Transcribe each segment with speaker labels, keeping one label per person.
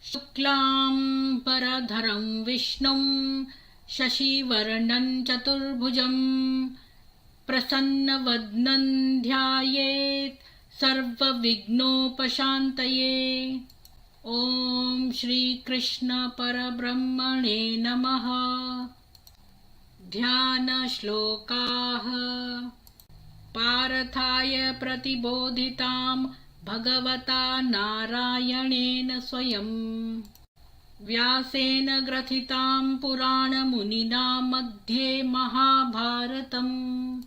Speaker 1: शुक्लां परधरं विष्णुं शशिवर्णं चतुर्भुजं प्रसन्नवदनं ध्यायेत् सर्वविघ्नोपशान्तये। ॐ श्रीकृष्ण परब्रह्मणे नमः। ध्यानश्लोकाः। पार्थाय प्रतिबोधितां भगवता नारायणेन स्वयं व्यासेन ग्रथितां पुराणमुनिना मध्ये महाभारतम्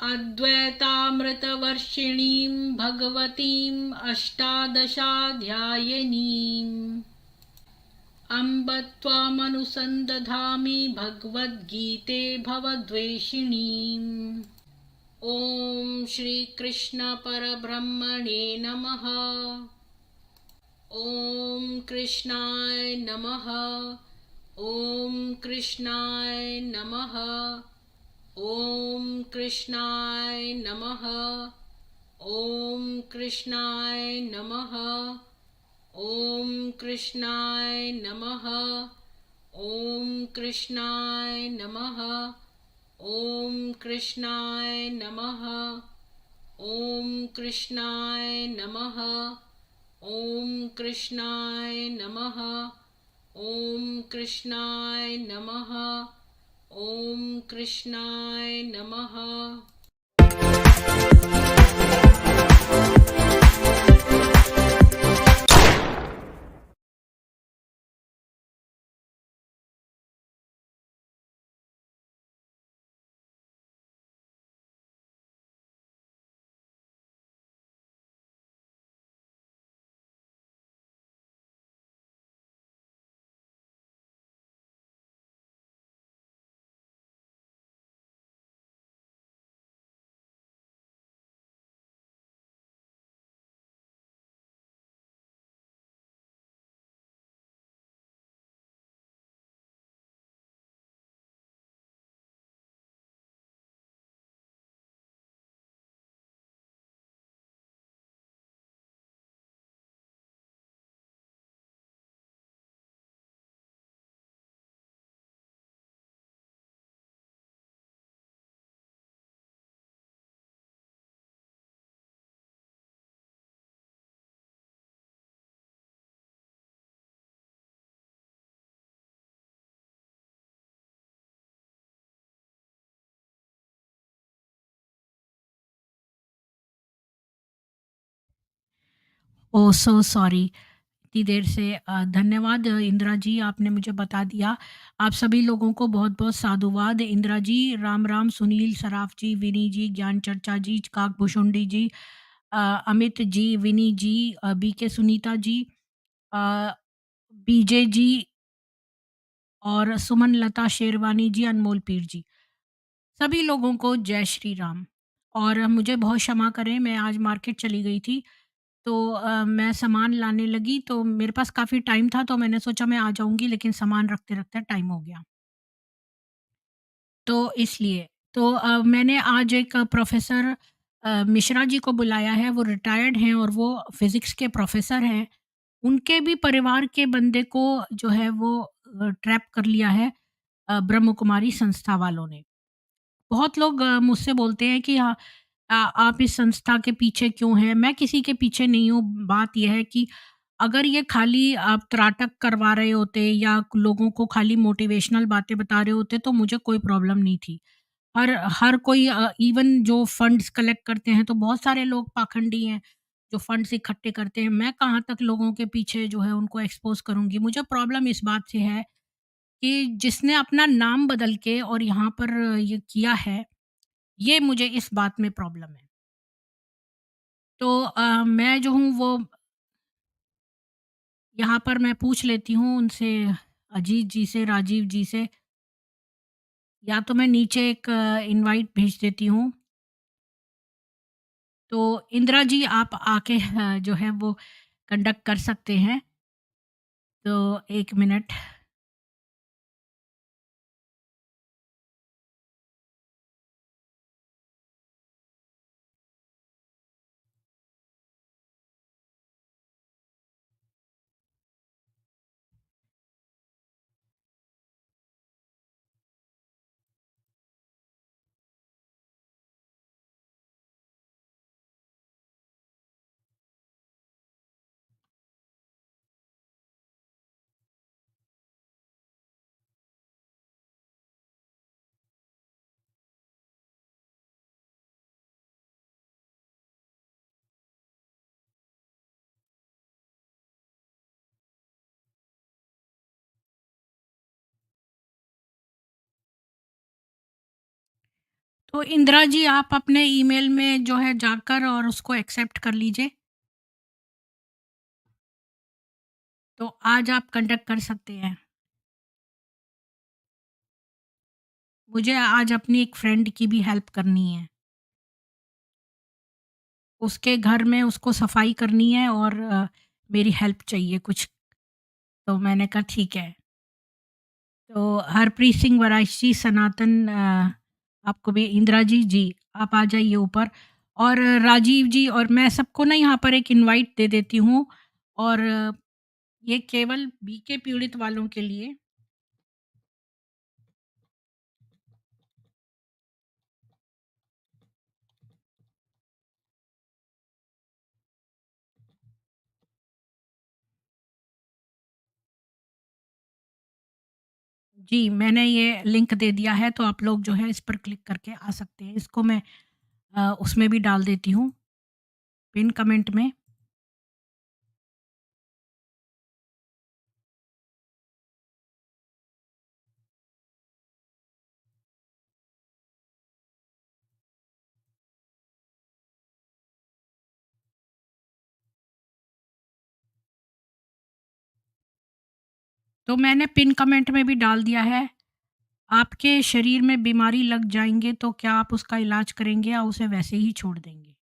Speaker 1: अद्वैतामृतवर्षिणीं भगवतीम् अष्टादशाध्यायिनीम् अम्ब त्वामनुसन्दधामि भगवद्गीते भवद्वेषिणीम्। ॐ श्रीकृष्ण परब्रह्मणे नमः। ॐ कृष्णाय नमः। ॐ कृष्णाय नमः। ॐ कृष्णाय नमः। ॐ कृष्णाय नमः। ॐ कृष्णाय नमः। ॐ कृष्णाय नमः। ॐ कृष्णाय नमः। ॐ कृष्णाय नमः। ॐ कृष्णाय नमः। ॐ कृष्णाय नमः। ॐ कृष्णाय नमः। ओह सो सॉरी, इतनी देर से धन्यवाद इंदिरा जी, आपने मुझे बता दिया। आप सभी लोगों को बहुत-बहुत साधुवाद। इंदिरा जी, राम-राम, सुनील सराफ जी, विनी जी, ज्ञान चर्चा जी, काकभूषुंडी जी, अमित जी, विनी जी, बीके सुनीता जी, अ, बीजे जी और सुमन लता शेरवानी जी, अनमोल पीर जी। सभी लोगों को जय श्री राम। और मुझे बहुत क्षमा करें, मैं आज मार्केट चली गई थी, तो मैं सामान लाने लगी, तो मेरे पास काफ़ी टाइम था, तो मैंने सोचा मैं आ जाऊँगी, लेकिन सामान रखते-रखते टाइम हो गया। तो इसलिए तो मैंने आज एक प्रोफ़ेसर मिश्रा जी को बुलाया है, वो रिटायर्ड हैं और वो फ़िज़िक्स के प्रोफ़ेसर हैं। उनके भी परिवार के बंदे को जो है वो ट्रैप कर लिया है ब्रह्म कुमारी संस्था वालों ने। बहुत लोग मुझसे बोलते हैं कि आप इस संस्था के पीछे क्यों हैं? मैं किसी के पीछे नहीं हूँ। बात ये है कि अगर ये खाली आप त्राटक करवा रहे होते या लोगों को खाली मोटिवेशनल बातें बता रहे होते तो मुझे कोई प्रॉब्लम नहीं थी। हर हर कोई इवन जो फंड्स कलेक्ट करते हैं तो बहुत सारे लोग पाखंडी हैं, जो फंड्स इकट्ठे करते हैं। मैं कहाँ तक लोगों के पीछे जो है उनको एक्सपोज़ करूँगी। मुझे प्रॉब्लम इस बात से है कि जिसने अपना नाम बदल के और यहाँ पर ये किया है, ये मुझे इस बात में प्रॉब्लम है। तो मैं जो हूँ वो यहाँ पर मैं पूछ लेती हूँ उनसे, अजीत जी से, राजीव जी से, या तो मैं नीचे एक इनवाइट भेज देती हूँ। तो इंदिरा जी आप आके जो है वो कंडक्ट कर सकते हैं। तो 1 मिनट। तो इंदिरा जी, आप अपने ईमेल में जो है जाकर और उसको एक्सेप्ट कर लीजिए। तो आज आप कंडक्ट कर सकते हैं। मुझे आज अपनी एक फ्रेंड की भी हेल्प करनी है। उसके घर में उसको सफाई करनी है और मेरी हेल्प चाहिए कुछ। तो मैंने कहा ठीक है। तो हरप्रीत सिंह वराइशी सनातन, आपको भी इंदिरा जी, जी, आप आ जाइए ऊपर। और राजीव जी, और मैं सबको ना यहाँ पर एक इनवाइट दे देती हूँ। और ये केवल बीके पीड़ित वालों के लिए। जी, मैंने ये लिंक दे दिया है, तो आप लोग जो है इस पर क्लिक करके आ सकते हैं। इसको मैं उसमें भी डाल देती हूँ, पिन कमेंट में। तो मैंने पिन कमेंट में भी डाल दिया है। आपके शरीर में बीमारी लग जाएँगे तो क्या आप उसका इलाज करेंगे या उसे वैसे ही छोड़ देंगे?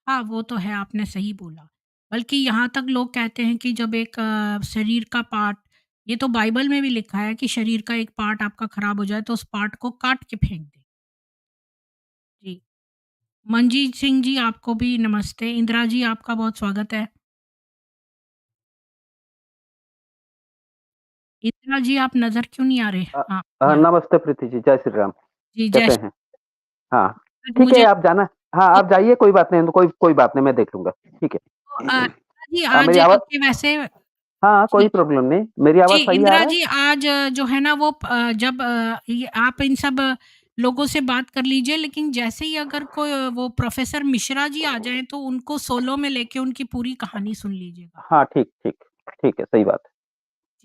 Speaker 1: हाँ, वो तो है, आपने सही बोला। बल्कि यहाँ तक लोग कहते हैं कि जब एक शरीर का पार्ट, ये तो बाइबल में भी लिखा है कि शरीर का एक पार्ट आपका खराब हो जाए तो उस पार्ट को काट के फेंक दें। जी। मनजीत सिंह जी, आपको भी नमस्ते। इंदिरा जी, आपका बहुत स्वागत है। इंदिरा जी, आप नज़र क्यों नहीं आ रहे? हाँ, या
Speaker 2: नमस्ते प्रीति जी, जय श्री राम।
Speaker 1: जी, जय
Speaker 2: कैसे
Speaker 1: श्री।
Speaker 2: हैं? हाँ, ठीक है,
Speaker 1: मुझे
Speaker 2: आप जाना। हाँ,
Speaker 1: जी,
Speaker 2: आप जाइए, कोई बात नहीं, कोई कोई बात नहीं, मैं देख लूँगा। ठीक
Speaker 1: तो
Speaker 2: है।
Speaker 1: जी आज
Speaker 2: मेरी आवाज़।
Speaker 1: के वैसे
Speaker 2: हाँ,
Speaker 1: जी।
Speaker 2: कोई प्रॉब्लम नहीं। मेरी
Speaker 1: जी,
Speaker 2: आवाज़ सही आ
Speaker 1: इंदिरा
Speaker 2: रहा है?
Speaker 1: जी, आज जो है ना वो जब ये आप इन सब लोगों से बात कर लीजिए, लेकिन जैसे ही अगर कोई वो प्रोफ़ेसर मिश्रा जी आ जाएँ तो उनको सोलो में लेके उनकी पूरी कहानी सुन लीजिएगा।
Speaker 2: हाँ, ठीक, ठीक, ठीक है, सही बात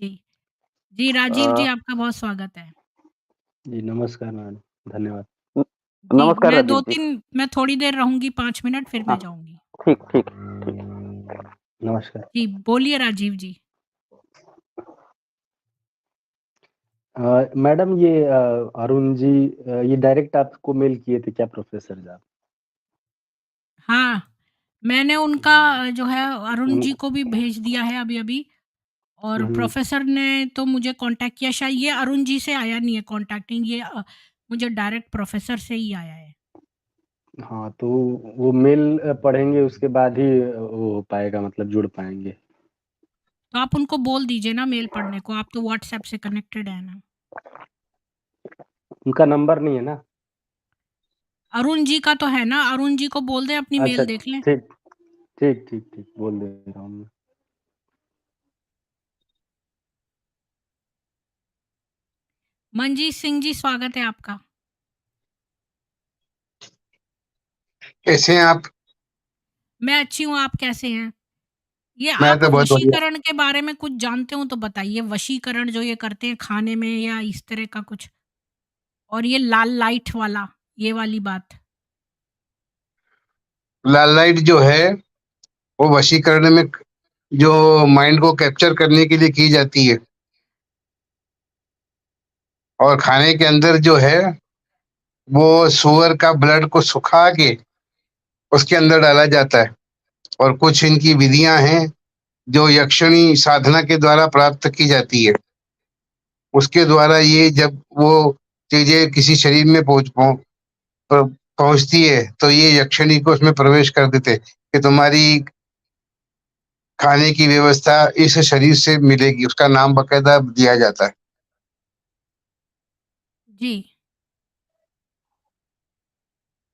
Speaker 1: जी। जी, राजीव जी,
Speaker 2: है।
Speaker 1: आपका बहुत स्वागत है।
Speaker 3: जी, नमस्कार मैडम, धन्यवाद।
Speaker 2: न
Speaker 1: जी,
Speaker 2: नमस्कार राजीव जी।
Speaker 1: मैं थोड़ी देर रहूँगी, 5 मिनट, फिर
Speaker 2: हाँ,
Speaker 1: मैं जाऊँगी।
Speaker 2: ठीक, ठीक, ठीक।
Speaker 3: नमस्कार।
Speaker 1: जी, बोलिए राजीव जी।
Speaker 3: मैडम ये अरुण जी ये डायरेक्ट आपको मेल किए थे क्या प्रोफ़ेसर साहब?
Speaker 1: हाँ, मैंने उनका जो है अरुण
Speaker 3: उन
Speaker 1: जी को भी भेज दिया है अभी-अभी। और
Speaker 3: हुँ,
Speaker 1: प्रोफ़ेसर ने तो मुझे कॉन्टैक्ट किया, शायद ये अरुण जी से आया नहीं है कॉन्टैक्टिंग, ये मुझे डायरेक्ट प्रोफ़ेसर से ही आया है।
Speaker 3: हाँ, तो वो मेल पढ़ेंगे उसके बाद ही वो हो पाएगा मतलब जुड़ पाएँगे।
Speaker 1: तो आप उनको बोल दीजिए ना मेल पढ़ने को, आप तो व्हाट्सएप से कनेक्टेड हैं ना।
Speaker 3: उनका नंबर नहीं है ना?
Speaker 1: अरुण जी का तो है ना, अरुण जी को बोल दें अपनी
Speaker 3: अच्छा,
Speaker 1: मेल देख लें।
Speaker 3: ठीक, ठीक, ठीक, ठीक, बोल दे रहा हूँ मैं।
Speaker 1: मनजीत सिंह जी, स्वागत है आपका।
Speaker 4: कैसे हैं आप?
Speaker 1: मैं अच्छी हूँ, आप कैसे हैं? ये
Speaker 4: मैं
Speaker 1: आप
Speaker 4: तो बहुत बढ़िया।
Speaker 1: वशीकरण के बारे में कुछ जानते हो तो बताइए, वशीकरण जो ये करते हैं खाने में या इस तरह का कुछ? और ये लाल लाइट वाला, ये वाली बात?
Speaker 4: लाल लाइट जो है, वो वशीकरण में जो माइंड को कैप्चर करने के लिए की जाती है और खाने के अंदर जो है, वो सूअर का ब्लड को सुखा के उसके अंदर डाला जाता है और कुछ इनकी विधियां हैं, जो यक्षिणी साधना के द्वारा प्राप्त की जाती है। उसके द्वारा ये जब वो चीज़ें किसी शरीर में पहुँचती है, तो ये यक्षिणी को उसमें प्रवेश कर देते हैं कि तुम्हारी खाने की व्यवस्था इस शरीर से मिलेगी, उसका नाम बाकायदा दिया जाता है।
Speaker 1: जी।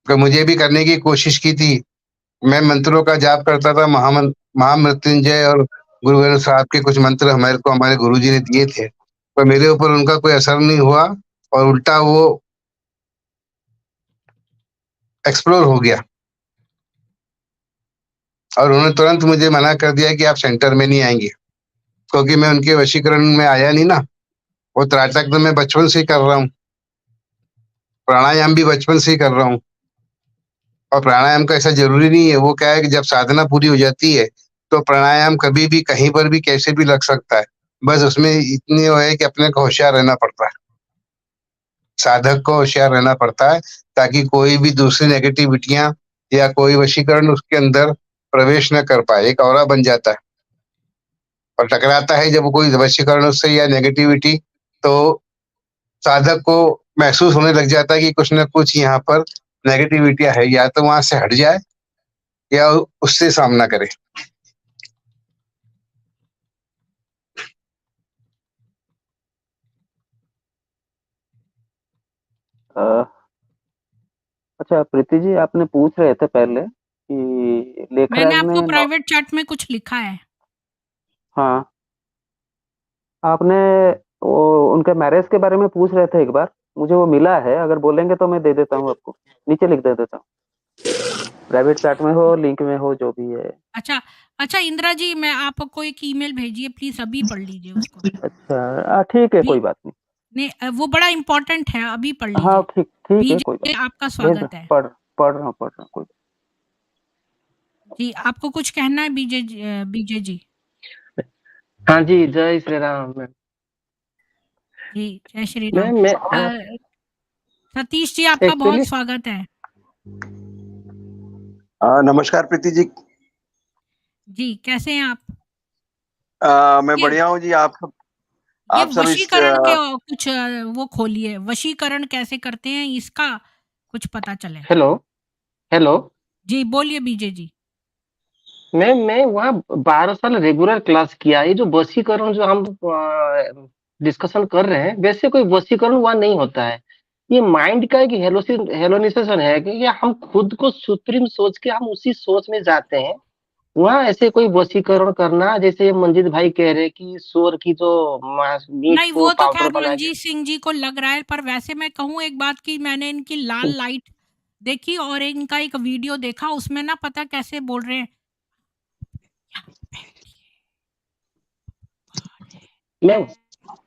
Speaker 4: तो मुझे भी करने की कोशिश की थी। मैं मंत्रों का जाप करता था, महामृत्युंजय और गुरु ग्रंथ साहब के कुछ मंत्र हमारे को हमारे गुरुजी ने दिए थे, पर मेरे ऊपर उनका कोई असर नहीं हुआ और उल्टा वो एक्सप्लोर हो गया और उन्होंने तुरंत मुझे मना कर दिया कि आप सेंटर में नहीं आएँगे, क्योंकि मैं उनके वशीकरण में आया नहीं ना। वो त्राटक तो मैं बचपन से ही कर रहा हूँ प्राणायाम भी बचपन से ही कर रहा हूँ। और प्राणायाम का ऐसा जरूरी नहीं है, वो क्या है कि जब साधना पूरी हो जाती है तो प्राणायाम कभी भी कहीं पर भी कैसे भी लग सकता है। बस उसमें इतनी वो है कि अपने को होशियार रहना पड़ता है, साधक को होशियार रहना पड़ता है, ताकि कोई भी दूसरी नेगेटिविटियां या कोई वशीकरण उसके अंदर प्रवेश न कर पाए। एक ऑरा बन जाता है और टकराता है जब कोई वशीकरण उससे या नेगेटिविटी, तो साधक को महसूस होने लग जाता है कि कुछ न कुछ यहाँ पर नेगेटिविटियां है, या तो वहां से हट जाए या उससे सामना करे।
Speaker 2: अ, अच्छा प्रीति जी, आपने पूछ रहे थे पहले कि
Speaker 1: मैंने
Speaker 2: लेखराज
Speaker 1: आपको
Speaker 2: में
Speaker 1: प्राइवेट चैट में कुछ लिखा है।
Speaker 2: हाँ, आपने वो उनके मैरिज के बारे में पूछ रहे थे एक बार, मुझे वो मिला है, अगर बोलेंगे तो मैं दे देता हूँ आपको, नीचे लिख दे देता हूँ, प्राइवेट चैट में हो, लिंक में हो, जो भी है।
Speaker 1: अच्छा इंदिरा जी, मैं आपको एक ईमेल भेजिए प्लीज, अभी पढ़ लीजिए उसको।
Speaker 2: अच्छा ठीक है,
Speaker 1: भी
Speaker 2: कोई बात नहीं।
Speaker 1: नहीं, वो बड़ा इम्पोर्टेंट है, अभी पढ़
Speaker 2: हाँ
Speaker 1: लीजिए।
Speaker 2: ठीक है, कोई बात
Speaker 1: बीजे आपका
Speaker 2: नहीं, भेज
Speaker 1: स्वागत है
Speaker 2: पढ़ रहा हूँ कोई
Speaker 1: जी। आपको कुछ कहना है बीजे जी?
Speaker 5: हाँ जी, जय श्री राम मैम।
Speaker 1: जी जय श्री राम।
Speaker 5: मैं
Speaker 1: सतीश जी आपका बहुत
Speaker 5: एक्चुअली
Speaker 1: स्वागत है।
Speaker 6: नमस्कार प्रीति जी।
Speaker 1: जी कैसे हैं आप?
Speaker 6: मैं
Speaker 1: ये
Speaker 6: बढ़िया हूँ जी।
Speaker 1: ये
Speaker 6: आप सब इस
Speaker 1: वशीकरण के कुछ वो खोलिए, वशीकरण कैसे करते हैं इसका कुछ पता चले।
Speaker 5: हेलो
Speaker 1: जी बोलिए बीजे जी।
Speaker 5: मैं वहाँ 12 साल रेगुलर क्लास किया। ये जो वशीकरण जो हम डिस्कशन कर रहे हैं, वैसे कोई वशीकरण वहाँ नहीं होता है। ये माइंड का एक हेलोनिसेशन है कि हम खुद को सुप्रीम सोच के हम उसी सोच में जाते हैं। वहाँ ऐसे कोई वशीकरण करना, जैसे मंजीत भाई कह रहे कि सूअर की जो मीट
Speaker 1: नहीं,
Speaker 5: को
Speaker 1: वो तो
Speaker 5: पाउडर
Speaker 1: खैर
Speaker 5: बना के।
Speaker 1: मंजीत सिंह जी को लग रहा है, पर वैसे मैं कहूँ एक बात की, मैंने इनकी लाल लाइट देखी और इनका एक वीडियो देखा, उसमें ना पता कैसे बोल रहे हैं,
Speaker 5: मैं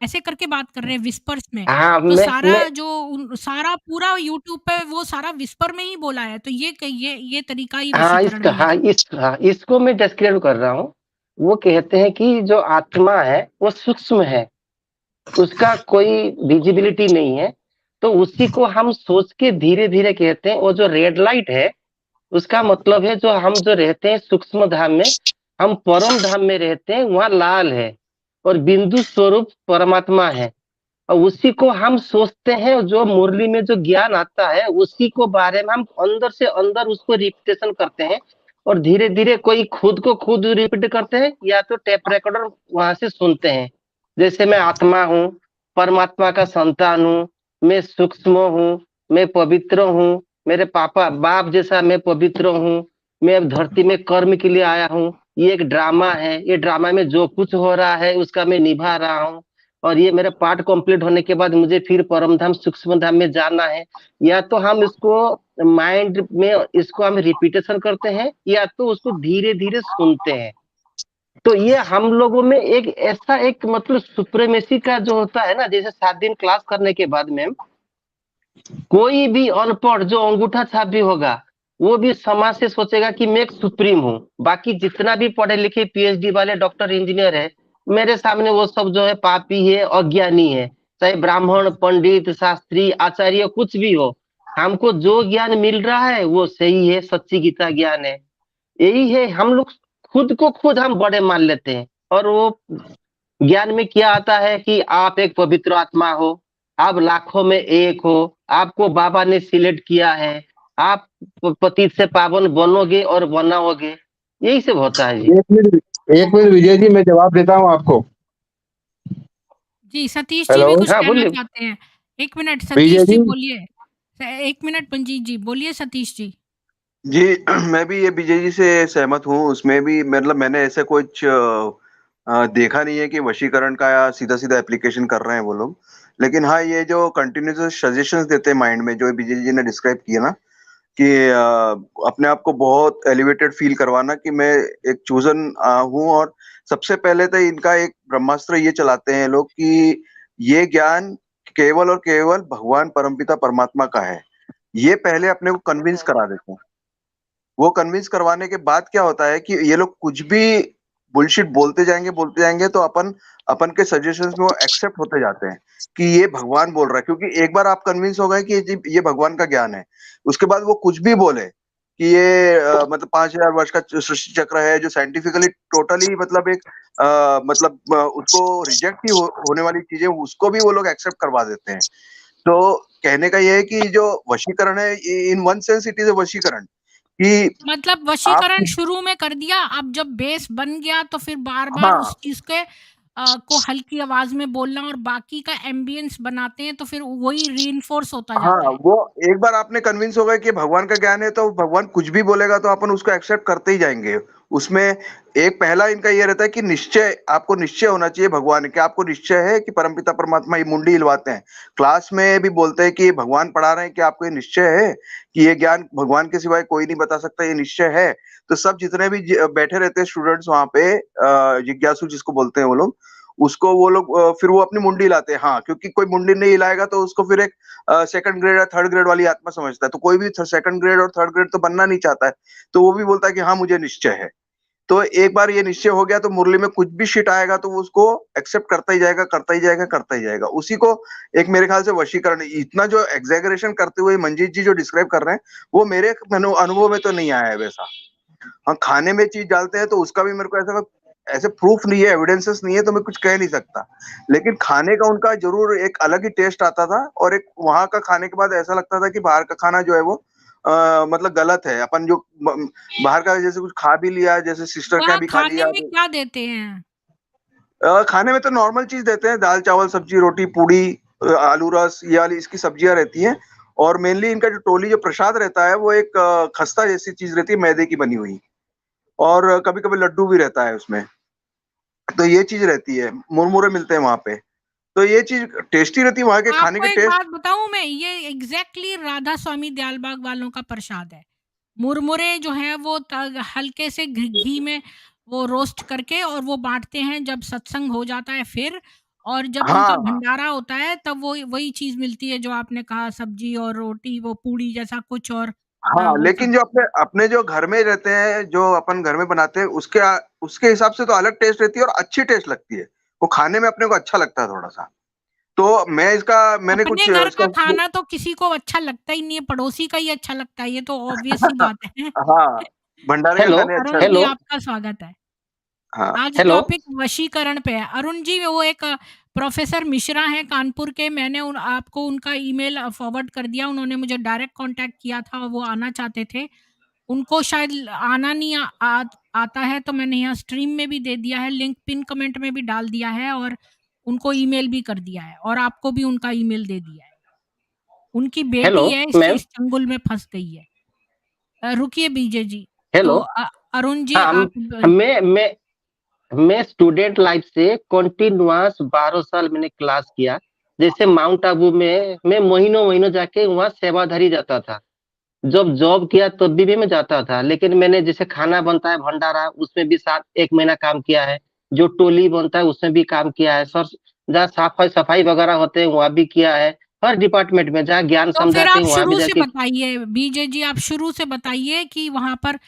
Speaker 1: ऐसे करके बात कर रहे हैं विस्पर्स में।
Speaker 5: हाँ
Speaker 1: तो
Speaker 5: मैं
Speaker 1: सारा पूरा यूट्यूब पे वो सारा विस्पर में ही बोला है, तो ये तरीका ही वशीकरण नहीं है।
Speaker 5: इसको मैं डिस्क्राइब कर रहा हूँ। वो कहते हैं कि जो आत्मा है वो सूक्ष्म है, उसका कोई विजिबिलिटी नहीं है, तो उसी को हम सोच के धीरे धीरे कहते हैं। और जो रेड लाइट है, उसका मतलब है जो हम जो रहते हैं सूक्ष्म धाम में, हम परम धाम में रहते हैं, वहाँ लाल है और बिंदु स्वरूप परमात्मा है। और उसी को हम सोचते हैं, जो मुरली में जो ज्ञान आता है उसी को बारे में हम अंदर से अंदर उसको रिपीटेशन करते हैं। और धीरे धीरे कोई खुद को खुद रिपीट करते हैं, या तो टेप रिकॉर्डर वहां से सुनते हैं। जैसे मैं आत्मा हूँ, परमात्मा का संतान हूँ, मैं सूक्ष्म हूँ, मैं पवित्र हूँ, मेरे पापा बाप जैसा मैं पवित्र हूँ, मैं अब धरती में कर्म के लिए आया हूँ, ये एक ड्रामा है, ये ड्रामा में जो कुछ हो रहा है उसका मैं निभा रहा हूँ, और ये मेरा पार्ट कंप्लीट होने के बाद मुझे फिर परम धाम सूक्ष्म धाम में जाना है। या तो हम इसको माइंड में इसको हम रिपीटेशन करते हैं, या तो उसको धीरे धीरे सुनते हैं। तो ये हम लोगों में एक ऐसा एक मतलब सुप्रीमेसी का जो होता है ना, जैसे 7 दिन क्लास करने के बाद में कोई भी अनपढ़ जो अंगूठा छाप भी होगा, वो भी समाज से सोचेगा कि मैं एक सुप्रीम हूँ। बाकी जितना भी पढ़े लिखे पीएचडी वाले डॉक्टर इंजीनियर है, मेरे सामने वो सब जो है पापी है, अज्ञानी है। चाहे ब्राह्मण, पंडित, शास्त्री, आचार्य कुछ भी हो, हमको जो ज्ञान मिल रहा है वो सही है, सच्ची गीता ज्ञान है। यही है, हम लोग खुद को खुद हम बड़े मान लेते हैं। और वो ज्ञान में क्या आता है कि आप एक पवित्र आत्मा हो, आप लाखों में एक हो, आपको बाबा ने सिलेक्ट किया है, आप पतित से पावन बनोगे और बनाओगे। यही सब होता है जी।
Speaker 4: एक मिनट विजय जी, मैं जवाब देता हूँ आपको।
Speaker 1: जी सतीश जी भी कुछ
Speaker 5: हाँ
Speaker 1: कहना
Speaker 5: बोलिए।
Speaker 1: चाहते हैं। एक मिनट
Speaker 4: विजय
Speaker 1: सतीश जी
Speaker 4: जी
Speaker 1: बोलिए। एक मिनट मंजीत जी बोलिए, सतीश जी।
Speaker 6: जी मैं भी ये बीजेजी से सहमत हूँ। उसमें भी मतलब मैंने ऐसे कुछ देखा नहीं है कि वशीकरण का सीधा एप्लीकेशन कर रहे हैं वो लोग। लेकिन हाँ, ये जो कंटिन्यूस सजेशंस देते हैं माइंड में, जो बीजेजी ने डिस्क्राइब किया ना, कि अपने आप को बहुत एलिवेटेड फील करवाना कि मैं एक चूजन हूँ। और सबसे पहले तो इनका एक ब्रह्मास्त्र ये चलाते हैं लोग कि ये ज्ञान केवल और केवल भगवान परमपिता परमात्मा का है। ये पहले अपने को कन्विंस करा देते हैं। वो कन्विंस करवाने के बाद क्या होता है कि ये लोग कुछ भी बुलशिट बोलते जाएंगे तो अपन के सजेशंस में वो एक्सेप्ट होते जाते हैं कि ये भगवान बोल रहा है, क्योंकि एक बार आप कन्विंस हो गए कि ये भगवान का ज्ञान है, उसके बाद वो कुछ भी बोले कि ये मतलब 5000 वर्ष का सृष्टि चक्र है, जो साइंटिफिकली टोटली मतलब एक उसको रिजेक्ट ही होने वाली चीजें, उसको भी वो लोग एक्सेप्ट करवा देते हैं। तो कहने का ये है कि जो वशीकरण है, in one sense it is a वशीकरण, कि
Speaker 1: मतलब वशीकरण शुरू में कर दिया, अब जब बेस बन गया तो फिर बार-बार
Speaker 6: हाँ,
Speaker 1: उस चीज़ के को हल्की आवाज़ में बोलना और बाकी का एम्बियंस बनाते हैं, तो फिर वही रीइंफोर्स होता
Speaker 6: हाँ,
Speaker 1: जाता है।
Speaker 6: वो एक बार आपने कन्विंस हो गए कि भगवान का ज्ञान है, तो भगवान कुछ भी बोलेगा तो अपन उसको एक्सेप्ट करते ही जाएंगे। उसमें एक पहला इनका ये रहता है कि निश्चय, आपको निश्चय होना चाहिए भगवान के, आपको निश्चय है कि परमपिता परमात्मा, ये मुंडी हिलवाते हैं। क्लास में भी बोलते हैं कि भगवान पढ़ा रहे हैं कि आपको ये निश्चय है कि ये ज्ञान भगवान के सिवाय कोई नहीं बता सकता, ये निश्चय है। तो सब जितने भी बैठे रहते हैं स्टूडेंट्स वहां पे, जिज्ञासु जिसको बोलते हैं वो लोग, उसको वो लोग फिर वो अपनी मुंडी हिलाते हैं। हाँ, क्योंकि कोई मुंडी नहीं हिलाएगा तो उसको फिर एक सेकंड ग्रेड या थर्ड ग्रेड वाली आत्मा समझता है। तो कोई भी सेकंड ग्रेड और थर्ड ग्रेड तो बनना नहीं चाहता है, तो वो भी बोलता है कि हाँ, मुझे निश्चय है। तो एक बार ये निश्चय हो गया तो मुरली में कुछ भी शिट आएगा तो वो उसको एक्सेप्ट करता ही जाएगा, करता ही जाएगा, करता ही जाएगा। उसी को एक मेरे ख्याल से वशीकरण, इतना जो एग्जैगरेशन करते हुए मंजीत जी जो डिस्क्राइब कर रहे हैं, वो मेरे अनुभव में तो नहीं आया है वैसा। हाँ, खाने में चीज डालते हैं तो उसका भी मेरे को ऐसे प्रूफ नहीं है, एविडेंसेस नहीं है, तो मैं कुछ कह नहीं सकता। लेकिन खाने का उनका जरूर एक अलग ही टेस्ट आता था, और एक वहां का खाने के बाद ऐसा लगता था कि बाहर का खाना जो है वो मतलब गलत है। अपन जो बाहर का जैसे कुछ खा भी लिया, जैसे सिस्टर का
Speaker 1: वहाँ
Speaker 6: भी खा
Speaker 1: खाने
Speaker 6: लिया,
Speaker 1: में क्या देते हैं?
Speaker 6: खाने में तो नॉर्मल चीज देते हैं, दाल चावल सब्जी रोटी पूड़ी, आलू रस, ये वाली इसकी सब्जियां रहती हैं। और मेनली इनका जो टोली जो प्रसाद रहता है वो एक खस्ता जैसी चीज रहती है, मैदे की बनी हुई, और कभी कभी लड्डू भी रहता है उसमें। तो ये चीज रहती है, मुरमुरे मिलते हैं वहां पे, तो ये चीज टेस्टी रहती है, वहां के खाने
Speaker 1: आपको
Speaker 6: के
Speaker 1: एक
Speaker 6: टेस्ट।
Speaker 1: बात बताऊँ मैं, ये एग्ज़ैक्टली राधा स्वामी दयालबाग वालों का प्रसाद है। मुरमुरे जो हैं वो हल्के से घी में वो रोस्ट करके और वो बाँटते हैं जब सत्संग हो जाता है फिर, और जब उनका
Speaker 6: हाँ,
Speaker 1: भंडारा होता है तब वो वही चीज़ मिलती है जो आपने कहा, सब्जी और रोटी, वो पूड़ी जैसा कुछ, और
Speaker 6: हाँ,
Speaker 1: वो सब।
Speaker 6: लेकिन जो अपने अपने जो घर में रहते हैं, जो अपन घर में बनाते हैं, उसके हिसाब से तो अलग टेस्ट रहती है और अच्छी टेस्ट लगती है। वो खाने में अपने को अच्छा लगता है थोड़ा सा। तो मैंने
Speaker 1: अपने
Speaker 6: कुछ
Speaker 1: घर का
Speaker 6: इसका
Speaker 1: खाना तो किसी को अच्छा लगता ही नहीं है, पड़ोसी का ही अच्छा लगता है, ये तो ऑब्वियस सी बात है।
Speaker 6: हाँ, भंडारे का
Speaker 5: हेलो,
Speaker 6: खाने अच्छा
Speaker 1: अरुण जी,
Speaker 6: लगता
Speaker 5: हेलो,
Speaker 6: है।
Speaker 1: आपका स्वागत है।
Speaker 6: हाँ,
Speaker 1: आज
Speaker 5: हेलो।
Speaker 1: टॉपिक वशीकरण पे है। अरुण जी, वो एक प्रोफ़ेसर मिश्रा हैं कानपुर के, मैंने आपको उनका ईमेल फॉरवर्ड कर दिया, उन्होंने मुझे डायरेक्ट कॉन्टैक्ट किया था और वो आना चाहते थे। उनको शायद आना नहीं आता है, तो मैंने यहाँ स्ट्रीम में भी दे दिया है, लिंक पिन कमेंट में भी डाल दिया है, और उनको ईमेल भी कर दिया है, और आपको भी उनका ईमेल दे दिया है। उनकी
Speaker 5: हेलो
Speaker 1: बेटी है, इसलिए
Speaker 5: मैम।
Speaker 1: इस चंगुल में फँस गई है। रुकिए बीजे जी, तो
Speaker 5: हेलो।
Speaker 1: अरुण जी,
Speaker 5: हाँ,
Speaker 1: आप
Speaker 5: मैं स्टूडेंट लाइफ से कंटिन्यूअस 12 साल मैंने क्लास किया। जैसे माउंट आबू में मैं महीनों महीनों जाके वहाँ सेवाधारी जाता था। जब जॉब किया तब भी मैं जाता था, लेकिन मैंने जैसे खाना बनता है भंडारा, उसमें भी 1 महीना काम किया है। जो टोली बनता है उसमें भी काम किया है सर। जहाँ सफाई सफाई वगैरह होते हैं वहाँ भी किया है। हर डिपार्टमेंट में जहाँ ज्ञान
Speaker 1: तो फिर
Speaker 5: समझाते
Speaker 1: आप
Speaker 5: हैं वहाँ भी
Speaker 1: शुरू से
Speaker 5: जाके।
Speaker 1: बताइए, बीजे जी, आप शुरू से बताइए कि वहाँ पर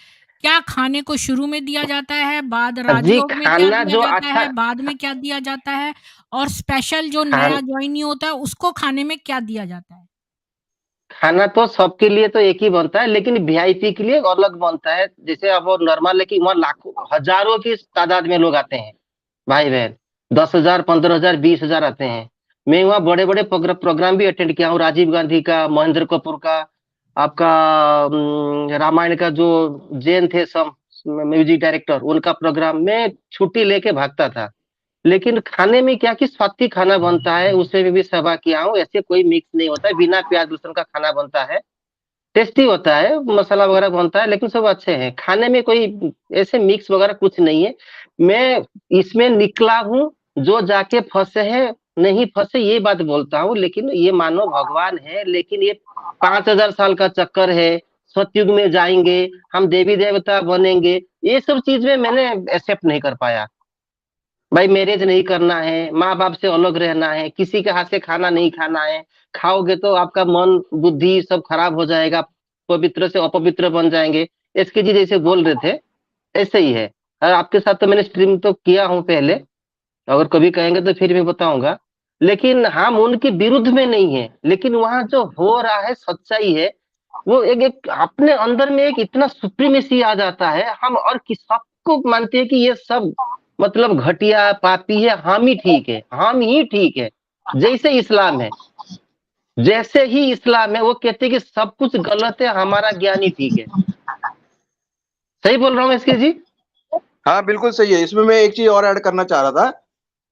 Speaker 1: क्या खाने को शुरू में दिया जाता है, बाद
Speaker 5: जी,
Speaker 1: राजयोग में क्या
Speaker 5: खाना
Speaker 1: दिया
Speaker 5: जो
Speaker 1: जाता
Speaker 5: अच्छा
Speaker 1: है, बाद में क्या दिया जाता है, और स्पेशल जो
Speaker 5: खान
Speaker 1: नया जॉइनी होता है उसको खाने में क्या दिया जाता है?
Speaker 5: खाना तो सबके लिए तो एक ही बनता है, लेकिन वीआईपी के लिए अलग बनता है। जैसे अब वो नॉर्मल है कि वहाँ लाखों हजारों की तादाद में लोग आते हैं, भाई बहन। 10,000, 15,000, 20,000 आते हैं। मैं वहाँ बड़े बड़े प्रोग्राम भी अटेंड किया हूँ, राजीव गांधी का, महेंद्र कपूर का, आपका रामायण का जो जैन थे सब म्यूजिक डायरेक्टर, उनका प्रोग्राम में छुट्टी लेके भागता था। लेकिन खाने में क्या कि स्वादिष्ट खाना बनता है, उसमें भी सेवा किया हूँ। ऐसे कोई मिक्स नहीं होता है, बिना प्याज लहसुन का खाना बनता है। टेस्टी होता है, मसाला वगैरह बनता है, लेकिन सब अच्छे हैं। खाने में कोई ऐसे मिक्स वगैरह कुछ नहीं है। मैं इसमें निकला हूँ, जो जाके फंसे हैं नहीं फंसे ये बात बोलता हूँ। लेकिन ये मानो भगवान है, लेकिन ये 5,000 साल का चक्कर है। सतयुग में जाएंगे, हम देवी देवता बनेंगे, ये सब चीज में मैंने एक्सेप्ट नहीं कर पाया। भाई मैरिज नहीं करना है, माँ बाप से अलग रहना है, किसी के हाथ से खाना नहीं खाना है, खाओगे तो आपका मन बुद्धि सब खराब हो जाएगा, पवित्र से अपवित्र बन जाएंगे। इसके जी जैसे बोल रहे थे ऐसे ही है। और आपके साथ तो मैंने स्ट्रीम तो किया हूँ पहले, अगर कभी कहेंगे तो फिर मैं बताऊंगा। लेकिन हम उनके विरुद्ध में नहीं है, लेकिन वहां जो हो रहा है सच्चाई है, वो एक अपने अंदर में एक इतना सुप्रीमेसी आ जाता है, हम और सबको मानते हैं कि ये सब मतलब घटिया पापी है, हम ही ठीक है, हम ही ठीक है। जैसे इस्लाम है, जैसे ही इस्लाम है, वो कहते हैं कि सब कुछ गलत है, हमारा ज्ञान ही ठीक है। सही बोल रहा हूँ इसके जी?
Speaker 6: हाँ बिल्कुल सही है। इसमें मैं एक चीज और ऐड करना चाह रहा था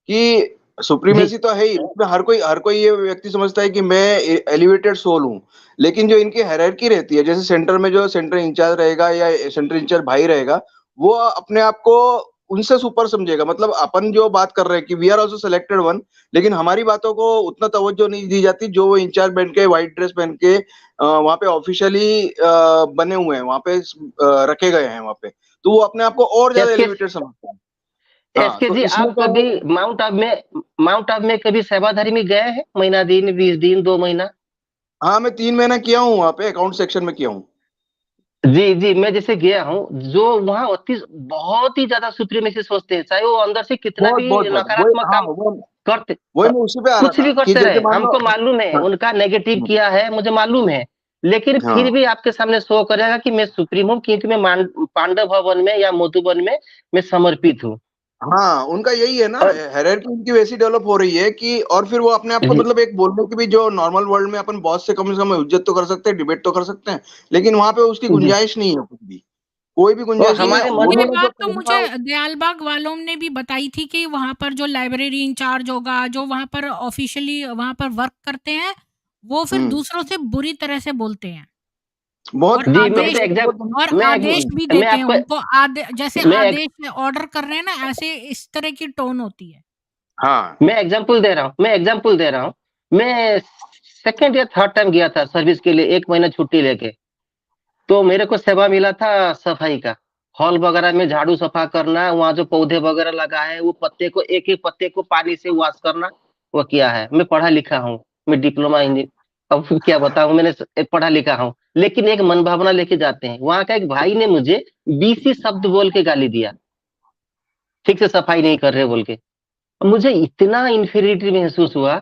Speaker 6: कि सुप्रीमेसी तो है ही, इसमें हर कोई ये व्यक्ति समझता है कि मैं एलिवेटेड सोल हूँ, लेकिन जो इनकी हायरार्की रहती है, जैसे सेंटर में जो सेंटर इंचार्ज रहेगा या सेंटर इंचार्ज भाई रहेगा, वो अपने आप को उनसे सुपर समझेगा। मतलब अपन जो बात कर रहे हैं कि we are also selected one, लेकिन हमारी बातों को उतना तवज्जो नहीं दी जाती जो वो इंचार्ज पहन के व्हाइट ड्रेस पहन के वहां पे ऑफिशियली बने हुए हैं, वहां पे रखे गए हैं वहां पे, तो वो अपने आप को और ज्यादा एलिवेटेड समझते हैं। हाँ,
Speaker 5: एसके
Speaker 6: तो
Speaker 5: जी,
Speaker 6: इसमें
Speaker 5: आप
Speaker 6: क्या है,
Speaker 5: कभी माउंट आबू में कभी सेवाधारी में गए हैं? महीना दिन, 20 दिन, 2 महीना?
Speaker 6: हाँ मैं 3 महीना किया हूँ वहां पे, अकाउंट सेक्शन में किया हूँ।
Speaker 5: जी जी, मैं जैसे गया हूँ, जो वहाँ अति बहुत ही ज्यादा सुप्रीमेसी सोचते हैं, चाहे वो अंदर से कितना
Speaker 6: बहुत
Speaker 5: भी
Speaker 6: बहुत बहुत वही,
Speaker 5: नकारात्मक
Speaker 6: हाँ
Speaker 5: काम
Speaker 6: वो
Speaker 5: करते,
Speaker 6: वही मैं उसी पे आ रहा
Speaker 5: कुछ
Speaker 6: था
Speaker 5: भी
Speaker 6: कि
Speaker 5: करते
Speaker 6: जैसे
Speaker 5: रहे,
Speaker 6: मान लो,
Speaker 5: हमको मालूम है
Speaker 6: हाँ
Speaker 5: उनका नेगेटिव किया है, मुझे मालूम है। लेकिन फिर
Speaker 6: हाँ
Speaker 5: भी आपके सामने शो करेगा कि मैं सुप्रीम हूँ, क्योंकि मैं पांडव भवन में या मधुबन में मैं समर्पित हूँ।
Speaker 6: हाँ, उनका यही है ना,
Speaker 5: और
Speaker 6: हायरार्की उनकी वैसी डेवलप हो रही है कि, और फिर वो अपने आप को
Speaker 5: जी
Speaker 6: मतलब एक बोलने की भी, जो नॉर्मल वर्ल्ड में अपन बॉस से कम इज्जत तो कर सकते हैं, डिबेट तो कर सकते हैं, लेकिन वहां पे उसकी
Speaker 5: जी,
Speaker 6: गुंजाइश नहीं है, कुछ भी कोई भी
Speaker 5: और
Speaker 6: गुंजाइश नहीं है।
Speaker 5: हमारे मन
Speaker 1: ये
Speaker 5: में
Speaker 6: उन्होंने जो
Speaker 1: बात तो
Speaker 6: पहना,
Speaker 1: मुझे दयालबाग वालों ने भी बताई थी कि वहाँ पर जो लाइब्रेरी इंचार्ज होगा, जो वहाँ पर ऑफिशियली वहाँ पर वर्क करते हैं, वो फिर दूसरों से बुरी तरह से बोलते हैं और
Speaker 6: बहुत
Speaker 5: जी, मैं
Speaker 1: आदेश
Speaker 5: तो
Speaker 1: आदेश भी
Speaker 5: मैं
Speaker 1: देते हैं
Speaker 5: आपको
Speaker 1: उनको, जैसे
Speaker 5: मैं
Speaker 1: आदेश ऑर्डर कर रहे हैं ना, ऐसे इस तरह की टोन होती है।
Speaker 6: हाँ
Speaker 5: मैं एग्जांपल दे रहा हूँ, मैं सेकंड या थर्ड टाइम गया था सर्विस के लिए, 1 महीना छुट्टी लेके। तो मेरे को सेवा मिला था सफाई का, हॉल वगैरह में झाड़ू सफा करना, वहाँ जो पौधे वगैरह लगा है वो पत्ते को, एक एक पत्ते को पानी से वॉश करना, वो किया है। मैं पढ़ा लिखा हूँ, मैं डिप्लोमा इंजीनियर, अब क्या बताऊँ, मैंने पढ़ा लिखा हूँ। लेकिन एक मन भावना लेके जाते हैं, वहां का एक भाई ने मुझे बीसी शब्द बोल के गाली दिया, ठीक से सफाई नहीं कर रहे बोल के। मुझे इतना इंफीरियरिटी महसूस हुआ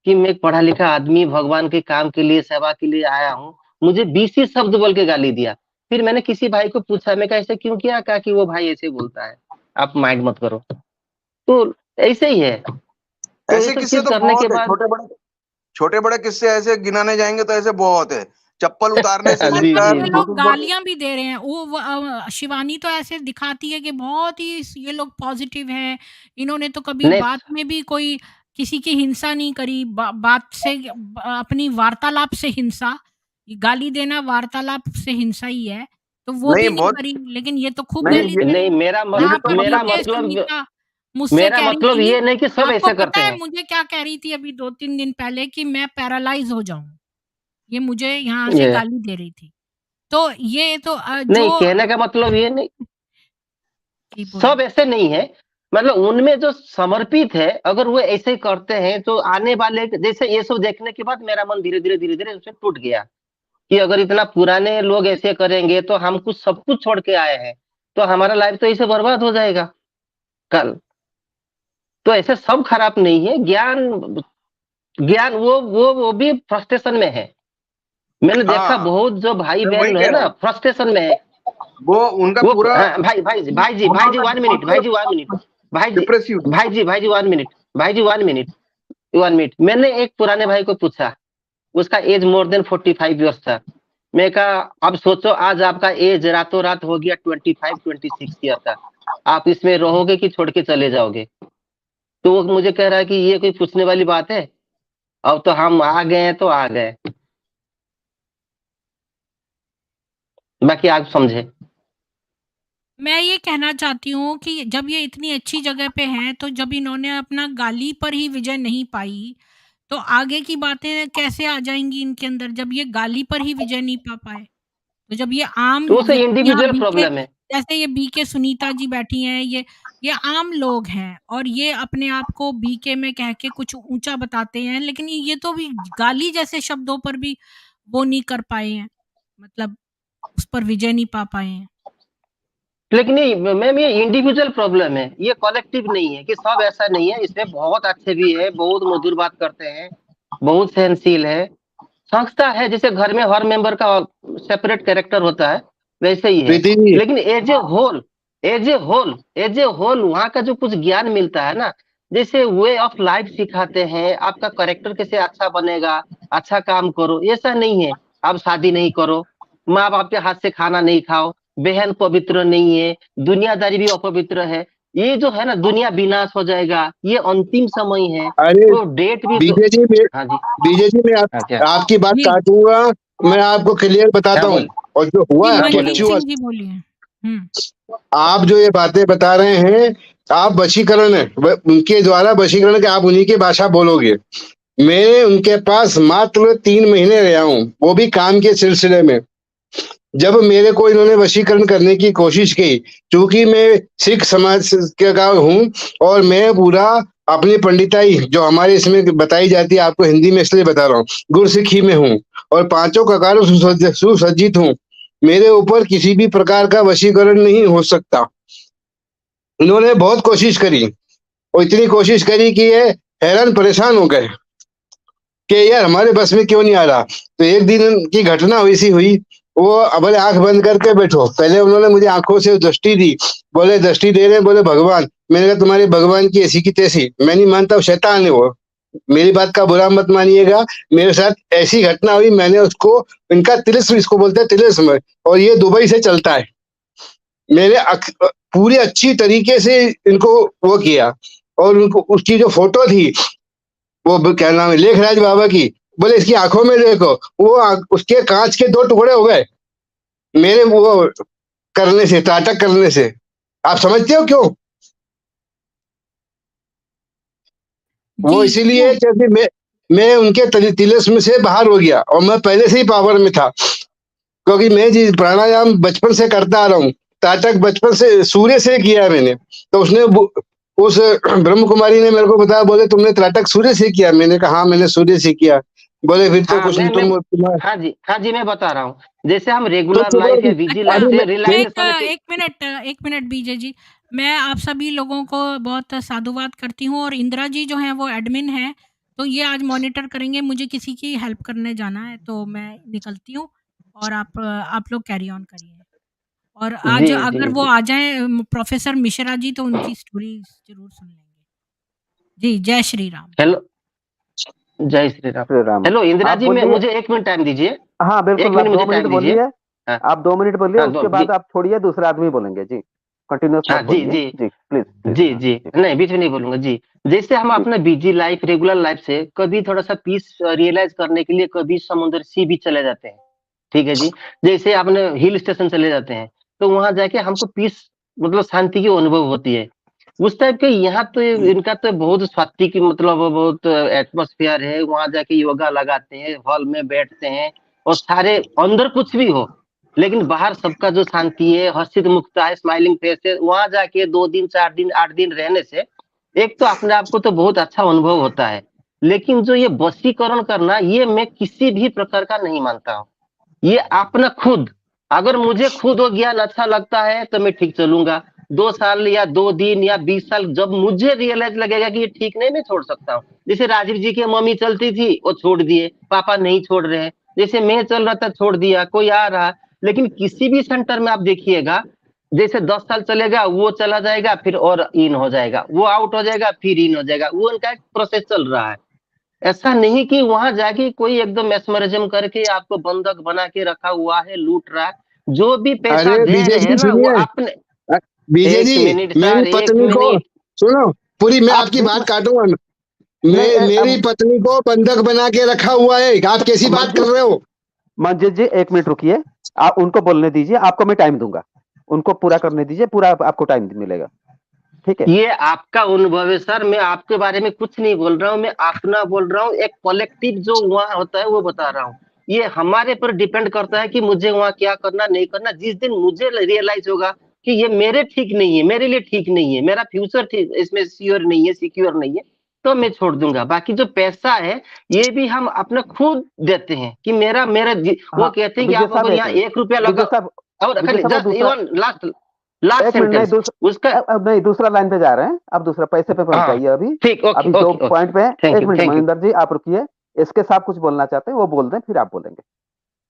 Speaker 5: कि मैं एक पढ़ा लिखा आदमी भगवान के काम के लिए, सेवा के लिए आया हूँ, मुझे बीसी शब्द बोल के गाली दिया। फिर मैंने किसी भाई को पूछा, मैं कहा ऐसे क्यों किया? कहा कि वो भाई ऐसे बोलता है, आप माइंड मत करो। तो ऐसे ही है। तो ये
Speaker 6: ऐसे
Speaker 5: सब
Speaker 6: किस्से
Speaker 5: चीज
Speaker 6: तो
Speaker 5: करने के
Speaker 6: बहुत है,
Speaker 5: बाद
Speaker 6: छोटे बड़े किस्से ऐसे गिनाने जाएंगे तो ऐसे बहुत है, चप्पल उतारने से
Speaker 1: और
Speaker 5: जी
Speaker 1: पर
Speaker 5: जी
Speaker 6: लेकर
Speaker 1: ये
Speaker 5: जी,
Speaker 1: लोग
Speaker 6: नोटिस बोर्ड।
Speaker 1: गालियाँ भी दे रहे हैं। शिवानी तो ऐसे दिखाती है कि बहुत ही ये लोग पॉज़िटिव हैं। इन्होंने तो कभी
Speaker 5: नहीं
Speaker 1: बात में भी कोई किसी की हिंसा नहीं करी। बात से अपनी वार्तालाप से हिंसा, ये गाली देना वार्तालाप से हिंसा ही है, तो वो
Speaker 6: नहीं
Speaker 1: भी नहीं
Speaker 6: बहुत,
Speaker 1: करी, लेकिन ये तो खूब
Speaker 6: नहीं
Speaker 1: गाली
Speaker 6: ये
Speaker 1: दे रहे
Speaker 5: नहीं,
Speaker 1: हैं।
Speaker 6: ये
Speaker 1: यहाँ
Speaker 6: तो
Speaker 1: पर
Speaker 6: मतलब,
Speaker 5: मेरा
Speaker 1: देखिए
Speaker 5: मतलब
Speaker 1: सुनीता मुझसे कह रही थी,
Speaker 5: ये नहीं कि सब
Speaker 1: आपको
Speaker 5: ऐसे करते
Speaker 1: पता है
Speaker 5: हैं।
Speaker 1: मुझे क्या कह रही थी अभी 2-3 दिन पहले कि मैं पैरालाइज़ हो जाऊँ। ये मुझे यहाँ से
Speaker 5: ये
Speaker 1: गाली दे रही थी। तो ये तो
Speaker 5: नहीं,
Speaker 1: जो
Speaker 5: कहने का मतलब ये नहीं,
Speaker 1: जी
Speaker 5: सब
Speaker 1: बोलिए।
Speaker 5: ऐसे नहीं है। मतलब उनमें जो समर्पित है, अगर वो ऐसे ही करते हैं तो आने वाले, जैसे ये सब देखने के बाद मेरा मन धीरे धीरे उससे टूट गया कि अगर इतना पुराने लोग ऐसे करेंगे तो हम कुछ सब कुछ छोड़ के आए हैं, तो हमारा लाइफ तो ऐसे बर्बाद हो जाएगा कल। तो ऐसे सब खराब नहीं है। ज्ञान ज्ञान वो भी फ्रस्ट्रेशन में है। मैंने देखा
Speaker 6: हाँ
Speaker 5: बहुत जो भाई
Speaker 6: मैं वही
Speaker 5: बहन है
Speaker 6: कह रहा
Speaker 5: ना,
Speaker 6: हूँ,
Speaker 5: फ्रस्ट्रेशन में है।
Speaker 6: वो उनका
Speaker 5: वो
Speaker 6: पूरा
Speaker 5: हाँ, भाई जी 1 मिनट,
Speaker 6: डिप्रेसिव।
Speaker 5: भाई जी 1 मिनट, भाई जी 1 मिनट, 1 मिनट। मैंने एक पुराने भाई को पूछा, उसका एज मोर देन 45 ईयर्स था। मैं कहा अब सोचो, आज आपका एज रातों रात हो गया 25-26 ईयर का, आप इसमें रहोगे कि छोड़ के चले जाओगे? तो वो मुझे कह रहा है कि ये कोई पूछने वाली बात है, अब तो हम आ गए हैं तो आ गए, बाकी आप समझे।
Speaker 1: मैं ये कहना चाहती हूँ कि जब ये इतनी अच्छी जगह पे हैं, तो जब इन्होंने अपना गाली पर ही विजय नहीं पाई, तो आगे की बातें कैसे आ जाएँगी इनके अंदर, जब ये गाली पर ही विजय नहीं पा पाए? तो जब ये आम
Speaker 5: तो उसे
Speaker 1: व्यक्तियाँ
Speaker 5: इंडिविजुअल
Speaker 1: मिलके
Speaker 5: प्रॉब्लम है।
Speaker 1: जैसे ये बीके सुनीता जी बैठी हैं, ये आम लोग हैं और ये अपने आप को बीके में कह के कुछ ऊँचा बताते हैं, लेकिन ये तो भी गाली जैसे शब्दों पर भी वो नहीं कर पाए हैं, मतलब उस पर विजय नहीं पा पाए हैं।
Speaker 5: लेकिन ये मैम ये इंडिविजुअल प्रॉब्लम है, ये कलेक्टिव नहीं है कि सब ऐसा नहीं है। इसमें बहुत अच्छे भी है, बहुत मधुर बात करते हैं, बहुत सहनशील है। संस्था है, जैसे घर में हर मेंबर का सेपरेट कैरेक्टर होता है, वैसे ही है।
Speaker 4: प्रीति जी,
Speaker 5: लेकिन एज ए होल वहाँ का जो कुछ ज्ञान मिलता है ना, जैसे वे ऑफ लाइफ सिखाते हैं, आपका कैरेक्टर कैसे अच्छा बनेगा, अच्छा काम करो, ऐसा नहीं है आप शादी नहीं करो, माँ बाप के हाथ से खाना नहीं खाओ, बहन पवित्र नहीं है, दुनियादारी भी अपवित्र है। ये जो है ना, दुनिया विनाश हो जाएगा, ये अंतिम समय है,
Speaker 4: अरे
Speaker 5: तो डेट भी तो।
Speaker 4: बीजे जी मैं
Speaker 5: हाँ जी,
Speaker 4: बीजे जी मैं
Speaker 5: हाँ क्या,
Speaker 4: आपकी बात
Speaker 1: जी,
Speaker 4: काटूंगा, मैं आपको क्लियर बताता
Speaker 5: हाँ
Speaker 4: हूँ।
Speaker 5: बोल,
Speaker 4: और जो हुआ
Speaker 1: जी
Speaker 4: है
Speaker 5: हाँ बोलिए
Speaker 1: मनजीत
Speaker 5: बोलिए।
Speaker 1: सिंह
Speaker 4: फैक्चुअल,
Speaker 1: जी बोलिए।
Speaker 4: आप जो ये बातें बता रहे हैं, आप वशीकरण है, उनके द्वारा वशीकरण के, आप उन्हीं की भाषा बोलोगे। मैं उनके पास मात्र 3 महीने रहा हूँ, वो भी काम के सिलसिले में। जब मेरे को इन्होंने वशीकरण करने की कोशिश की, क्योंकि मैं सिख समाज का हूँ और मैं पूरा अपनी पंडिताई जो हमारे इसमें बताई जाती है, आपको हिंदी में इसलिए बता रहा हूँ, गुरसिखी में हूँ और 5 ककारों सुसज्जित हूँ। मेरे ऊपर किसी भी प्रकार का वशीकरण नहीं हो सकता। इन्होंने बहुत कोशिश करी और इतनी कोशिश करी कि ये हैरान परेशान हो गए कि यार हमारे बस में क्यों नहीं आ रहा। तो एक दिन की घटना वैसी हुई, वो अब आंख बंद करके बैठो, पहले उन्होंने मुझे आंखों से दृष्टि दी, बोले दृष्टि दे रहे, बोले भगवान। मैंने कहा तुम्हारे भगवान की ऐसी की तैसी, मैं नहीं मानता, शैतान है वो, मेरी बात का बुरा मत मानिएगा। मेरे साथ ऐसी घटना हुई, मैंने उसको, इनका तिलिस्म, इसको बोलते हैं तिलिस्म, और ये दुबई से चलता है। मैंने पूरी अच्छी तरीके से इनको वो किया, और उनको उसकी जो फोटो थी, वो क्या नाम है, लेखराज बाबा की, बोले इसकी आंखों में देखो, वो उसके कांच के 2 टुकड़े हो गए मेरे वो करने से, त्राटक करने से। आप समझते हो क्यों? वो
Speaker 1: जी,
Speaker 4: इसीलिए
Speaker 1: तो
Speaker 4: क्योंकि मैं उनके तिलिस्म से बाहर हो गया, और मैं पहले से ही पावर में था, क्योंकि मैं जी प्राणायाम बचपन से करता आ रहा हूँ। त्राटक बचपन से सूर्य से किया है मैंने। तो उसने उस ब्रह्म कुमारी ने मेरे को बताया, बोले तुमने त्राटक सूर्य से किया? मैंने कहा हाँ मैंने सूर्य से किया। बोले फिर तो
Speaker 5: हाँ
Speaker 4: कुछ
Speaker 5: मैं
Speaker 4: नहीं, तुम
Speaker 5: हाँ जी मैं बता रहा हूँ। जैसे हम
Speaker 4: तो
Speaker 5: रेगुलर
Speaker 4: चुप
Speaker 5: लाइफ या
Speaker 4: रहो।
Speaker 5: बिजी
Speaker 1: अच्छा,
Speaker 5: लाइफ
Speaker 4: अभी
Speaker 5: से
Speaker 1: एक
Speaker 5: रिलैक्सेशन के।
Speaker 1: एक मिनट बीजे जी, मैं आप सभी लोगों को बहुत साधुवाद करती हूँ और इंदिरा जी जो हैं वो एडमिन हैं, तो ये आज मॉनिटर करेंगे, मुझे किसी की हेल्प करने जाना है, तो मैं निकलती हूँ और आप लोग कैरी ऑन करिए। और
Speaker 5: जी
Speaker 1: आज
Speaker 5: जी
Speaker 1: अगर वो
Speaker 5: जी।
Speaker 1: आ जाएँ प्रोफ़ेसर मिश्रा जी, तो उनकी स्टोरी ज़रूर सुन लेंगे। जी, जय श्री राम।
Speaker 5: हेलो, जय श्री राम।
Speaker 2: श्री राम।
Speaker 5: हेलो इंदिरा
Speaker 2: आप
Speaker 5: जी, मैं
Speaker 2: बोलिए।
Speaker 5: मुझे 1 मिनट टाइम दीजिए,
Speaker 2: हाँ
Speaker 5: 1
Speaker 2: बिल्कुल, आप
Speaker 5: मिनट
Speaker 2: दो
Speaker 5: मुझे
Speaker 2: मिनट
Speaker 5: टाइम दीजिए।
Speaker 2: बोलिए।
Speaker 5: हाँ,
Speaker 2: आप 2 मिनट बोलिए,
Speaker 5: हाँ
Speaker 2: उसके बाद आप छोड़िए, दूसरा आदमी बोलेंगे जी। कंटिन्यूस मत
Speaker 5: हाँ, जी,
Speaker 2: बोलिए
Speaker 5: जी।
Speaker 2: जी, प्लीज प्लीज।
Speaker 5: जी,
Speaker 2: हाँ
Speaker 5: जी।
Speaker 2: जी
Speaker 5: नहीं, बीच में नहीं बोलूँगा जी। जैसे हम
Speaker 2: जी।
Speaker 5: अपना बिज़ी लाइफ़, रेगुलर लाइफ़ से कभी थोड़ा-सा पीस रियलाइज़ करने के लिए कभी समुद्र, सी बीच चले जाते हैं। ठीक है जी। जैसे आपने हिल स्टेशन चले जाते हैं, तो वहाँ जाके हमको पीस, मतलब शांति की अनुभव होती है। उस टाइप के यहाँ तो इनका तो बहुत सात्विक, मतलब बहुत एटमॉस्फेयर है। वहाँ जाके योगा लगाते हैं, हॉल में बैठते हैं और सारे अंदर कुछ भी हो, लेकिन बाहर सबका जो शांति है, हर्षित मुखता है, स्माइलिंग फेस है, वहाँ जाके 2 दिन, 4 दिन, 8 दिन रहने से एक तो अपने आप को तो बहुत अच्छा अनुभव होता है। लेकिन जो ये वशीकरण करना, ये मैं किसी भी प्रकार का नहीं मानता हूँ। ये अपना खुद, अगर मुझे खुद वो ज्ञान अच्छा लगता है तो मैं ठीक चलूंगा। 2 साल या 2 दिन या 20 साल जब मुझे रियलाइज लगेगा कि ये ठीक नहीं, मैं छोड़ सकता हूँ। जैसे राजीव जी की मम्मी चलती थी, वो छोड़ दिए, पापा नहीं छोड़ रहे हैं। जैसे मैं चल रहा था, छोड़ दिया, कोई आ रहा। लेकिन किसी भी सेंटर में आप देखिएगा, जैसे 10 साल चलेगा, वो चला जाएगा, फिर और इन हो जाएगा, वो आउट हो जाएगा, फिर इन हो जाएगा, वो उनका एक प्रोसेस चल रहा है। ऐसा नहीं कि वहां जाके कोई एकदम मेस्मरिज्म करके आपको बंधक बना के रखा हुआ है, लूट रहा है। जो भी पैसा
Speaker 4: अरे
Speaker 5: दे
Speaker 4: विजय
Speaker 5: रहे हैं
Speaker 4: जी
Speaker 5: ना, वो
Speaker 4: सुनिए,
Speaker 5: अपने।
Speaker 4: विजय
Speaker 5: एक
Speaker 4: जी,
Speaker 5: मिनट
Speaker 4: मेरी
Speaker 5: सर, एक
Speaker 4: पत्नी को
Speaker 5: मिनट।
Speaker 4: सुनो, पूरी मैं
Speaker 2: आप
Speaker 4: आपकी
Speaker 2: बीच में
Speaker 4: बात काटूंगा।
Speaker 2: नहीं
Speaker 4: मेरी पत्नी को बंधक बना के रखा हुआ है, आप कैसी बात कर
Speaker 2: मंजीत
Speaker 4: रहे हो?
Speaker 2: मंजीत जी 1 मिनट रुकिए। आप उनको बोलने दीजिए, आपको मैं टाइम दूंगा। उनको पूरा करने दीजिए, पूरा आपको टाइम मिलेगा। ठीक है।
Speaker 5: ये आपका अनुभव है सर, मैं आपके बारे में कुछ नहीं बोल रहा हूँ, मैं अपना बोल रहा हूँ। एक कलेक्टिव जो वहाँ होता है वो बता रहा हूँ। ये हमारे पर डिपेंड करता है कि मुझे वहाँ क्या करना, नहीं करना। जिस दिन मुझे रियलाइज होगा कि ये मेरे ठीक नहीं है, मेरे लिए ठीक नहीं है, मेरा फ्यूचर ठीक इसमें सिक्योर नहीं है, सिक्योर नहीं है, तो मैं छोड़ दूंगा। बाकी जो पैसा है ये भी हम अपना खुद देते हैं कि मेरा मेरा वो
Speaker 2: हाँ
Speaker 5: कहते हैं कि
Speaker 2: विजय
Speaker 5: आप
Speaker 2: साहब
Speaker 5: अगर
Speaker 2: एक
Speaker 5: यहाँ
Speaker 2: मिनट
Speaker 5: 1 रुपया
Speaker 2: विजय
Speaker 5: लगा
Speaker 2: साहब
Speaker 5: और
Speaker 2: विजय साहब
Speaker 5: जस्ट
Speaker 2: दूसरा
Speaker 5: इवन लास्ट लास्ट
Speaker 2: एक मिनट नहीं
Speaker 5: सेंटेंस उसका
Speaker 2: अब नहीं दूसरा लाइन पे जा रहे हैं, अब दूसरा पैसे पे
Speaker 5: हाँ
Speaker 2: पहुंचाइए अभी
Speaker 5: ठीक, ओके
Speaker 2: अभी जो
Speaker 5: ओके ओके,
Speaker 2: पॉइंट पे है।
Speaker 5: थैंक
Speaker 2: एक
Speaker 5: you
Speaker 2: minute
Speaker 5: thank you.
Speaker 2: Maninder ji आप रुकिए, इसके साथ कुछ बोलना चाहते हैं वो बोल दें फिर आप बोलेंगे।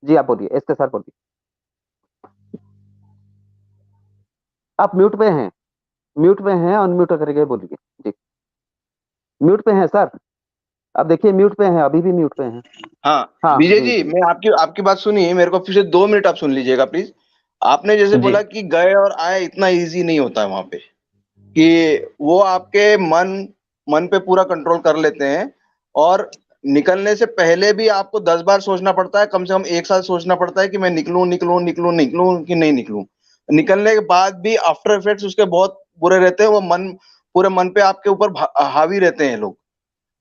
Speaker 2: जी आप बोलिए, इसके साथ बोलिए। आप म्यूट पे हैं, म्यूट पे हैं, अनम्यूट करके बोलिए जी। म्यूट पे हैं सर, अब देखिए म्यूट पे हैं, अभी भी म्यूट पे हैं।
Speaker 6: हाँ
Speaker 2: हाँ
Speaker 6: विजय
Speaker 2: जी
Speaker 6: जी,
Speaker 2: जी
Speaker 6: मैं आपकी बात सुनिए, मेरे को फिर से 2 मिनट आप सुन लीजिएगा प्लीज। आपने जैसे
Speaker 5: जी
Speaker 6: बोला कि गए और आए इतना इजी नहीं होता है वहां पे, कि वो आपके मन पे पूरा कंट्रोल कर लेते हैं, और निकलने से पहले भी आपको 10 बार सोचना पड़ता है, कम से कम 1 साल सोचना पड़ता है कि मैं निकलूं निकलूं निकलूं निकलूं कि नहीं निकलूं। निकलने के बाद भी आफ्टर इफेक्ट्स उसके बहुत बुरे रहते हैं। वो पूरे मन पे आपके ऊपर हावी रहते हैं लोग,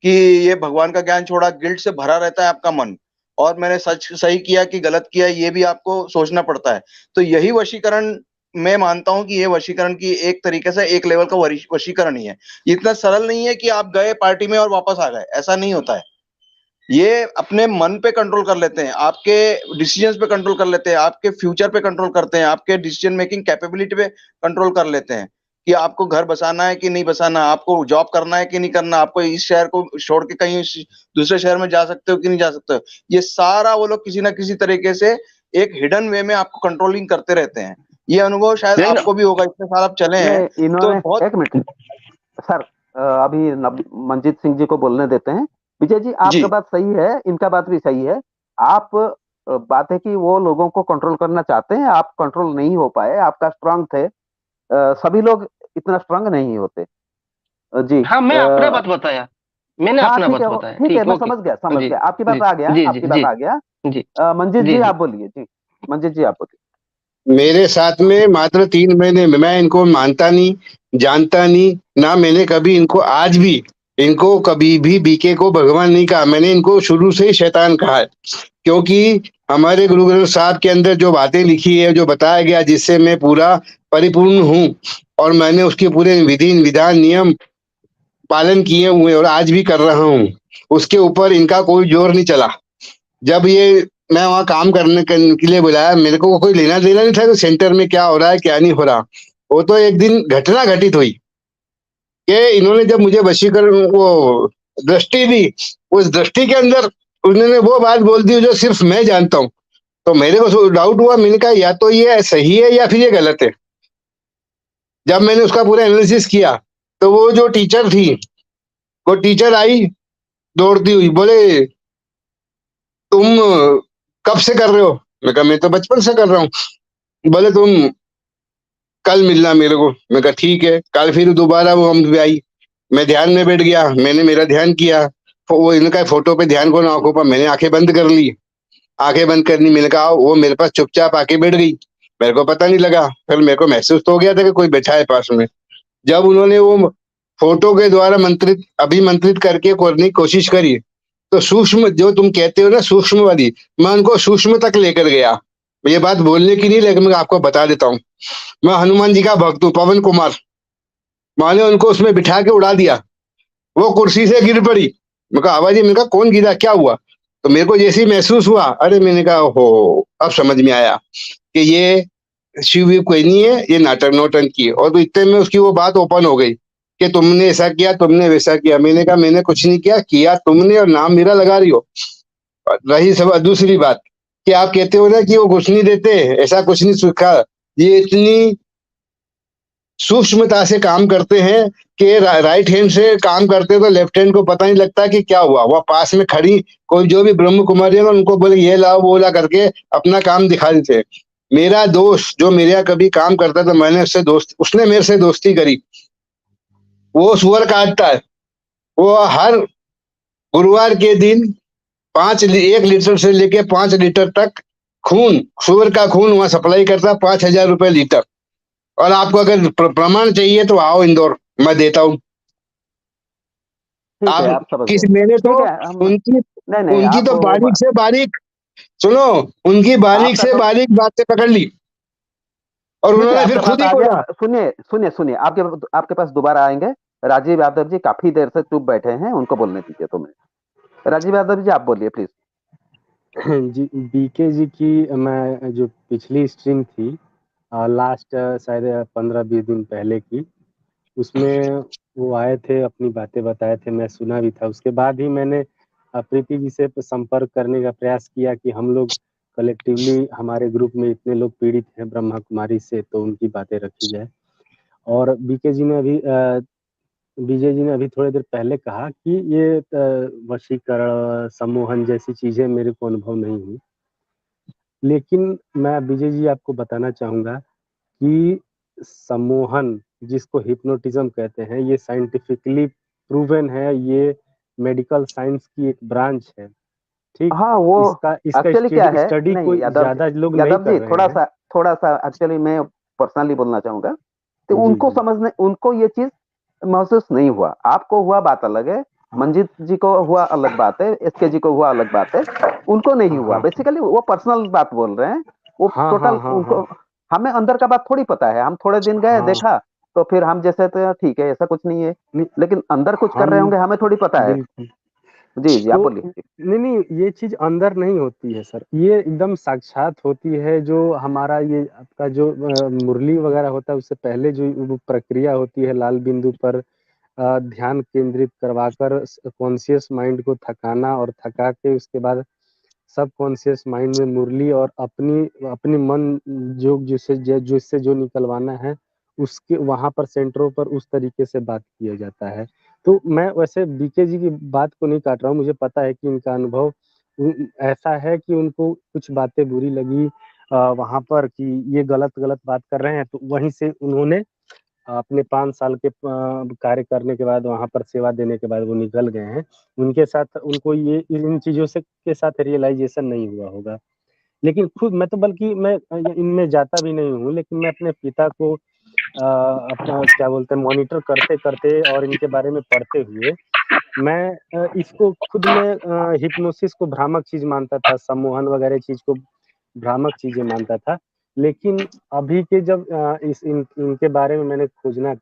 Speaker 6: कि ये भगवान का ज्ञान छोड़ा, गिल्ट से भरा रहता है आपका मन, और मैंने सच सही किया कि गलत किया, ये भी आपको सोचना पड़ता है। तो यही वशीकरण, मैं मानता हूं कि ये वशीकरण की एक तरीके से एक लेवल का वशीकरण ही है। ये इतना सरल नहीं है कि आप गए पार्टी में और वापस आ गए, ऐसा नहीं होता है। ये अपने मन पे कंट्रोल कर लेते हैं, आपके डिसीजंस पे कंट्रोल कर लेते हैं, आपके फ्यूचर पे कंट्रोल करते हैं, आपके डिसीजन मेकिंग कैपेबिलिटी पे कंट्रोल कर लेते हैं, कि आपको घर बसाना है कि नहीं बसाना, आपको जॉब करना है कि नहीं करना, आपको इस शहर को छोड़ के कहीं दूसरे शहर में जा सकते हो कि नहीं जा सकते हो। ये सारा वो लोग किसी ना किसी तरीके से एक हिडन वे में आपको कंट्रोलिंग करते रहते हैं। ये अनुभव शायद
Speaker 5: नहीं
Speaker 6: आपको भी होगा, इतने साल आप चले हैं
Speaker 2: नहीं
Speaker 6: तो
Speaker 2: इन्होंने
Speaker 6: बहुत।
Speaker 2: एक मिनट सर अभी मंजीत सिंह जी को बोलने देते हैं। विजय जी आपका
Speaker 6: जी
Speaker 2: बात सही है, इनका बात भी सही है। आप बात है कि वो लोगों को कंट्रोल करना चाहते हैं, आप कंट्रोल नहीं हो पाए, आपका स्ट्रांग थे। सभी लोग इतना स्ट्रांग नहीं होते। जी
Speaker 5: हाँ मैं अपना बात बताया, मैंने
Speaker 2: हाँ
Speaker 5: अपना
Speaker 2: ठीक
Speaker 5: बात
Speaker 2: है
Speaker 5: बताया,
Speaker 2: ठीक है
Speaker 5: ठीक
Speaker 2: मैं
Speaker 5: ओके।
Speaker 2: समझ
Speaker 5: जी
Speaker 2: गया आपकी बात
Speaker 5: जी
Speaker 2: आ गया,
Speaker 5: जी
Speaker 2: आपकी
Speaker 5: जी
Speaker 2: बात
Speaker 5: जी
Speaker 2: आ गया।
Speaker 5: जी
Speaker 2: मंजीत
Speaker 5: जी
Speaker 2: जी
Speaker 5: जी
Speaker 2: आप बोलिए जी, मंजीत जी आप बोलिए।
Speaker 4: मेरे साथ में मात्र 3 महीने में, मैं इनको मानता नहीं, जानता नहीं, ना मैंने कभी इनको, आज भी इनको कभी भी बीके को भगवान नहीं कहा। मैंने इनको शुरू से ही शैतान कहा है, क्योंकि हमारे गुरु ग्रंथ साहब के अंदर जो बातें लिखी है, जो बताया गया, जिससे मैं पूरा परिपूर्ण हूँ, और मैंने उसके पूरे विधि विधान नियम पालन किए हुए और आज भी कर रहा हूँ, उसके ऊपर इनका कोई जोर नहीं चला। जब ये मैं वहाँ काम करने के लिए बुलाया, मेरे को कोई लेना देना नहीं था कि सेंटर में क्या हो रहा है क्या नहीं हो रहा। वो तो एक दिन घटना घटित हुई कि इन्होंने जब मुझे वशीकरण वो दृष्टि दी, उस दृष्टि के अंदर उन्होंने वो बात बोल दी जो सिर्फ मैं जानता हूँ। तो मेरे को डाउट हुआ, मैंने कहा या तो ये सही है या फिर ये गलत है। जब मैंने उसका पूरा एनालिसिस किया तो वो जो टीचर थी, वो टीचर आई दौड़ती हुई, बोले तुम कब से कर रहे हो? मैं कहा मैं तो बचपन से कर रहा हूँ। बोले तुम कल मिलना मेरे को। मैं कहा ठीक है। कल फिर दोबारा वो हम भी आई, मैं ध्यान में बैठ गया, मैंने मेरा ध्यान किया, वो इनका फोटो पे ध्यान को ना आंखों पर, मैंने आंखें बंद कर ली। आंखें बंद करनी, मैंने कहा वो मेरे पास चुपचाप आके बैठ गई, मेरे को पता नहीं लगा। फिर मेरे को महसूस तो हो गया था कि कोई बैठा है पास में। जब उन्होंने वो फोटो के द्वारा अभिमंत्रित करके करने की कोशिश करी, तो सूक्ष्म जो तुम कहते हो ना सूक्ष्मवादी, मैं उनको सूक्ष्म तक लेकर गया। ये बात बोलने की नहीं, लेकिन मैं आपको बता देता हूँ। मैं हनुमान जी का भक्त हूँ, पवन कुमार, मैंने उनको उसमें बिठा के उड़ा दिया। वो कुर्सी से गिर पड़ी। मैं कहा आवाज, मैंने कहा कौन गिरा, क्या हुआ? तो मेरे को जैसे ही महसूस हुआ, अरे मैंने कहा हो, अब समझ में आया कि ये शिव कोई नहीं है, ये नाटक नौटंकी है। और तो इतने में उसकी वो बात ओपन हो गई कि तुमने ऐसा किया, तुमने वैसा किया। मैंने कहा मैंने कुछ नहीं किया तुमने, और नाम मेरा लगा रही हो। रही सब दूसरी बात कि आप कहते हो ना कि वो कुछ नहीं देते, ऐसा कुछ नहीं सीखा। ये इतनी सूक्ष्मता से काम करते हैं कि राइट हैंड से काम करते तो लेफ्ट हैंड को पता नहीं लगता कि क्या हुआ। वह पास में खड़ी कोई जो भी ब्रह्म कुमारी है ना, उनको बोले ये लाओ वो ला करके अपना काम दिखा देते। मेरा दोस्त जो मेरे यहाँ कभी काम करता था, मैंने उसने मेरे से दोस्ती करी। वो सुअर काटता है, वो हर गुरुवार के दिन 1 लीटर से लेके 5 लीटर तक खून, सुअर का खून वहां सप्लाई करता, 5,000 रुपए लीटर। और आपको अगर प्रमाण चाहिए तो आओ इंदौर, मैं देता हूँ। आप किस, मैंने तो उनकी तो बारीक से बारीक सुनो, उनकी बारीक से बारीक बातें पकड़ ली। और
Speaker 2: ठीक है,
Speaker 4: उन्होंने फिर
Speaker 2: आपके
Speaker 4: खुद
Speaker 2: पास
Speaker 4: ही
Speaker 2: आ गया।
Speaker 4: बोला।
Speaker 2: सुनिए सुनिए सुनिए, आपके पास दोबारा आएंगे। राजीव यादव जी काफी देर से चुप बैठे हैं, उनको बोलने दीजिए। तो मैं राजीव यादव जी, आप बोलिए प्लीज।
Speaker 3: जी, बीके जी की मैं जो पिछली स्ट्रीम थी लास्ट शायद 15-20 दिन पहले की, उसमें वो आए थे, अपनी बातें बताए थे, मैं सुना भी था। उसके बाद ही मैंने प्रीति जी से संपर्क करने का प्रयास किया कि हम लोग कलेक्टिवली, हमारे ग्रुप में इतने लोग पीड़ित हैं ब्रह्मा कुमारी से, तो उनकी बातें रखी जाए। और बीके जी ने अभी विजय जी ने अभी थोड़ी देर पहले कहा कि ये वशीकरण, सम्मोहन जैसी चीजें मेरे को अनुभव नहीं हुई। लेकिन मैं विजय जी आपको बताना चाहूँगा कि सम्मोहन, जिसको हिप्नोटिज्म कहते हैं, ये साइंटिफिकली प्रूवन है, ये मेडिकल साइंस की एक ब्रांच है, ठीक?
Speaker 2: हाँ, वो
Speaker 3: इसका
Speaker 2: एक्चुअली क्या है,
Speaker 3: स्टडी
Speaker 2: नहीं
Speaker 3: कोई ज़्यादा लोग नहीं
Speaker 2: यादव
Speaker 3: कर
Speaker 2: जी,
Speaker 3: रहे
Speaker 2: थोड़ा
Speaker 3: हैं।
Speaker 2: सा एक्चुअली मैं पर्सनली बोलना चाहूंगा। तो
Speaker 3: जी, जी।
Speaker 2: उनको ये चीज महसूस नहीं हुआ। आपको हुआ बात अलग है,
Speaker 3: हाँ,
Speaker 2: मंजीत जी को हुआ अलग बात है, एसके जी को हुआ अलग बात है, उनको नहीं हुआ।
Speaker 3: हाँ,
Speaker 2: बेसिकली वो पर्सनल बात बोल रहे हैं। वो
Speaker 3: हाँ, हाँ,
Speaker 2: टोटल
Speaker 3: हाँ,
Speaker 2: उनको,
Speaker 3: हाँ,
Speaker 2: हमें अंदर का बात थोड़ी पता है। हम थोड़े दिन गए,
Speaker 3: हाँ,
Speaker 2: देखा, तो फिर हम जैसे तो ठीक है, ऐसा कुछ नहीं है।
Speaker 3: नहीं,
Speaker 2: लेकिन अंदर कुछ कर रहे
Speaker 3: हम
Speaker 2: होंगे, हमें थोड़ी पता है।
Speaker 3: बिल्कुल।
Speaker 2: जी जी, आप
Speaker 3: तो
Speaker 2: बोलिए।
Speaker 3: नहीं, ये चीज़ अंदर नहीं होती है सर, ये एकदम साक्षात होती है। जो हमारा ये आपका जो मुरली वगैरह होता है, उससे पहले जो वो प्रक्रिया होती है, लाल बिंदु पर ध्यान केंद्रित करवाकर कॉन्शियस माइंड को थकाना, और थका के उसके बाद सब कॉन्शियस माइंड में मुरली और अपनी अपनी मन जो जिससे जो निकलवाना है, उसके वहाँ पर सेंटरों पर उस तरीके से बात किया जाता है। तो मैं वैसे बीके जी की बात को नहीं काट रहा हूँ, मुझे पता है कि इनका अनुभव ऐसा है कि उनको कुछ बातें बुरी लगी वहाँ पर, कि ये गलत बात कर रहे हैं, तो वहीं से उन्होंने अपने 5 साल के कार्य करने के बाद, वहाँ पर सेवा देने के बाद वो निकल गए हैं। उनके साथ उनको ये इन चीज़ों से के साथ रियलाइज़ेशन नहीं हुआ होगा। लेकिन खुद मैं तो, बल्कि मैं इनमें जाता भी नहीं हूँ, लेकिन मैं अपने पिता को अपना क्या बोलते हैं, मॉनिटर करते-करते और इनके बारे में पढ़ते हुए, मैं इसको खुद में हिप्नोसिस को भ्रामक चीज़ मानता था, सम्मोहन वगैरह चीज़ को भ्रामक चीज़ें मानता था। लेकिन अभी के जब इनके बारे में मैंने खोजना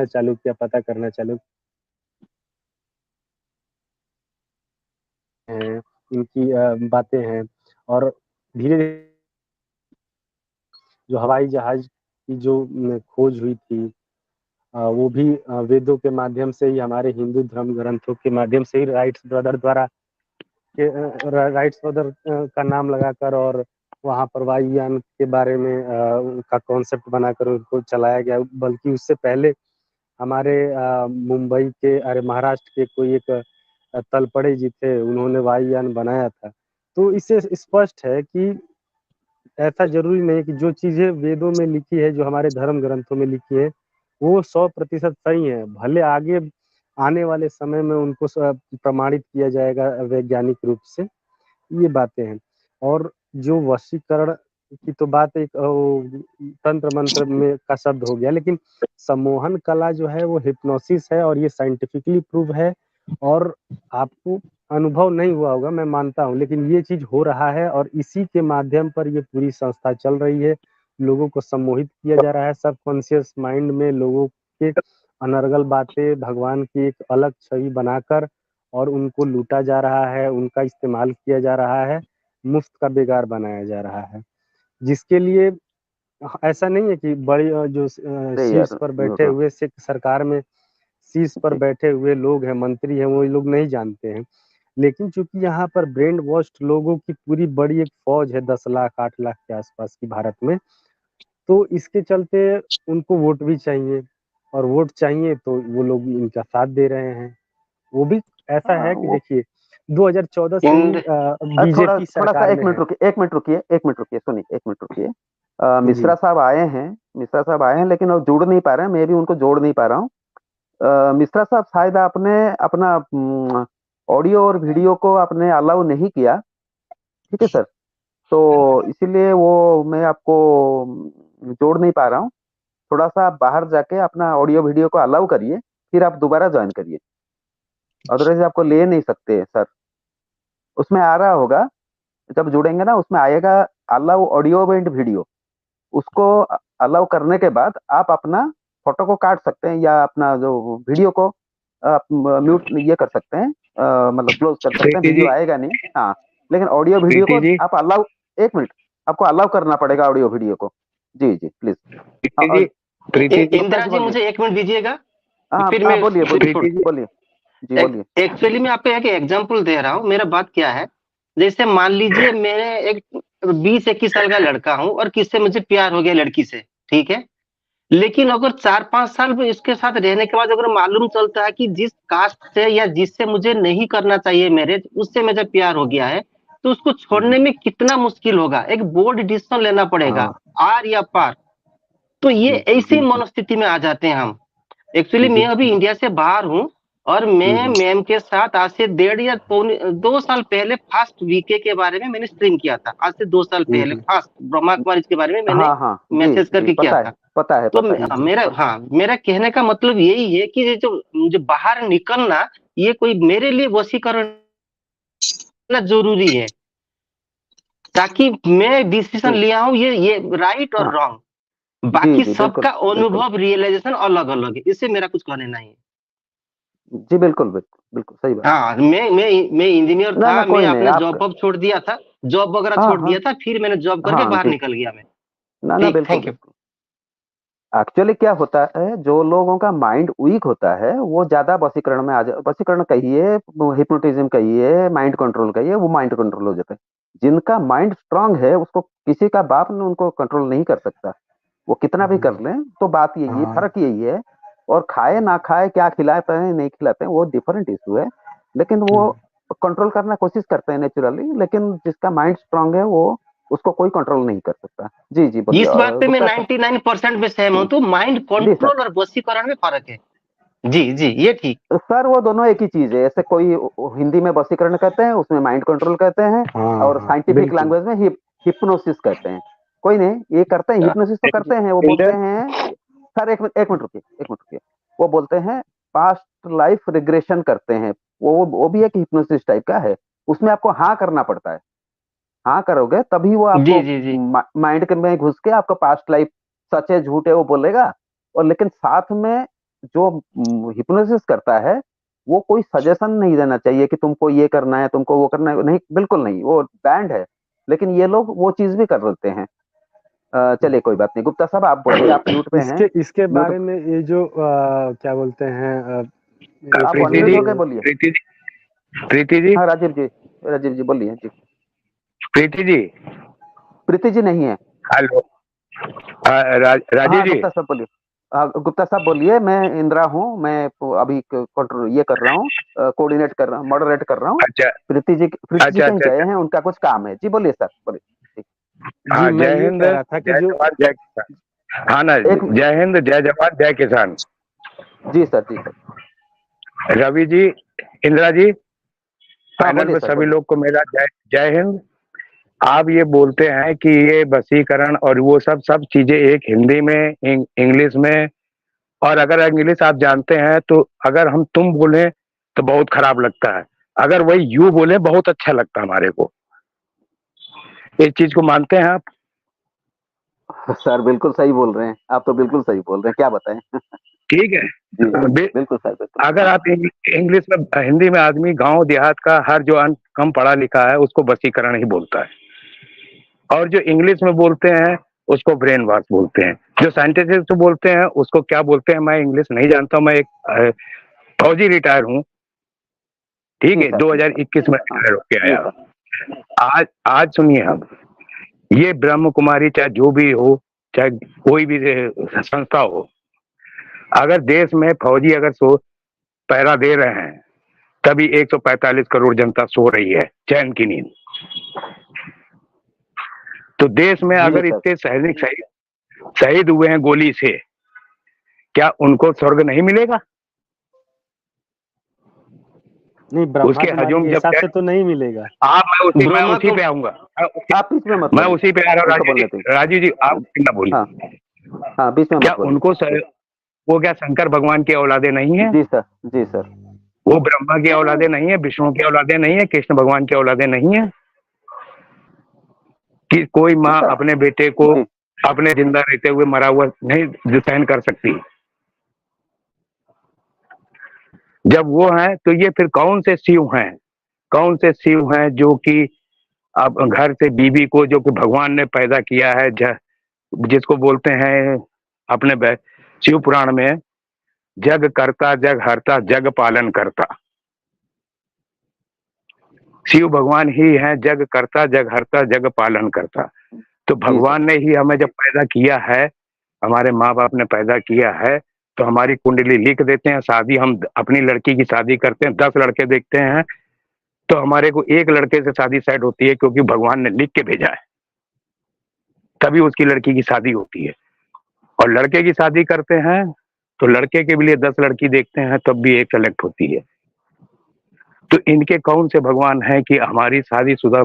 Speaker 3: चालू किया, पता करना चालू हैं, इनकी बातें हैं, और धीरे-धीरे जो हवाई जहाज़ की जो खोज हुई थी, वो भी वेदों के माध्यम से ही, हमारे हिंदू धर्म ग्रंथों के माध्यम से ही, राइट्स ब्रदर का नाम लगाकर, और वहाँ पर वायुयान के बारे में उनका कॉन्सेप्ट बनाकर उनको चलाया गया। बल्कि उससे पहले हमारे मुंबई के, अरे महाराष्ट्र के कोई एक तलपड़े जी थे, उन्होंने वायुयान बनाया था। तो इससे स्पष्ट है कि ऐसा ज़रूरी नहीं है कि जो चीज़ें वेदों में लिखी है, जो हमारे धर्म ग्रंथों में लिखी है, वो 100% सही है। भले आगे आने वाले समय में उनको प्रमाणित किया जाएगा वैज्ञानिक रूप से, ये बातें हैं। और जो वशीकरण की तो बात एक तंत्र मंत्र में का शब्द हो गया, लेकिन सम्मोहन कला जो है वो हिप्नोसिस है, और ये साइंटिफिकली प्रूव है। और आपको अनुभव नहीं हुआ होगा, मैं मानता हूँ, लेकिन ये चीज़ हो रहा है, और इसी के माध्यम पर ये पूरी संस्था चल रही है। लोगों को सम्मोहित किया जा रहा है, सबकॉन्शियस माइंड में लोगों के अनर्गल बातें, भगवान की एक अलग छवि बनाकर, और उनको लूटा जा रहा है, उनका इस्तेमाल किया जा रहा है, मुफ्त का बेगार बनाया जा रहा है। जिसके लिए ऐसा नहीं है कि बड़ी
Speaker 2: अरे
Speaker 3: शीर्ष
Speaker 2: यार,
Speaker 3: पर बैठे हुए सरकार में शीर्ष पर
Speaker 2: जी
Speaker 3: बैठे हुए लोग हैं, मंत्री हैं, वो लोग नहीं जानते हैं। लेकिन चूँकि यहाँ पर ब्रेन वॉश्ड लोगों की पूरी बड़ी एक फ़ौज है, 10 लाख, 8 लाख के आस-पास की भारत में, तो इसके चलते उनको वोट भी चाहिए, और वोट चाहिए तो वो लोग इनका साथ दे रहे हैं। वो भी ऐसा है कि
Speaker 2: वो
Speaker 3: देखिए, 2014 से
Speaker 5: इन
Speaker 3: ही
Speaker 2: थोड़ा
Speaker 3: बीजेपी
Speaker 2: थोड़ा सा
Speaker 3: सरकार
Speaker 2: एक
Speaker 3: में
Speaker 2: मिनट
Speaker 3: है।
Speaker 2: रुकिए, एक मिनट रुकिए, सुनिए, एक मिनट रुकिए।
Speaker 3: जी,
Speaker 2: मिश्रा साहब आए हैं, लेकिन वो जुड़ नहीं पा रहे हैं। मैं भी उनको जोड़ नहीं पा रहा हूँ। मिश्रा साहब, शायद आपने अपना ऑडियो और वीडियो को आपने अलाउ नहीं किया। ठीक है सर, तो इसीलिए वो मैं आपको जोड़ नहीं पा रहा हूँ। थोड़ा सा आप बाहर जाके अपना ऑडियो वीडियो को अलाउ करिए, फिर आप दोबारा ज्वाइन करिए। अदरवाइज आपको ले नहीं सकते सर। उसमें आ रहा होगा, जब जुड़ेंगे ना, उसमें आएगा अलाउ ऑडियो एंड वीडियो, उसको अलाउ करने के बाद आप अपना फोटो को काट सकते हैं या अपना जो वीडियो को आप म्यूट ये कर सकते हैं, मतलब क्लोज कर सकते हैं,
Speaker 4: प्रीति
Speaker 2: वीडियो
Speaker 4: जी,
Speaker 2: आएगा नहीं। हाँ, लेकिन ऑडियो वीडियो
Speaker 4: प्रीति
Speaker 2: को
Speaker 4: जी,
Speaker 2: आप अलाउ, एक मिनट, आपको अलाउ करना पड़ेगा ऑडियो वीडियो को। जी जी प्लीज।
Speaker 4: प्रीति जी, प्रीति जी,
Speaker 5: इंदिरा जी
Speaker 2: बोलिए।
Speaker 5: मुझे 1 मिनट दीजिएगा,
Speaker 2: हाँ
Speaker 5: फिर
Speaker 2: हाँ,
Speaker 5: मैं
Speaker 2: बोलिए बोलिए
Speaker 4: प्रीति जी,
Speaker 2: बोलिए जी बोलिए।
Speaker 5: एक्चुअली मैं आपको एक एग्जांपल दे रहा हूँ। मेरा बात क्या है, जैसे मान लीजिए मैंने एक 20-21 साल का लड़का हूँ और किससे मुझे प्यार हो गया लड़की से, ठीक है। लेकिन अगर 4-5 साल में इसके साथ रहने के बाद अगर मालूम चलता है कि जिस कास्ट से या जिससे मुझे नहीं करना चाहिए मैरिज, उससे मुझे प्यार हो गया है, तो उसको छोड़ने में कितना मुश्किल होगा। एक बोल्ड डिसीजन लेना पड़ेगा, आर या पार। तो ये ऐसी मनोस्थिति में आ जाते हैं हम। एक्चुअली मैं अभी इंडिया से बाहर हूँ और मैं मैम के साथ आज से 1.5 या 2 साल पहले फास्ट वीके के बारे में मैंने स्ट्रीम किया था। आज से 2 साल पहले फास्ट ब्रह्मा कुमारी के बारे में मैंने
Speaker 2: हाँ हाँ
Speaker 5: मैसेज करके किया था।
Speaker 2: पता है
Speaker 5: तो
Speaker 2: पता है।
Speaker 5: मेरा कहने का मतलब यही है कि ये जो मुझे बाहर निकलना, ये कोई मेरे लिए वशीकरण जरूरी है, ताकि मैं डिसीजन लिया हूँ ये राइट और रॉन्ग। बाकी सबका अनुभव रियलाइजेशन अलग अलग है, इससे मेरा कुछ कहने नहीं है।
Speaker 2: जी बिल्कुल बिल्कुल बिल्कुल सही बात।
Speaker 5: हाँ, मैं इंजीनियर था, मैं अपने जॉब वॉब छोड़ दिया था, जॉब वगैरह छोड़ दिया था, फिर मैंने जॉब करके बाहर निकल गया मैं।
Speaker 2: ना बिल्कुल बिल्कुल। एक्चुअली क्या होता है, जो लोगों का माइंड वीक होता है वो ज्यादा वशीकरण में आ जाए, वशीकरण कहिए, हिप्नोटिज्म कहिए, माइंड कंट्रोल कहिए, वो माइंड कंट्रोल हो जाता है। जिनका माइंड स्ट्रांग है उसको किसी का बाप ने उनको कंट्रोल नहीं कर सकता, वो कितना भी कर लें। तो बात यही है, फर्क यही है। और खाए ना खाए, क्या खिलाते हैं नहीं खिलाते हैं, वो डिफरेंट इशू है, लेकिन वो कंट्रोल करना कोशिश करते हैं नेचुरली। लेकिन जिसका माइंड स्ट्रांग है वो, उसको कोई कंट्रोल नहीं कर सकता। जी जी बोलिए।
Speaker 5: इस बात पे मैं 99% में सहमत हूँ। माइंड कंट्रोल और वशीकरण में फर्क है। जी जी, ये ठीक
Speaker 2: सर, वो दोनों एक ही चीज है। ऐसे कोई हिंदी में वशीकरण कहते हैं, उसमें माइंड कंट्रोल कहते हैं, और साइंटिफिक लैंग्वेज में हिप्नोसिस कहते हैं। कोई नहीं, ये करते हैं, हिप्नोसिस तो करते हैं। वो बोलते हैं, सर एक मिनट रुकिए। वो बोलते हैं पास्ट लाइफ रिग्रेशन करते हैं। वो भी एक हिप्नोसिस टाइप का है। उसमें आपको हाँ करना पड़ता है। हाँ करोगे तभी वो आपको माइंड के में घुस के आपका पास्ट लाइफ सच है झूठ है वो बोलेगा। और लेकिन साथ में जो हिप्नोसिस करता है, वो कोई सजेशन नहीं देना चाहिए कि तुमको ये करना है, तुमको वो करना है, नहीं, बिल्कुल नहीं, वो बैंड है। लेकिन ये लोग वो चीज भी कर लेते हैं। चलिए कोई बात नहीं, गुप्ता साहब आप बोलिए, आप म्यूट पे हैं।
Speaker 3: इसके बारे में ये जो क्या बोलते हैं,
Speaker 2: आप अनम्यूट होकर बोलिए।
Speaker 4: प्रीति जी,
Speaker 2: हाँ राजीव जी बोलिए जी। प्रीति जी नहीं है।
Speaker 4: हेलो, राजीव जी।
Speaker 2: गुप्ता साहब बोलिए। मैं इंदिरा हूँ, मैं अभी ये कर रहा हूँ, कोऑर्डिनेट कर रहा हूँ, मॉडरेट कर रहा हूँ।
Speaker 4: अच्छा,
Speaker 2: प्रीति जी कहीं गए हैं, उनका कुछ काम है। जी बोलिए सर, बोलिए।
Speaker 4: हाँ, जय हिंद, जय जवान, जय किसान। हाँ ना, जय हिंद, जय जवान, जय किसान।
Speaker 2: जी सर।
Speaker 4: रवि जी, इंदिरा जी, पैनल में सभी लोग को मेरा जय हिंद। आप ये बोलते हैं कि ये वशीकरण और वो सब चीजें एक हिंदी में, इंग्लिश में, और अगर इंग्लिश आप जानते हैं तो अगर हम तुम बोले तो बहुत खराब लगता है, अगर वही यू बोले बहुत अच्छा लगता है हमारे को। इस चीज को मानते हैं आप?
Speaker 2: सर बिल्कुल सही बोल रहे हैं आप, तो बिल्कुल सही बोल रहे हैं, क्या बताएं।
Speaker 4: ठीक है,
Speaker 2: बिल्कुल सर, बिल्कुल।
Speaker 4: अगर आप इंग्लिश में, हिंदी में आदमी गांव देहात का हर जो कम पढ़ा लिखा है उसको वशीकरण ही बोलता है, और जो इंग्लिश में बोलते हैं उसको ब्रेन वॉश बोलते हैं। जो साइंटिस्ट बोलते हैं उसको क्या बोलते हैं, मैं इंग्लिश नहीं जानता, मैं एक फौजी रिटायर हूँ, ठीक है, 2021 में रिटायर होके आया। आज सुनिए, हम ये ब्रह्म कुमारी चाहे जो भी हो, चाहे कोई भी संस्था हो, अगर देश में फौजी अगर पहरा दे रहे हैं, तभी 145 करोड़ जनता सो रही है चैन की नींद। तो देश में अगर इतने सैनिक शहीद हुए हैं गोली से, क्या उनको स्वर्ग नहीं मिलेगा?
Speaker 3: नहीं,
Speaker 4: उसके हजूम जब
Speaker 3: से तो नहीं मिलेगा।
Speaker 4: मैं उसी पे आऊंगा, मैं उसी पे आ रहा हूँ। राजीव जी आप ना बोलिए।
Speaker 2: हाँ, बीच में
Speaker 4: क्या उनको वो क्या शंकर भगवान की औलादे नहीं है?
Speaker 2: जी सर।
Speaker 4: वो ब्रह्मा की औलादे नहीं है, विष्णु की औलादे नहीं है, कृष्ण भगवान की औलादे नहीं है? कि कोई माँ अपने बेटे को
Speaker 7: अपने जिंदा रहते हुए मरा हुआ नहीं सहन कर सकती। जब वो हैं तो ये फिर कौन से शिव हैं, कौन से शिव हैं जो कि अब घर से बीवी को, जो कि भगवान ने पैदा किया है, जिसको बोलते हैं अपने शिव पुराण में जग करता, जग हरता, जग पालन करता। शिव भगवान ही है जग करता, जग हरता, जग पालन करता। तो भगवान ने ही हमें जब पैदा किया है, हमारे माँ बाप ने पैदा किया है, तो हमारी कुंडली लिख देते हैं। शादी हम अपनी लड़की की शादी करते हैं, 10 लड़के देखते हैं तो हमारे को एक लड़के से शादी सेट होती है, क्योंकि भगवान ने लिख के भेजा है, तभी उसकी लड़की की शादी होती है। और लड़के की शादी करते हैं तो लड़के के लिए 10 लड़की देखते हैं, तब भी एक सेलेक्ट होती है। तो इनके कौन से भगवान हैं कि हमारी शादीशुदा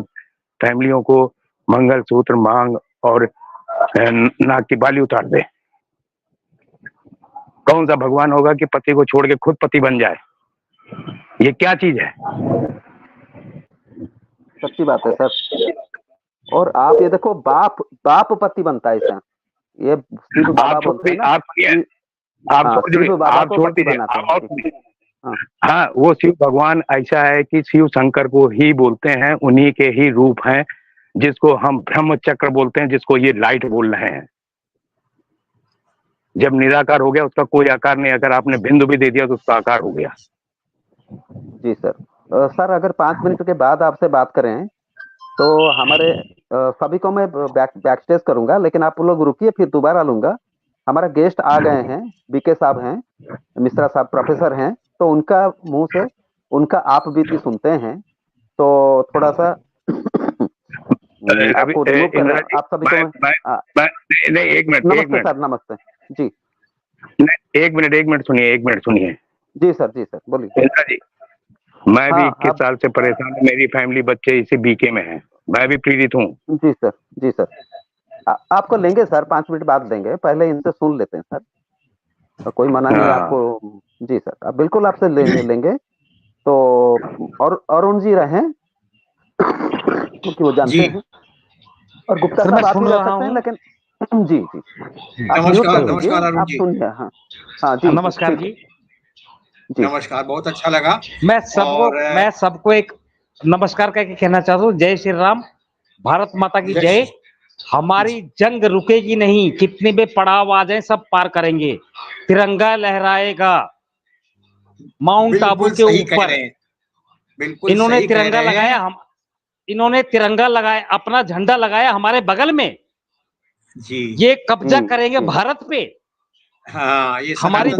Speaker 7: फैमिलियों को मंगलसूत्र, मांग और नाक की बाली उतार दे? कौन सा भगवान होगा कि पति को छोड़ के खुद पति बन जाए? ये क्या चीज है?
Speaker 2: सच्ची बात है सर। और आप ये देखो, बाप पति बनता है इससे। ये शिव बाबा बोलते हैं ना,
Speaker 7: आप छोड़ दीजिए। हाँ, वो शिव भगवान ऐसा है कि शिव शंकर को ही बोलते हैं, उन्हीं के ही रूप हैं, जिसको हम ब्रह्म चक्र बोलते हैं, जिसको ये लाइट बोल रहे हैं। जब निराकार हो गया, उसका कोई आकार नहीं। अगर आपने बिंदु भी दे दिया तो उसका आकार हो गया।
Speaker 2: जी सर। सर अगर 5 मिनट के बाद आपसे बात करें तो हमारे सभी को मैं बैक स्टेज करूंगा, लेकिन आप लोग रुकिए, फिर दोबारा लूंगा। हमारा गेस्ट आ गए हैं, बीके साहब हैं, मिश्रा साहब प्रोफेसर हैं, तो उनका मुंह से उनका आप बीती सुनते हैं। तो थोड़ा सा आपको रिमूव कर, आप सभी को
Speaker 7: नहीं, एक मिनट,
Speaker 2: नमस्ते सर, नमस्ते जी।
Speaker 7: एक मिनट सुनिए।
Speaker 2: जी सर बोलिए।
Speaker 7: जी, मैं भी 21 साल से परेशान हूँ, मेरी फैमिली, बच्चे इसी बीके में हैं, मैं भी पीड़ित हूँ।
Speaker 2: जी सर आपको लेंगे सर, 5 मिनट बाद देंगे, पहले इनसे सुन लेते हैं सर, तो कोई मना नहीं आपको। जी सर, आप बिल्कुल आपसे लेंगे। तो और अरुण जी रहे क्योंकि वो जानते हैं, और गुप्ता साहब आप भी रह सकते हैं, लेकिन जी
Speaker 8: नमस्कार
Speaker 2: आप सुनिए। हाँ जी,
Speaker 8: नमस्कार जी।
Speaker 9: नमस्कार, बहुत अच्छा लगा।
Speaker 8: मैं सबको एक नमस्कार कह के कहना चाहता हूँ, जय श्री राम, भारत माता की जय। हमारी जंग रुकेगी नहीं, कितने भी पड़ाव आ जाए सब पार करेंगे, तिरंगा लहराएगा माउंट आबू के ऊपर। इन्होंने तिरंगा लगाया, इन्होंने तिरंगा लगाया, अपना झंडा लगाया हमारे बगल में जी। ये कब्जा करेंगे भारत पे। हाँ, ये हमारी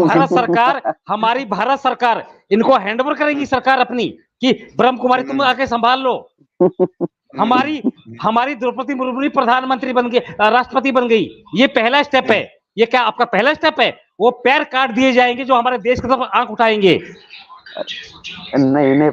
Speaker 8: भारत सरकार इनको हैंडओवर करेगी, सरकार अपनी, कि ब्रह्म कुमारी तुम आके संभाल लो। हमारी द्रौपदी मुर्मू प्रधानमंत्री बन गई, राष्ट्रपति बन गई। ये पहला स्टेप है। ये क्या आपका पहला स्टेप है? वो पैर काट दिए जाएंगे जो हमारे देश की तरफ आंख उठाएंगे।
Speaker 2: नहीं,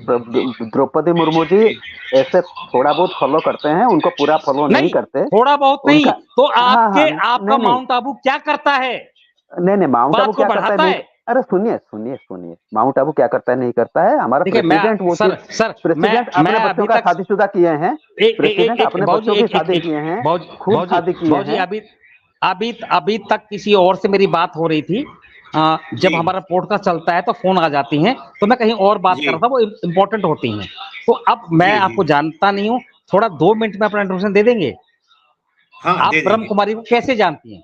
Speaker 2: द्रौपदी मुर्मू जी ऐसे थोड़ा बहुत फॉलो करते हैं, उनको पूरा फॉलो नहीं करते।
Speaker 8: थोड़ा बहुत नहीं तो आपका माउंट आबू क्या करता है? नहीं,
Speaker 2: माउंट आबू क्या करता है? अरे सुनिए, माउंट आबू क्या करता है नहीं करता है? हमारा प्रेसिडेंट वो प्रेसिडेंट अपने बच्चों का शादीशुदा किए हैं, प्रेसिडेंट अपने बच्चों की शादी किए हैं, खूब शादी की है।
Speaker 8: अभी तक किसी और से मेरी बात हो रही थी। जब हमारा पॉडकास्ट चलता है तो फोन आ जाती हैं, तो मैं कहीं और बात कर रहा था, वो इम्पोर्टेंट होती हैं। तो अब मैं आपको जानता नहीं हूँ, थोड़ा 2 मिनट में अपना इंट्रोडक्शन दे देंगे? आप ब्रह्म कुमारी को कैसे जानती हैं?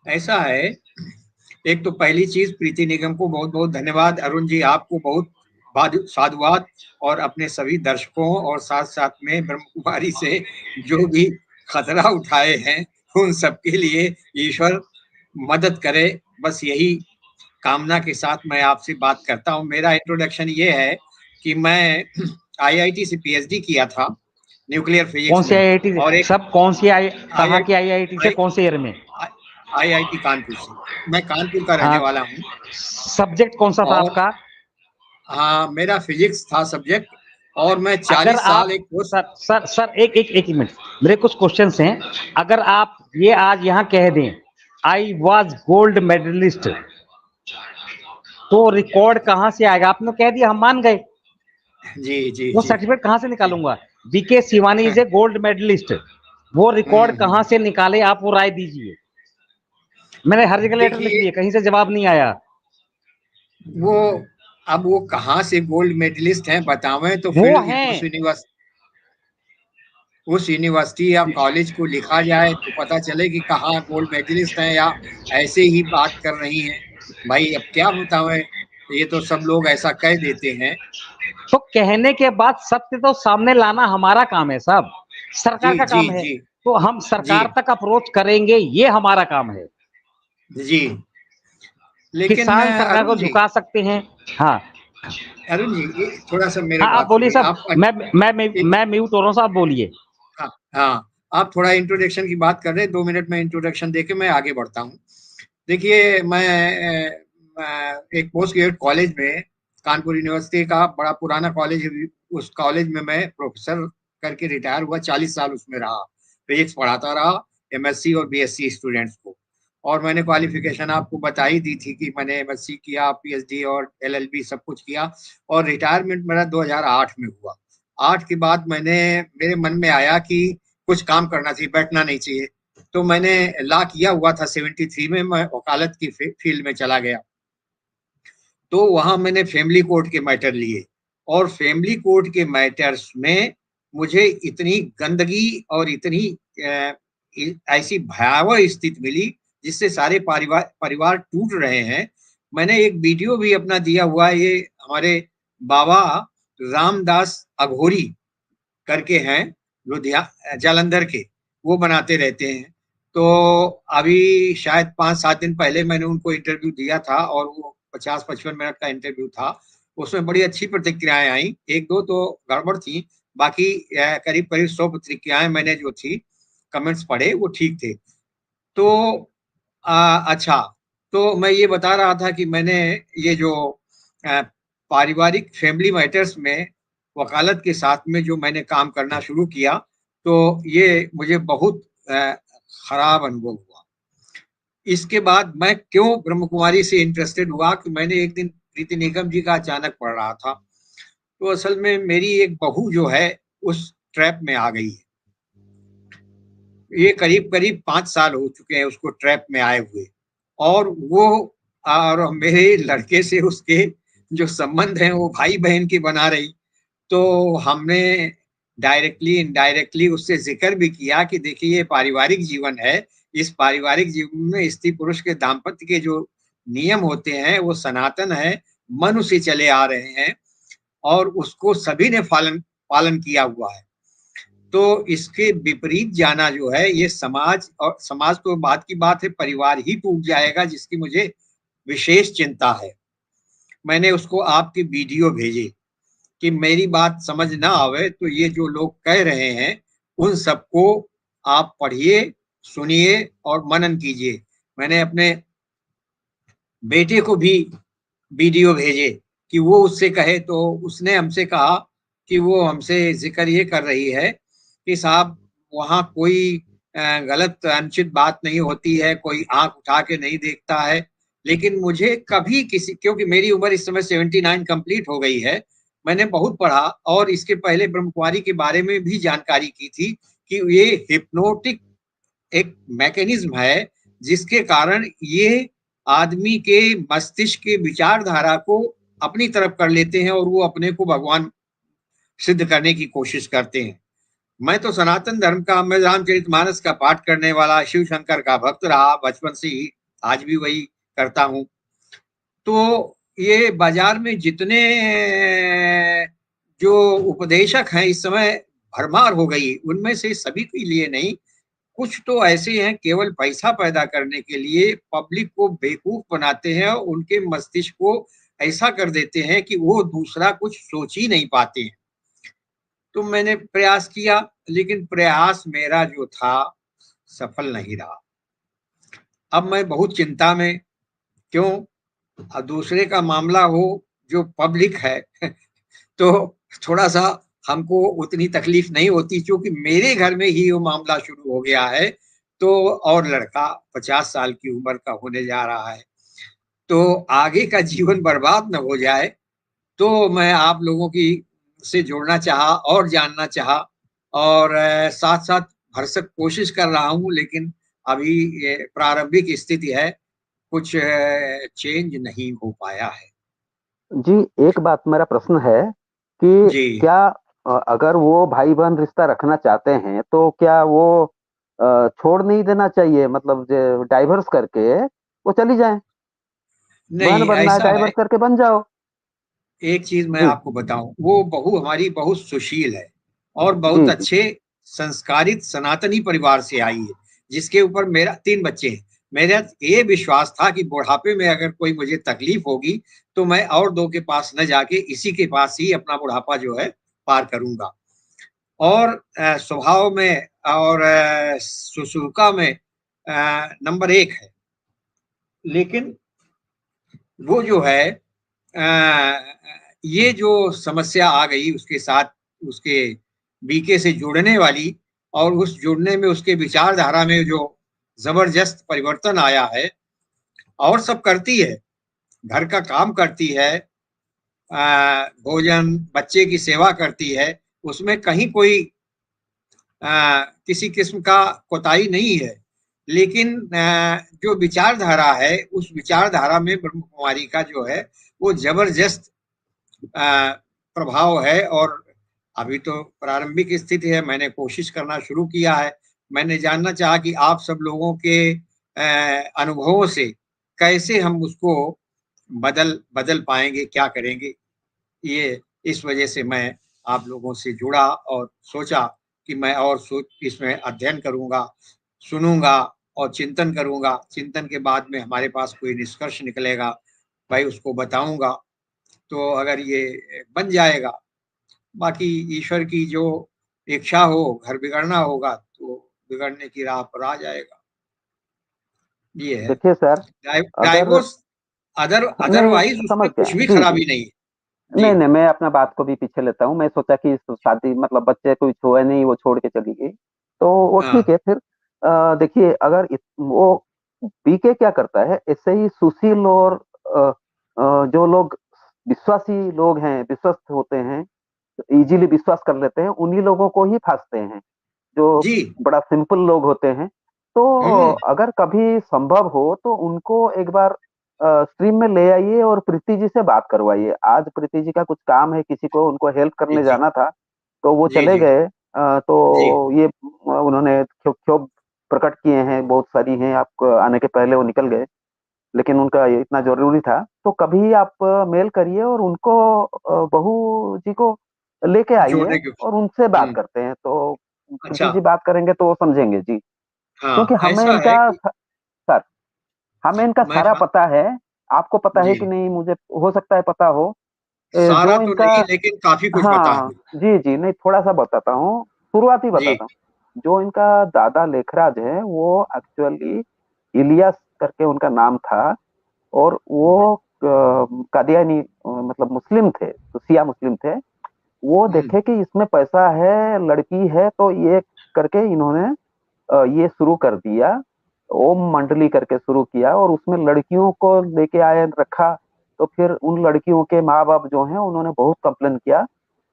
Speaker 9: ऐसा है, एक तो पहली चीज, प्रीति निगम को बहुत बहुत धन्यवाद। अरुण जी आपको बहुत साधुवाद, और अपने सभी दर्शकों और साथ साथ में ब्रह्म कुमारी से जो भी खतरा उठाए हैं उन सबके लिए ईश्वर मदद करे, बस यही कामना के साथ मैं आपसे बात करता हूँ। मेरा इंट्रोडक्शन ये है कि मैं IIT से PhD किया था न्यूक्लियर फिजिक्स।
Speaker 8: कौन सी IIT? और एक सब कौन सी कहाँ की IIT से, कौन से ईयर में?
Speaker 9: IIT कानपुर से। मैं कानपुर का रहने वाला हूँ।
Speaker 8: सब्जेक्ट कौन सा था आपका?
Speaker 9: हाँ, मेरा फिजिक्स था सब्जेक्ट, और मैं 40 साल एक कोर्स।
Speaker 8: सर एक मिनट, मेरे कुछ क्वेश्चंस हैं। अगर आप ये आज यहाँ कह दें आई वॉज गोल्ड मेडलिस्ट, तो रिकॉर्ड कहाँ से आएगा? आपने कह दिया, हम मान गए।
Speaker 9: जी।
Speaker 8: वो सर्टिफिकेट कहाँ से निकालूंगा? BK Shivani is a gold medallist. वो रिकॉर्ड कहाँ से निकाले, आप वो राय दीजिए। मैंने हर जगह लेटर लिख दिए, कहीं से जवाब नहीं आया।
Speaker 9: वो अब वो कहाँ से गोल्ड मेडलिस्ट हैं बतावें तो
Speaker 8: वो
Speaker 9: फिर
Speaker 8: हैं।
Speaker 9: उस यूनिवर्सिटी या कॉलेज को लिखा जाए तो पता चले कि कहाँ गोल्ड मेडलिस्ट हैं या ऐसे ही बात कर रही हैं। भाई अब क्या बतावें, ये तो सब लोग ऐसा कह देते हैं।
Speaker 8: तो कहने के बाद सत्य तो सामने लाना हमारा काम है साहब, सरकार
Speaker 9: जी
Speaker 8: का
Speaker 9: जी
Speaker 8: काम है।
Speaker 9: जी
Speaker 8: तो हम
Speaker 9: जी
Speaker 8: सरकार तक अप्रोच करेंगे, ये हमारा काम है।
Speaker 9: जी। लेकिन
Speaker 8: किसान सरकार को
Speaker 9: अरुण जी,
Speaker 8: झुका सकते हैं। हाँ
Speaker 9: अरुण जी ये थोड़ा सा मेरे
Speaker 8: हाँ, आप
Speaker 9: बात
Speaker 8: बोलिए
Speaker 9: सुनिए
Speaker 8: साहब।
Speaker 9: आप।
Speaker 8: मैं म्यूट हो रहा हूँ साहब, बोलिए।
Speaker 9: हाँ हाँ, आप थोड़ा इंट्रोडक्शन की बात कर रहे हैं, 2 मिनट में इंट्रोडक्शन देके मैं आगे बढ़ता हूँ। देखिए मैं एक पोस्ट ग्रेजुएट कॉलेज में, कानपुर यूनिवर्सिटी का बड़ा पुराना कॉलेज है, उस कॉलेज में मैं प्रोफेसर करके रिटायर हुआ, 40 साल उसमें रहा, फिजिक्स पढ़ाता रहा एमएससी और बीएससी स्टूडेंट्स को। और मैंने क्वालिफिकेशन आपको बता ही दी थी कि मैंने एमएससी किया, पीएचडी और एलएलबी सब कुछ किया, और रिटायरमेंट मेरा 2008 में हुआ। 8 के बाद मेरे मन में आया कि कुछ काम करना चाहिए, बैठना नहीं चाहिए। तो मैंने लॉ किया हुआ था 73 में, मैं वकालत की फील्ड में चला गया। तो वहां मैंने फैमिली कोर्ट के मैटर लिए, और फैमिली कोर्ट के मैटर्स में मुझे इतनी गंदगी और इतनी ऐसी भयावह स्थिति मिली जिससे सारे परिवार टूट रहे हैं। मैंने एक वीडियो भी अपना दिया हुआ है, ये हमारे बाबा रामदास अघोरी करके हैं, लुधियाना जालंधर के, वो बनाते रहते हैं। तो अभी शायद 5-7 दिन पहले मैंने उनको इंटरव्यू दिया था, और वो 50-55 मिनट का इंटरव्यू था। उसमें बड़ी अच्छी प्रतिक्रियाएं आई, 1-2 तो गड़बड़ थी, बाकी करीब करीब 100 प्रतिक्रियाएं मैंने जो थी कमेंट्स पढ़े वो ठीक थे। तो अच्छा, तो मैं ये बता रहा था कि मैंने ये जो पारिवारिक फैमिली मैटर्स में वकालत के साथ में जो मैंने काम करना शुरू किया, तो ये मुझे बहुत खराब अनुभव हुआ। इसके बाद मैं क्यों ब्रह्म कुमारी से इंटरेस्टेड हुआ कि मैंने एक दिन प्रीति निगम जी का अचानक पढ़ रहा था। तो असल में मेरी एक बहू जो है उस ट्रैप में आ गई है। ये करीब करीब 5 साल हो चुके हैं उसको ट्रैप में आए हुए, और वो और मेरे लड़के से उसके जो संबंध हैं वो भाई बहन के बना रही। तो हमने डायरेक्टली इनडायरेक्टली उससे जिक्र भी किया कि देखिए ये पारिवारिक जीवन है, इस पारिवारिक जीवन में स्त्री पुरुष के दाम्पत्य के जो नियम होते हैं वो सनातन है, मनु से चले आ रहे हैं, और उसको सभी ने पालन किया हुआ है। तो इसके विपरीत जाना जो है, ये समाज, और समाज तो बात की बात है, परिवार ही टूट जाएगा, जिसकी मुझे विशेष चिंता है। मैंने उसको आपके वीडियो भेजे कि मेरी बात समझ ना आवे तो ये जो लोग कह रहे हैं उन सबको आप पढ़िए, सुनिए और मनन कीजिए। मैंने अपने बेटे को भी वीडियो भेजे कि वो उससे कहे, तो उसने हमसे कहा कि वो हमसे जिक्र ये कर रही है कि साहब वहाँ कोई गलत अनुचित बात नहीं होती है, कोई आंख उठा के नहीं देखता है। लेकिन मुझे कभी किसी, क्योंकि मेरी उम्र इस समय 79 कंप्लीट हो गई है, मैंने बहुत पढ़ा, और इसके पहले ब्रह्मकुमारी के बारे में भी जानकारी की थी कि ये हिप्नोटिक एक मैकेनिज्म है जिसके कारण ये आदमी के मस्तिष्क के विचारधारा को अपनी तरफ कर लेते हैं और वो अपने को भगवान सिद्ध करने की कोशिश करते हैं। मैं तो सनातन धर्म का, मैं रामचरितमानस का पाठ करने वाला, शिव शंकर का भक्त रहा बचपन से ही, आज भी वही करता हूँ। तो ये बाजार में जितने जो उपदेशक हैं इस समय भरमार हो गई, उनमें से सभी के लिए नहीं, कुछ तो ऐसे हैं केवल पैसा पैदा करने के लिए पब्लिक को बेवकूफ बनाते हैं, और उनके मस्तिष्क को ऐसा कर देते हैं कि वो दूसरा कुछ सोच ही नहीं पाते हैं। तो मैंने प्रयास किया, लेकिन प्रयास मेरा जो था सफल नहीं रहा। अब मैं बहुत चिंता में, क्यों, दूसरे का मामला हो जो पब्लिक है तो थोड़ा सा हमको उतनी तकलीफ नहीं होती, क्योंकि मेरे घर में ही वो मामला शुरू हो गया है। तो और लड़का 50 साल की उम्र का होने जा रहा है, तो आगे का जीवन बर्बाद न हो जाए, तो मैं आप लोगों की से जुड़ना चाहा और जानना चाहा, और साथ साथ भरसक कोशिश कर रहा हूँ, लेकिन अभी ये प्रारंभिक स्थिति है, कुछ चेंज नहीं हो पाया है।
Speaker 2: जी, एक बात मेरा प्रश्न है कि
Speaker 9: जी।
Speaker 2: क्या अगर वो भाई-बहन रिश्ता रखना चाहते हैं, तो क्या वो छोड़ नहीं देना चाहिए? मतलब डाइवोर्स करके वो चली जाएँ। बहन
Speaker 9: नहीं,
Speaker 2: बनना है,
Speaker 9: ऐसा है,
Speaker 2: डाइवोर्स करके बन जाओ।
Speaker 9: एक चीज़ मैं
Speaker 2: जी,
Speaker 9: आपको बताऊँ, वो बहू हमारी बहुत सुशील है और बहुत
Speaker 2: जी, जी।
Speaker 9: अच्छे संस्कारित सनातनी परिवार से आई है, जिसके ऊपर मेरा 3 बच्चे हैं। मेरा ये विश्वास था कि बुढ़ापे में अगर कोई मुझे तकलीफ होगी, तो मैं और 2 के पास न जाके इसी के पास ही अपना बुढ़ापा जो है पार करूँगा। और स्वभाव में और शुश्रूषा में नंबर 1 है। लेकिन वो जो है ये जो समस्या आ गई उसके साथ, उसके बीके से जुड़ने वाली, और उस जुड़ने में उसके विचारधारा में जो ज़बरदस्त परिवर्तन आया है, और सब करती है, घर का काम करती है, भोजन, बच्चे की सेवा करती है, उसमें कहीं कोई किसी किस्म का कोताही नहीं है। लेकिन जो विचारधारा है, उस विचारधारा में ब्रह्म कुमारी का जो है, वो ज़बरदस्त प्रभाव है। और अभी तो प्रारंभिक स्थिति है, मैंने कोशिश करना शुरू किया है। मैंने जानना चाहा कि आप सब लोगों के अनुभवों से कैसे हम उसको बदल बदल पाएँगे, क्या करेंगे? ये इस वजह से मैं आप लोगों से जुड़ा और सोचा कि मैं और इसमें अध्ययन करूँगा, सुनूँगा और चिंतन करूँगा। चिंतन के बाद में हमारे पास कोई निष्कर्ष निकलेगा, भाई उसको बताऊँगा। तो अगर ये बन जाएगा, बाकी ईश्वर की जो इच्छा हो, घर बिगड़ना होगा तो बिगड़ने की राह पर आ जाएगा। ये है।
Speaker 2: देखिए सर, अगर
Speaker 9: डाइवोर्स
Speaker 2: नहीं,
Speaker 9: अदरवाइज़ उसमें
Speaker 2: समझ गया।
Speaker 9: कुछ भी
Speaker 2: जी, जी।
Speaker 9: खराबी नहीं है।
Speaker 2: नहीं,
Speaker 9: जी।
Speaker 2: नहीं, मैं अपना बात को भी पीछे लेता हूँ। मैं सोचा कि शादी मतलब बच्चे कोई छुए नहीं, वो छोड़ के चली गई। तो वो
Speaker 9: हाँ।
Speaker 2: ठीक है फिर। देखिए, अगर वो पीके क्या करता है, ऐसे ही सुशील और अ जो लोग विश्वासी लोग हैं, विश्वस्त होते हैं, ईज़िली विश्वास कर लेते हैं, उन्हीं लोगों को ही फाँसते हैं, जो
Speaker 9: जी।
Speaker 2: बड़ा सिंपल लोग होते हैं। तो
Speaker 9: हुँ।
Speaker 2: अगर कभी संभव हो तो उनको एक बार स्ट्रीम में ले आइए और प्रीति जी से बात करवाइए। आज प्रीति जी का कुछ काम है, किसी को उनको हेल्प
Speaker 9: जी,
Speaker 2: करने
Speaker 9: जी।
Speaker 2: जाना था, तो वो
Speaker 9: जी,
Speaker 2: चले
Speaker 9: जी।
Speaker 2: गए।
Speaker 9: जी।
Speaker 2: तो ये उन्होंने क्षोभ प्रकट किए हैं, बहुत सारी हैं, आप आने के पहले वो निकल गए, लेकिन उनका ये इतना ज़रूरी था। तो कभी आप मेल करिए और उनको बहू जी को लेके आइए
Speaker 9: जोड़ने की।
Speaker 2: और उनसे बात
Speaker 9: हुँ।
Speaker 2: करते हैं, तो प्रीति
Speaker 9: अच्छा।
Speaker 2: जी बात करेंगे तो वो समझेंगे। जी, क्योंकि
Speaker 9: हाँ, ऐसा है कि
Speaker 2: सर, हमें इनका
Speaker 9: मैं
Speaker 2: सारा पता है। आपको पता है
Speaker 9: जी,
Speaker 2: कि नहीं मुझे हो सकता है पता हो।
Speaker 9: सारा
Speaker 2: जो
Speaker 9: तो
Speaker 2: इनका
Speaker 9: नहीं लेकिन काफ़ी कुछ पता है
Speaker 2: हाँ,
Speaker 9: मुझे।
Speaker 2: जी, जी, नहीं थोड़ा-सा बताता हूँ, शुरुआती
Speaker 9: जी।
Speaker 2: बताता हूँ। जो इनका दादा लेखराज है, वो एक्चुअली इलियास करके उनका नाम था, और वो कादियानी मतलब मुस्लिम थे, तो शिया मुस्लिम थे। वो
Speaker 9: हुँ।
Speaker 2: देखे कि इसमें पैसा है, लड़की है, तो ये करके इन्होंने ये शुरू कर दिया। ओम मंडली करके शुरू किया और उसमें लड़कियों को लेके आए रखा। तो फिर उन लड़कियों के माँ-बाप जो हैं उन्होंने बहुत कंप्लेन किया,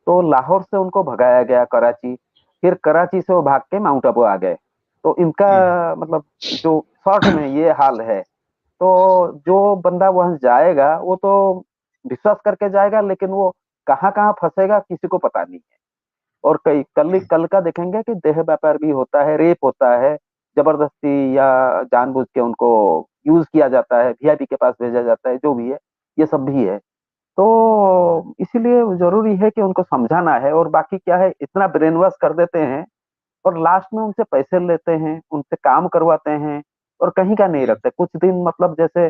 Speaker 2: तो लाहौर से उनको भगाया गया कराची। फिर कराची से वो भाग के माउंट आबू आ गए। तो इनका
Speaker 9: हुँ।
Speaker 2: मतलब जो शॉर्ट में ये हाल है। तो जो बंदा वहाँ जाएगा, वो तो विश्वास करके जाएगा, लेकिन वो कहाँ-कहाँ फँसेगा किसी को पता नहीं है। और कल का देखेंगे कि देह व्यापार भी होता है, रेप होता है, ज़बरदस्ती या जानबूझ के उनको यूज़ किया जाता है, वीआईपी के पास भेजा जाता है, जो भी है, ये सब भी है। तो इसीलिए ज़रूरी है कि उनको समझाना है, और बाकी क्या है, इतना ब्रेन वॉश कर देते हैं और लास्ट में उनसे पैसे लेते हैं, उनसे काम करवाते हैं और कहीं का नहीं
Speaker 9: हुँ।
Speaker 2: रखते। कुछ दिन मतलब जैसे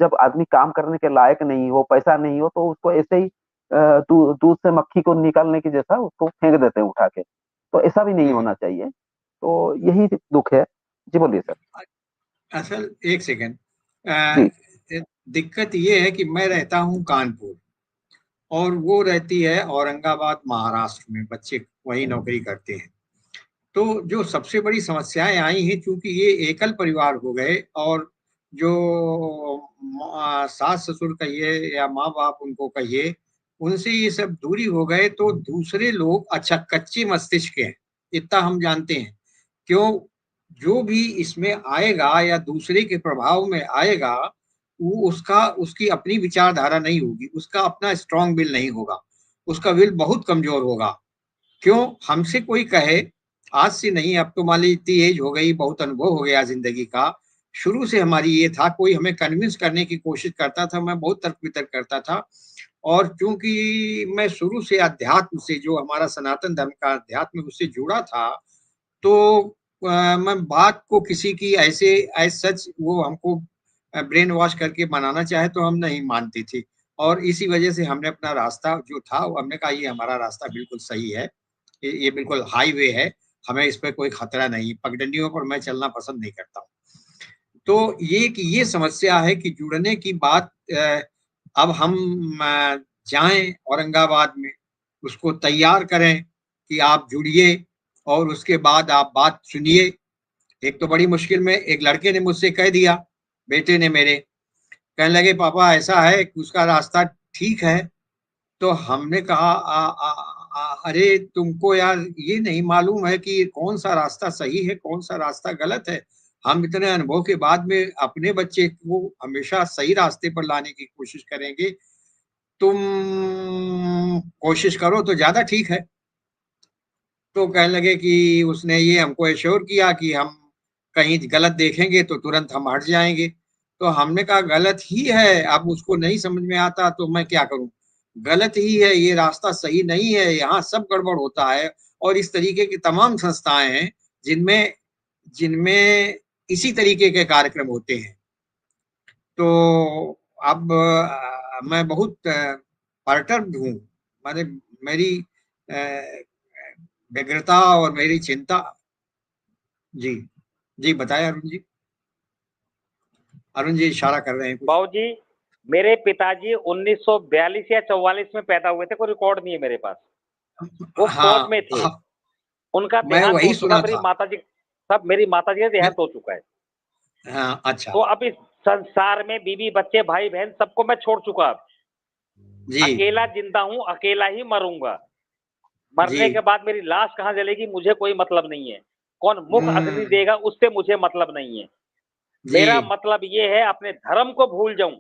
Speaker 2: जब आदमी काम करने के लायक नहीं हो, पैसा नहीं हो, तो उसको ऐसे ही दूध से मक्खी को निकालने की जैसा उसको फेंक देते हैं उठा के। तो ऐसा भी नहीं
Speaker 9: हुँ।
Speaker 2: होना चाहिए। तो यही दुःख है। जी, बोलिए सर।
Speaker 9: अ, असल 1 सेकंड।
Speaker 2: जी,
Speaker 9: दिक्कत ये है कि मैं रहता हूँ कानपुर और वो रहती है औरंगाबाद, महाराष्ट्र में, बच्चे वहीं नौकरी करते हैं। तो जो सबसे बड़ी समस्याएँ आई हैं, चूँकि ये एकल परिवार हो गए और जो सास-ससुर कहिए या माँ-बाप उनको कहिए, उनसे ये सब दूरी हो गए, तो दूसरे लोग अच्छा कच्चे मस्तिष्क के हैं, इतना हम जानते हैं। क्यों, जो भी इसमें आएगा या दूसरे के प्रभाव में आएगा, वो उसकी अपनी विचारधारा नहीं होगी, उसका अपना स्ट्रॉन्ग विल नहीं होगा, उसका विल बहुत कमजोर होगा। क्यों, हमसे कोई कहे, आज से नहीं, अब तो मान लीजिए इतनी एज हो गई, बहुत अनुभव हो गया जिंदगी का, शुरू से हमारी ये था, कोई हमें कन्विंस करने की कोशिश करता था, मैं बहुत तर्क वितर्क करता था, और क्योंकि मैं शुरू से अध्यात्म से, जो हमारा सनातन धर्म का अध्यात्म, उससे जुड़ा था, तो मैं बात को किसी की ऐसे एज सच वो हमको ब्रेन वॉश करके बनाना चाहे तो हम नहीं मानती थी, और इसी वजह से हमने अपना रास्ता जो था, वो हमने कहा ये हमारा रास्ता बिल्कुल सही है, ये बिल्कुल हाईवे है, हमें इस पे कोई खतरा नहीं, पगडंडियों पर मैं चलना पसंद नहीं करता हूँ। तो ये समस्या है कि जुड़ने की बात, अब हम जाएं औरंगाबाद में, उसको तैयार करें कि आप जुड़िए और उसके बाद आप बात सुनिए। एक तो बड़ी मुश्किल में एक लड़के ने मुझसे कह दिया, बेटे ने मेरे, कहने लगे पापा ऐसा है कि उसका रास्ता ठीक है। तो हमने कहा अरे तुमको यार ये नहीं मालूम है कि कौन सा रास्ता सही है, कौन सा रास्ता गलत है। हम इतने अनुभव के बाद में अपने बच्चे को हमेशा सही रास्ते पर लाने की कोशिश करेंगे। तुम कोशिश करो तो ज्यादा ठीक है। तो कहने लगे कि उसने ये हमको एश्योर किया कि हम कहीं गलत देखेंगे तो तुरंत हम हट जाएंगे। तो हमने कहा गलत ही है, अब उसको नहीं समझ में आता तो मैं क्या करूं, गलत ही है, ये रास्ता सही नहीं है, यहाँ सब गड़बड़ होता है। और इस तरीके की तमाम संस्थाएं हैं जिनमें जिनमें इसी तरीके के कार्यक्रम होते हैं। तो अब मैं बहुत परटर्ब्ड हूँ, माने मेरी व्यग्रता और मेरी चिंता। जी जी बताएं अरुण जी। अरुण जी इशारा कर रहे हैं कुछ।
Speaker 8: बाबू जी, मेरे पिताजी 1942 या 44 में पैदा हुए थे, कोई रिकॉर्ड नहीं है मेरे पास, वो फौज में थे। उनका
Speaker 9: मैं
Speaker 8: देहांत
Speaker 9: वही
Speaker 8: हो चुका,
Speaker 9: सुना था।
Speaker 8: मेरी माताजी का देहांत हो चुका है।
Speaker 9: हाँ अच्छा।
Speaker 8: तो अब इस संसार में बीवी बच्चे भाई बहन सबको मैं छोड़ चुका,
Speaker 9: जी
Speaker 8: अकेला जिंदा हूँ, अकेला ही मरूंगा। मरने
Speaker 9: जी
Speaker 8: के बाद मेरी लाश कहाँ जलेगी मुझे कोई मतलब नहीं है, कौन मुख अग्नि देगा उससे मुझे मतलब नहीं है। मेरा
Speaker 9: जी
Speaker 8: मतलब ये है अपने धर्म को भूल जाऊं,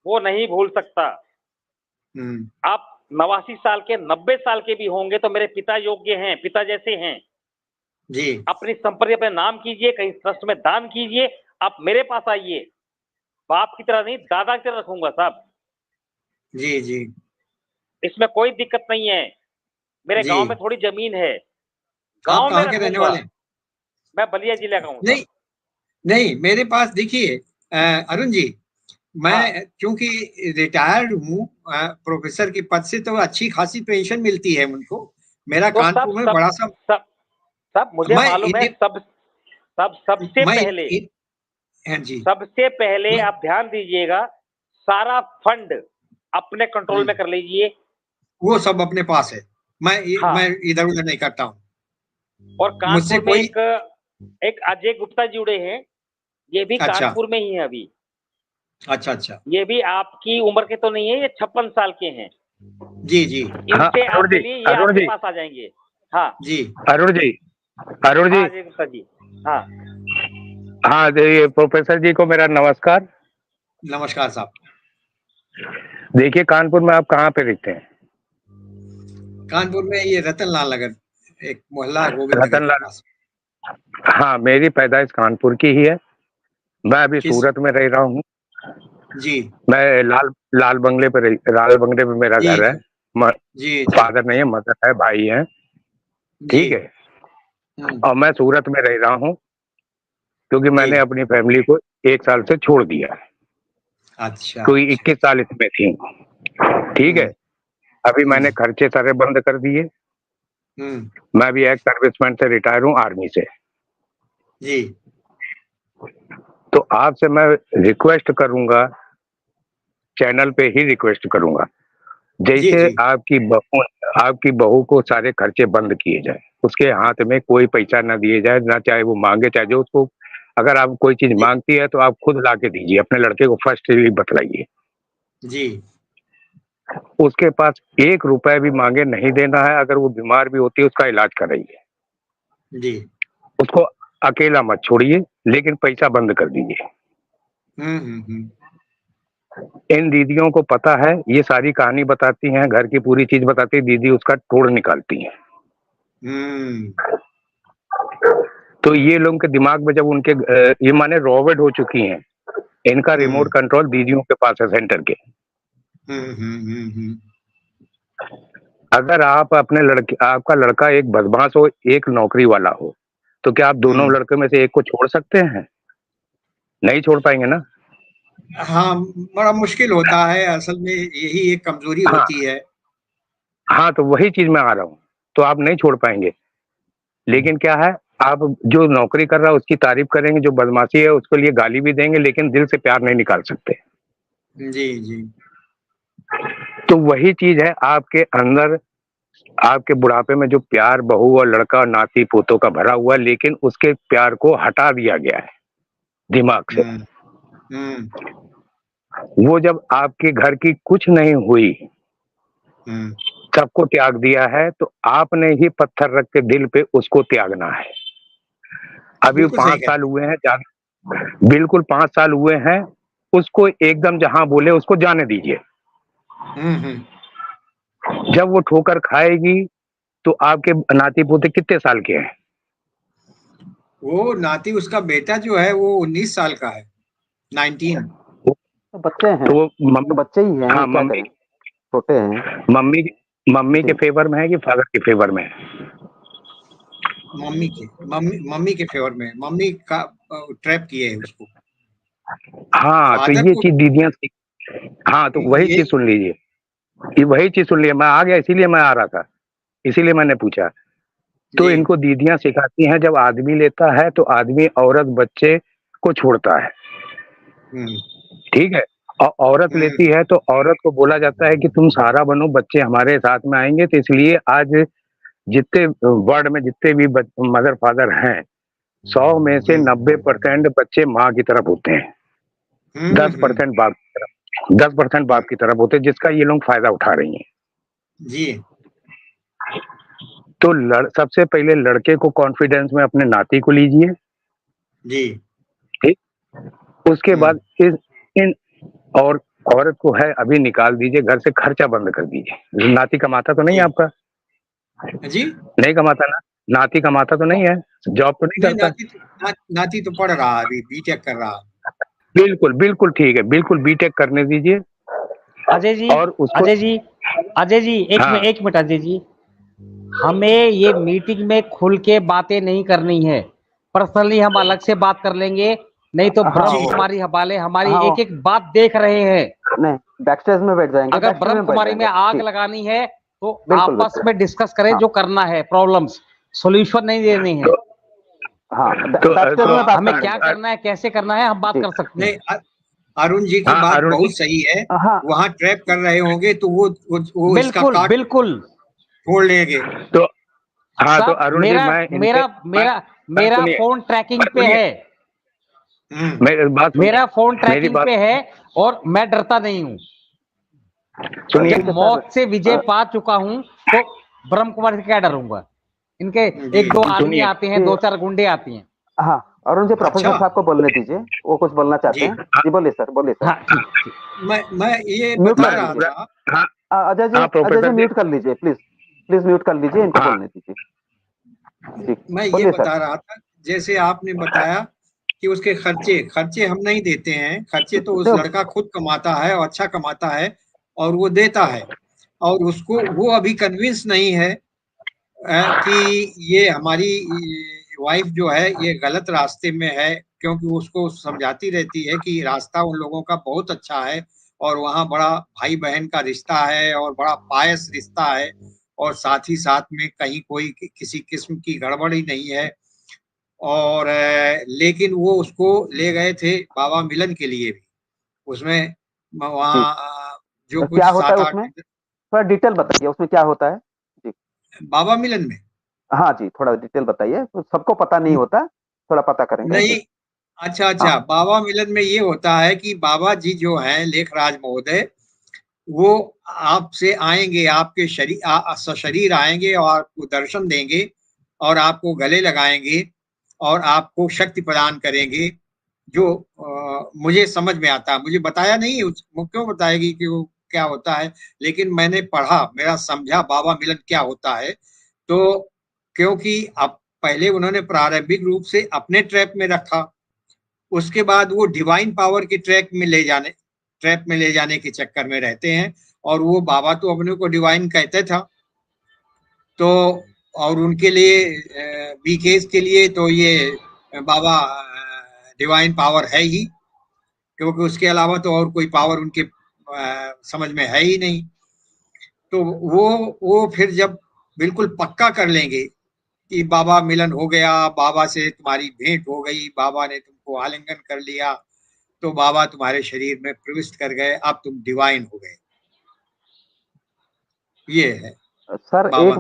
Speaker 8: वो नहीं भूल सकता। आप 89 साल के 90 साल के भी होंगे तो मेरे पिता योग्य हैं, पिता जैसे हैं।
Speaker 9: जी
Speaker 8: अपनी संपत्ति अपने नाम कीजिए, कहीं ट्रस्ट में दान कीजिए, आप मेरे पास आइए, बाप की तरह नहीं दादा की तरह रखूंगा साहब।
Speaker 9: जी जी
Speaker 8: इसमें कोई दिक्कत नहीं है। मेरे
Speaker 9: जी।
Speaker 8: गांव में थोड़ी जमीन है,
Speaker 9: आप
Speaker 8: गांव में
Speaker 9: कहाँ के रहने
Speaker 8: रखूंगा।
Speaker 9: वाले हैं?
Speaker 8: मैं बलिया जिले का हूँ।
Speaker 9: नहीं नहीं, मेरे पास देखिए अरुण जी, मैं
Speaker 8: हाँ।
Speaker 9: क्योंकि रिटायर्ड हूँ प्रोफेसर के पद से, तो अच्छी खासी पेंशन मिलती है मुझको। मेरा
Speaker 8: तो
Speaker 9: कानपुर में बड़ा सा
Speaker 8: सब मुझे
Speaker 9: मैं
Speaker 8: मालूम है। सबसे
Speaker 9: मैं
Speaker 8: पहले
Speaker 9: हाँ जी
Speaker 8: सबसे पहले
Speaker 9: मैं
Speaker 8: आप ध्यान दीजिएगा, सारा फंड अपने कंट्रोल में कर लीजिए।
Speaker 9: वो सब अपने पास है,
Speaker 8: हाँ।
Speaker 9: मैं इधर उधर नहीं करता हूँ।
Speaker 8: और
Speaker 9: मुझसे
Speaker 8: कानपुर में
Speaker 9: कोई
Speaker 8: एक अजय गुप्ता जुड़े हैं, ये भी
Speaker 9: अच्छा
Speaker 8: कानपुर में ही है अभी।
Speaker 9: अच्छा अच्छा
Speaker 8: ये भी आपकी उम्र के तो नहीं है, ये 56 साल के हैं।
Speaker 9: जी जी
Speaker 8: इनसे आप मिलिए, ये
Speaker 7: अरुण
Speaker 8: आपके
Speaker 7: जी,
Speaker 8: पास आ जाएंगे। हाँ
Speaker 9: जी
Speaker 7: अरुण जी, अरुण जी,
Speaker 8: हाँ अजय गुप्ता जी। हाँ
Speaker 7: हाँ ये प्रोफेसर जी को मेरा नमस्कार।
Speaker 9: नमस्कार साहब।
Speaker 7: देखिए कानपुर में आप कहाँ पे रहते हैं?
Speaker 9: कानपुर में ये रतनलाल नगर, एक मोहल्ला है गोविंद नगर के
Speaker 7: रतनलाल।
Speaker 9: पास।
Speaker 7: हाँ, मेरी पैदाइश कानपुर की ही है। मैं अभी
Speaker 9: किस
Speaker 7: सूरत में रह रहा हूँ।
Speaker 9: जी
Speaker 7: मैं लाल बंगले पे मेरा
Speaker 9: जी
Speaker 7: घर है।
Speaker 9: जी जी
Speaker 7: फादर नहीं है, मदर है, भाई है।
Speaker 9: जी
Speaker 7: ठीक है। और मैं सूरत में रह रहा हूँ क्योंकि
Speaker 9: जी
Speaker 7: मैंने अपनी फैमिली को 1 साल से छोड़ दिया है,
Speaker 9: अच्छा
Speaker 7: क्योंकि
Speaker 9: अच्छा
Speaker 7: 21 साल इसमें थी। ठीक है। अभी मैंने खर्चे सारे बंद कर दिए। मैं भी एक्स सर्विसमैन से रिटायर हूँ, आर्मी से।
Speaker 9: जी
Speaker 7: तो आपसे मैं रिक्वेस्ट करूंगा, चैनल पे ही रिक्वेस्ट करूंगा,
Speaker 9: जी
Speaker 7: जैसे
Speaker 9: जी
Speaker 7: आपकी बहू को सारे खर्चे बंद किए जाए, उसके हाथ में कोई पैसा ना दिए जाए, ना चाहे वो मांगे, चाहे जो उसको, अगर आप कोई चीज
Speaker 9: जी
Speaker 7: मांगती है तो आप खुद ला के दीजिए, अपने लड़के को फर्स्ट बतलाइए।
Speaker 9: जी
Speaker 7: उसके पास 1 रुपए भी मांगे नहीं देना है। अगर वो बीमार भी होती है उसका इलाज कराइए।
Speaker 9: जी।
Speaker 7: उसको अकेला मत छोड़िए, लेकिन पैसा बंद कर दीजिए। इन दीदियों को पता है, ये सारी कहानी बताती हैं, घर की पूरी चीज बताती है, दीदी उसका तोड़ निकालती हैं। तो ये लोगों के दिमाग में जब उनके ये माने रोबोट हो चुकी हैं, इनका रिमोट कंट्रोल दीदियों के पास है सेंटर के। अगर आप अपने लड़के, आपका लड़का एक बदमाश हो, एक नौकरी वाला हो, तो क्या आप दोनों लड़के में से एक को छोड़ सकते हैं? नहीं छोड़ पाएंगे ना।
Speaker 9: हाँ, बड़ा मुश्किल होता है, असल में यही एक कमजोरी
Speaker 7: हाँ
Speaker 9: होती है।
Speaker 7: हाँ, तो वही चीज मैं आ रहा हूँ, तो आप नहीं छोड़ पाएंगे। लेकिन क्या है, आप जो नौकरी कर रहा है उसकी तारीफ करेंगे, जो बदमाशी है उसके लिए गाली भी देंगे, लेकिन दिल से प्यार नहीं निकाल सकते।
Speaker 9: जी जी।
Speaker 7: तो वही चीज है आपके अंदर, आपके बुढ़ापे में जो प्यार बहू और लड़का और नाती पोतों का भरा हुआ है, लेकिन उसके प्यार को हटा दिया गया है दिमाग से। वो जब आपके घर की कुछ नहीं हुई, सबको त्याग दिया है, तो आपने ही पत्थर रख के दिल पे उसको त्यागना है। अभी
Speaker 9: बिल्कुल सही
Speaker 7: 5
Speaker 9: कह
Speaker 7: साल हुए हैं, बिल्कुल 5 साल हुए हैं, उसको एकदम जहां बोले उसको जाने दीजिए। जब वो ठोकर खाएगी, तो आपके नाती पोते कितने साल के हैं?
Speaker 9: वो नाती, उसका बेटा जो है वो 19 साल का है, 19।
Speaker 2: तो बच्चे हैं,
Speaker 7: तो
Speaker 2: तो बच्चे ही हैं,
Speaker 7: हाँ,
Speaker 2: क्या करें, छोटे हैं।
Speaker 7: मम्मी के फेवर में है कि फादर के फेवर में है?
Speaker 9: मम्मी के फेवर में। मम्मी का ट्रैप किए है उसको।
Speaker 7: हाँ, तो
Speaker 9: फादर
Speaker 7: ये
Speaker 9: को
Speaker 7: चीज दीदियां, हाँ, तो वही
Speaker 9: ये
Speaker 7: चीज सुन लीजिए, ये वही चीज सुन लीजिए। मैं आ गया, इसीलिए मैं आ रहा था, इसीलिए मैंने पूछा। तो
Speaker 9: जी
Speaker 7: इनको दीदियां सिखाती हैं, जब आदमी लेता है तो आदमी औरत बच्चे को छोड़ता है, ठीक है, और औरत लेती है तो औरत को बोला जाता है कि तुम सहारा बनो, बच्चे हमारे साथ में आएंगे। तो इसलिए आज जितने वर्ल्ड में जितने भी मदर फादर हैं, 100 में से 90% बच्चे माँ की तरफ होते हैं, 10% बाप की तरफ, 10% बाप की तरफ होते हैं, जिसका ये लोग फायदा उठा रही हैं।
Speaker 9: जी।
Speaker 7: तो सबसे पहले लड़के को कॉन्फिडेंस में अपने नाती को लीजिए,
Speaker 9: जी।
Speaker 7: ठीक, उसके बाद इन और औरत को है अभी निकाल दीजिए घर से, खर्चा बंद कर दीजिए। नाती कमाता तो नहीं है आपका?
Speaker 9: जी,
Speaker 7: नहीं कमाता ना, नाती कमाता तो नहीं है, जॉब तो नहीं करता?
Speaker 9: नाती तो पढ़ रहा है, अभी बीटेक कर रहा है।
Speaker 7: बिल्कुल बिल्कुल ठीक है, बिल्कुल बीटेक करने दीजिए।
Speaker 8: अजय जी,
Speaker 7: और उसको
Speaker 8: अजय जी, एक मिनट अजय जी, हमें ये मीटिंग में खुल के बातें नहीं करनी है, पर्सनली हम अलग से बात कर लेंगे, नहीं तो ब्रह्म कुमारी हवाले हमारी एक एक बात देख रहे हैं।
Speaker 2: नहीं, बैकस्टेज में बैठ जाएंगे।
Speaker 8: अगर ब्रह्म कुमारी में आग लगानी है तो आपस में डिस्कस करें, जो करना है, प्रॉब्लम्स सॉल्यूशन नहीं देने हैं।
Speaker 2: तो
Speaker 8: हमें क्या करना है, कैसे करना है, हम बात कर सकते हैं।
Speaker 9: अरुण जी की बात बहुत सही है। वहाँ ट्रैप कर रहे होंगे तो वो
Speaker 8: बिल्कुल,
Speaker 9: इसका काट
Speaker 8: बिल्कुल
Speaker 9: छोड़ लेंगे।
Speaker 7: तो हाँ, तो अरुण जी,
Speaker 8: मेरा फोन ट्रैकिंग पे है, मेरा फोन ट्रैकिंग पे है, और मैं डरता नहीं हूँ। जब मौत से विजय पा चुका हूँ तो ब्रह्म कुमार से क्या डरूंगा? इनके 1-2 आदमी आते हैं, 2-4 गुंडे आती हैं।
Speaker 2: हाँ, अरुण जी, प्रोफेसर साहब को बोलने दीजिए, वो कुछ बोलना चाहते हैं। जी बोलिए सर, बोलिए सर।
Speaker 8: हाँ,
Speaker 9: मैं ये बता रहा था।
Speaker 2: अजय जी म्यूट कर लीजिए, प्लीज म्यूट कर लीजिए, इनको बोलने दीजिए।
Speaker 9: मैं ये बता रहा था, जैसे आपने बताया कि उसके खर्चे हम नहीं देते हैं, खर्चे तो उस लड़का खुद कमाता है और अच्छा कमाता है और वो देता है, और उसको वो अभी कन्विंस नहीं है कि ये हमारी वाइफ जो है ये गलत रास्ते में है, क्योंकि उसको समझाती रहती है कि रास्ता उन लोगों का बहुत अच्छा है और वहाँ बड़ा भाई बहन का रिश्ता है और बड़ा पायस रिश्ता है, और साथ ही साथ में कहीं कोई किसी किस्म की गड़बड़ी नहीं है। और लेकिन वो उसको ले गए थे बाबा मिलन के लिए भी, उसमें वहाँ जो कुछ
Speaker 2: क्या होता है
Speaker 9: 7-8
Speaker 2: उसमें, थोड़ा डिटेल बताइए, उसमें क्या होता है जी?
Speaker 9: बाबा मिलन में?
Speaker 2: हाँ जी, थोड़ा डिटेल बताइए, तो सबको पता नहीं होता, थोड़ा पता करेंगे।
Speaker 9: नहीं, अच्छा, बाबा मिलन में ये होता है कि बाबा जी जो हैं लेखराज महोदय, वो आपसे आएंगे, आपके शरीर सशरीर आएंगे और आपको दर्शन देंगे और आपको गले लगाएंगे और आपको शक्ति प्रदान करेंगे, जो मुझे समझ में आता है। मुझे बताया नहीं, वो क्यों बताएगी कि वो क्या होता है, लेकिन मैंने पढ़ा, मेरा समझा बाबा मिलन क्या होता है। तो क्योंकि अब पहले उन्होंने प्रारंभिक रूप से अपने ट्रैप में रखा, उसके बाद वो डिवाइन पावर के ट्रैप में ले जाने के चक्कर में रहते हैं, और वो बाबा तो अपने को डिवाइन कहते था। तो और उनके लिए बीकेस के लिए तो ये बाबा डिवाइन पावर है ही, क्योंकि उसके अलावा तो और कोई पावर उनके समझ में है ही नहीं। तो वो फिर जब बिल्कुल पक्का कर लेंगे कि बाबा मिलन हो गया, बाबा से तुम्हारी भेंट हो गई, बाबा ने तुमको आलिंगन कर लिया, तो बाबा तुम्हारे शरीर में प्रविष्ट कर गए, अब तुम डिवाइन हो गए। ये है
Speaker 2: सर। एक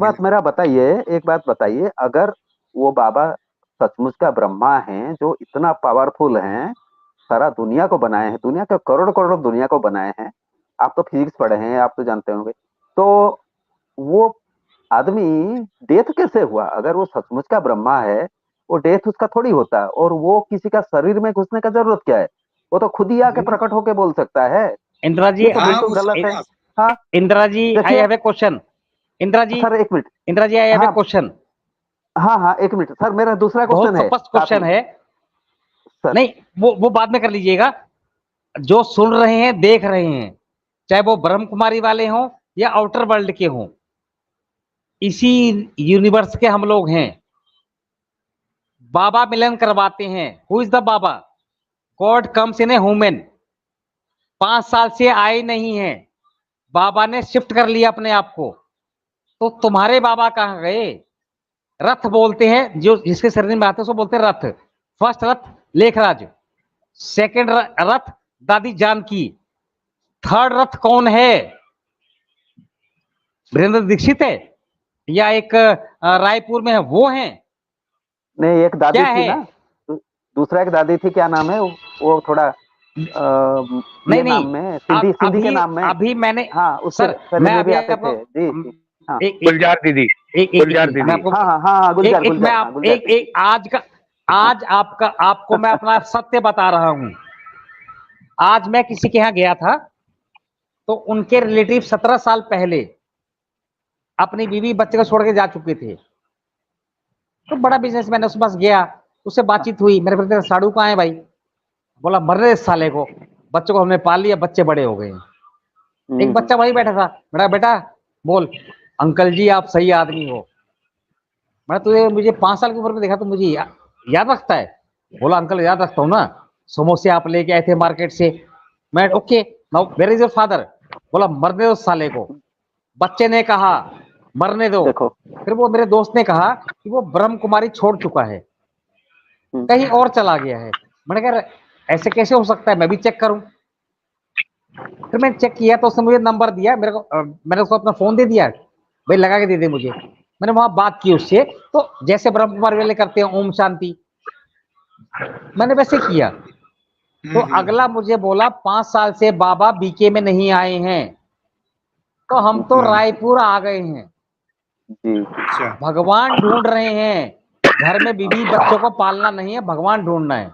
Speaker 2: बात बताइए, अगर वो बाबा सचमुच का ब्रह्मा हैं, जो इतना पावरफुल हैं, सारा दुनिया को बनाए हैं, दुनिया के करोड़ दुनिया को बनाए हैं, आप तो फिजिक्स पढ़े हैं, आप तो जानते होंगे, तो वो आदमी डेथ कैसे हुआ? अगर वो सचमुच का ब्रह्मा है, वो डेथ उसका थोड़ी होता, और वो किसी का शरीर में घुसने का जरूरत क्या है? वो तो खुद ही आके प्रकट होके बोल सकता है।
Speaker 8: इंदिरा जी,
Speaker 2: ये तो बिल्कुल गलत है। हाँ
Speaker 8: Indira ji, I have a question. Indira ji
Speaker 2: sir, एक minute.
Speaker 8: Indira ji, I have a question.
Speaker 2: हाँ, एक मिनट सर, मेरा दूसरा क्वेश्चन है।
Speaker 8: स्पष्ट क्वेश्चन है
Speaker 2: सर।
Speaker 8: नहीं, वो बाद में कर लीजिएगा। जो सुन रहे हैं, देख रहे हैं, चाहे वो ब्रह्म कुमारी वाले हों या आउटर वर्ल्ड के हों, इसी यूनिवर्स के हम लोग हैं। बाबा मिलन करवाते हैं। Who is the Baba? God comes in a human. 5 साल से आए नहीं है, बाबा ने शिफ्ट कर लिया अपने आप को। तो तुम्हारे बाबा कहाँ गए? रथ बोलते हैं, जो जिसके शरीर में आते हैं उसको बोलते हैं रथ। फर्स्ट रथ लेखराज, सेकंड रथ दादी जानकी, थर्ड रथ कौन है? वीरेंद्र दीक्षित है या एक रायपुर में है, वो है?
Speaker 2: नहीं, एक दादी
Speaker 8: क्या
Speaker 2: थी
Speaker 8: है?
Speaker 2: ना, दूसरा एक दादी थी, क्या नाम है वो थोड़ा
Speaker 8: नहीं
Speaker 2: नाम में, सिंधी के नाम में।
Speaker 8: अभी मैंने,
Speaker 2: हाँ, उसके
Speaker 8: सर मैं अभी
Speaker 2: आते
Speaker 8: आपको
Speaker 2: थे जी। हाँ,
Speaker 7: गुलजार दीदी, गुलजार दीदी।
Speaker 2: हाँ, गुलजार।
Speaker 8: एक आज आपको मैं अपना सत्य बता रहा हूं। आज मैं किसी के यहाँ गया था, तो उनके रिलेटिव 17 साल पहले अपनी बीवी बच्चे को छोड़ के जा चुके थे। तो बड़ा बिजनेसमैन है, उसके पास गया, उससे बातचीत हुई। मेरे बेटे साड़ू कहाँ है भाई? बोला मर रहे साले को, बच्चों को हमने पाल लिया, बच्चे बड़े हो गए। एक बच्चा वही बैठा था। मेरा बेटा बोल, अंकल जी आप सही आदमी हो। मैं तुझे मुझे 5 साल की उम्र में देखा तो मुझे याद रखता है? बोला अंकल याद रखता हूँ ना, समोसे आप लेके आए थे मार्केट से। मैं okay, now where is your father? बोला मरने दो साले को। बच्चे ने कहा मरने दो। फिर वो मेरे दोस्त ने कहा कि वो ब्रह्म कुमारी छोड़ चुका है, कहीं और चला गया है। मैंने कहा ऐसे कैसे हो सकता है, मैं भी चेक करूं। फिर मैंने चेक किया तो उसने मुझे नंबर दिया, मैंने उसको अपना फोन दे दिया, भाई लगा के दे दे मुझे। मैंने वहां बात की उससे, तो जैसे ब्रह्म कुमारी वाले करते हैं ओम शांति, मैंने वैसे किया। तो अगला मुझे बोला 5 साल से बाबा बीके में नहीं आए हैं, तो हम तो रायपुर आ गए हैं। भगवान ढूंढ रहे हैं, घर में बीवी बच्चों को पालना नहीं है, भगवान ढूंढना है।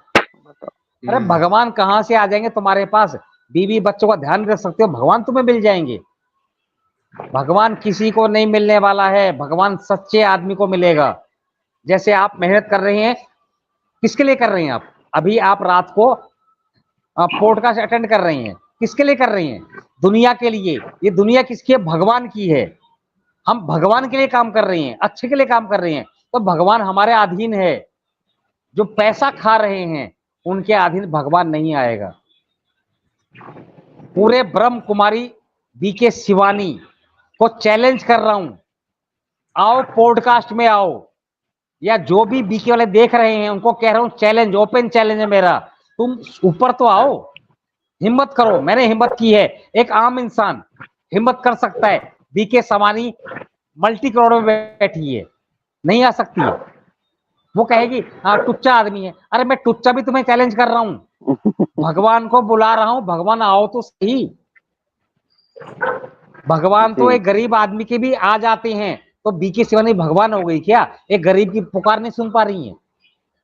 Speaker 8: अरे भगवान कहाँ से आ जाएंगे तुम्हारे पास? बीवी बच्चों का ध्यान रख सकते हो, भगवान तुम्हें मिल जाएंगे। भगवान किसी को नहीं मिलने वाला है, भगवान सच्चे आदमी को मिलेगा। जैसे आप मेहनत कर रहे हैं, किसके लिए कर रहे हैं आप? अभी आप रात को पॉडकास्ट अटेंड कर रहे हैं, किसके लिए कर रहे हैं? दुनिया के लिए। ये दुनिया किसकी है? भगवान की है। हम भगवान के लिए काम कर रहे हैं, अच्छे के लिए काम कर रहे हैं, तो भगवान हमारे अधीन है। जो पैसा खा रहे हैं उनके अधीन भगवान नहीं आएगा। पूरे ब्रह्म कुमारी बीके शिवानी को चैलेंज कर रहा हूं, आओ पॉडकास्ट में आओ, या जो भी बीके वाले देख रहे हैं उनको कह रहा हूं चैलेंज, ओपन चैलेंज है मेरा, तुम ऊपर तो आओ, हिम्मत करो। मैंने हिम्मत की है, एक आम इंसान हिम्मत कर सकता है। बीके शिवानी मल्टी करोड़ों में बैठी है, नहीं आ सकती है। वो कहेगी हाँ टुच्चा आदमी है। अरे मैं टुच्चा भी तुम्हें चैलेंज कर रहा हूं, भगवान को बुला रहा हूं, भगवान आओ तो सही। भगवान तो एक गरीब आदमी के भी आ जाते हैं, तो बीके शिवानी भगवान हो गई क्या? एक गरीब की पुकार नहीं सुन पा रही है?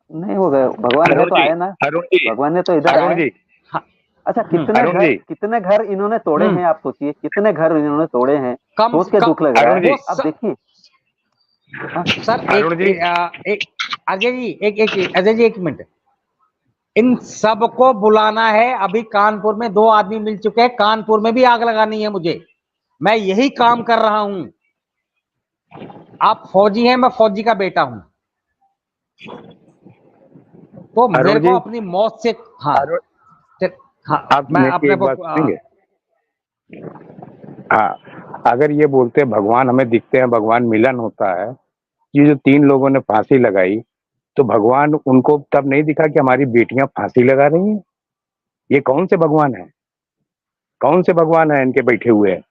Speaker 2: नहीं हो गए, भगवान है
Speaker 7: अरुण
Speaker 2: तो
Speaker 7: जी,
Speaker 2: आए ना,
Speaker 7: अरुण जी,
Speaker 2: भगवान ने तो इधर
Speaker 7: अरुण
Speaker 2: आए।
Speaker 7: जी,
Speaker 8: हाँ,
Speaker 2: अच्छा,
Speaker 7: अरुण जी,
Speaker 2: कितने घर इन्होंने तोड़े हैं, आप सोचिए कितने घर इन्होंने तोड़े हैं,
Speaker 8: कम
Speaker 2: सोच के
Speaker 8: कम
Speaker 2: दुख लग रहा
Speaker 7: अरुण
Speaker 2: है।
Speaker 7: जी,
Speaker 2: अब देखिए, हाँ,
Speaker 8: सर
Speaker 7: अरुण जी,
Speaker 8: एक अजय जी, एक अजय जी, एक मिनट। इन सबको बुलाना है। अभी कानपुर में 2 आदमी मिल चुके हैं, कानपुर में भी आग लगानी है मुझे। मैं यही काम कर रहा हूं। आप फौजी हैं, मैं फौजी का बेटा हूं, तो मेरे
Speaker 7: अरुण
Speaker 8: को
Speaker 7: जी,
Speaker 8: अपनी मौत से, हाँ,
Speaker 7: अरुण,
Speaker 8: हाँ,
Speaker 7: आप
Speaker 8: मैं
Speaker 7: मेरी
Speaker 8: अपने
Speaker 7: एक बात सुनेंगे? हाँ, अगर ये बोलते हैं भगवान हमें दिखते हैं, भगवान मिलन होता है, ये जो 3 लोगों ने फांसी लगाई, तो भगवान उनको तब नहीं दिखा कि हमारी बेटियां फांसी लगा रही हैं? ये कौन से भगवान है? कौन से भगवान है इनके बैठे हुए हैं?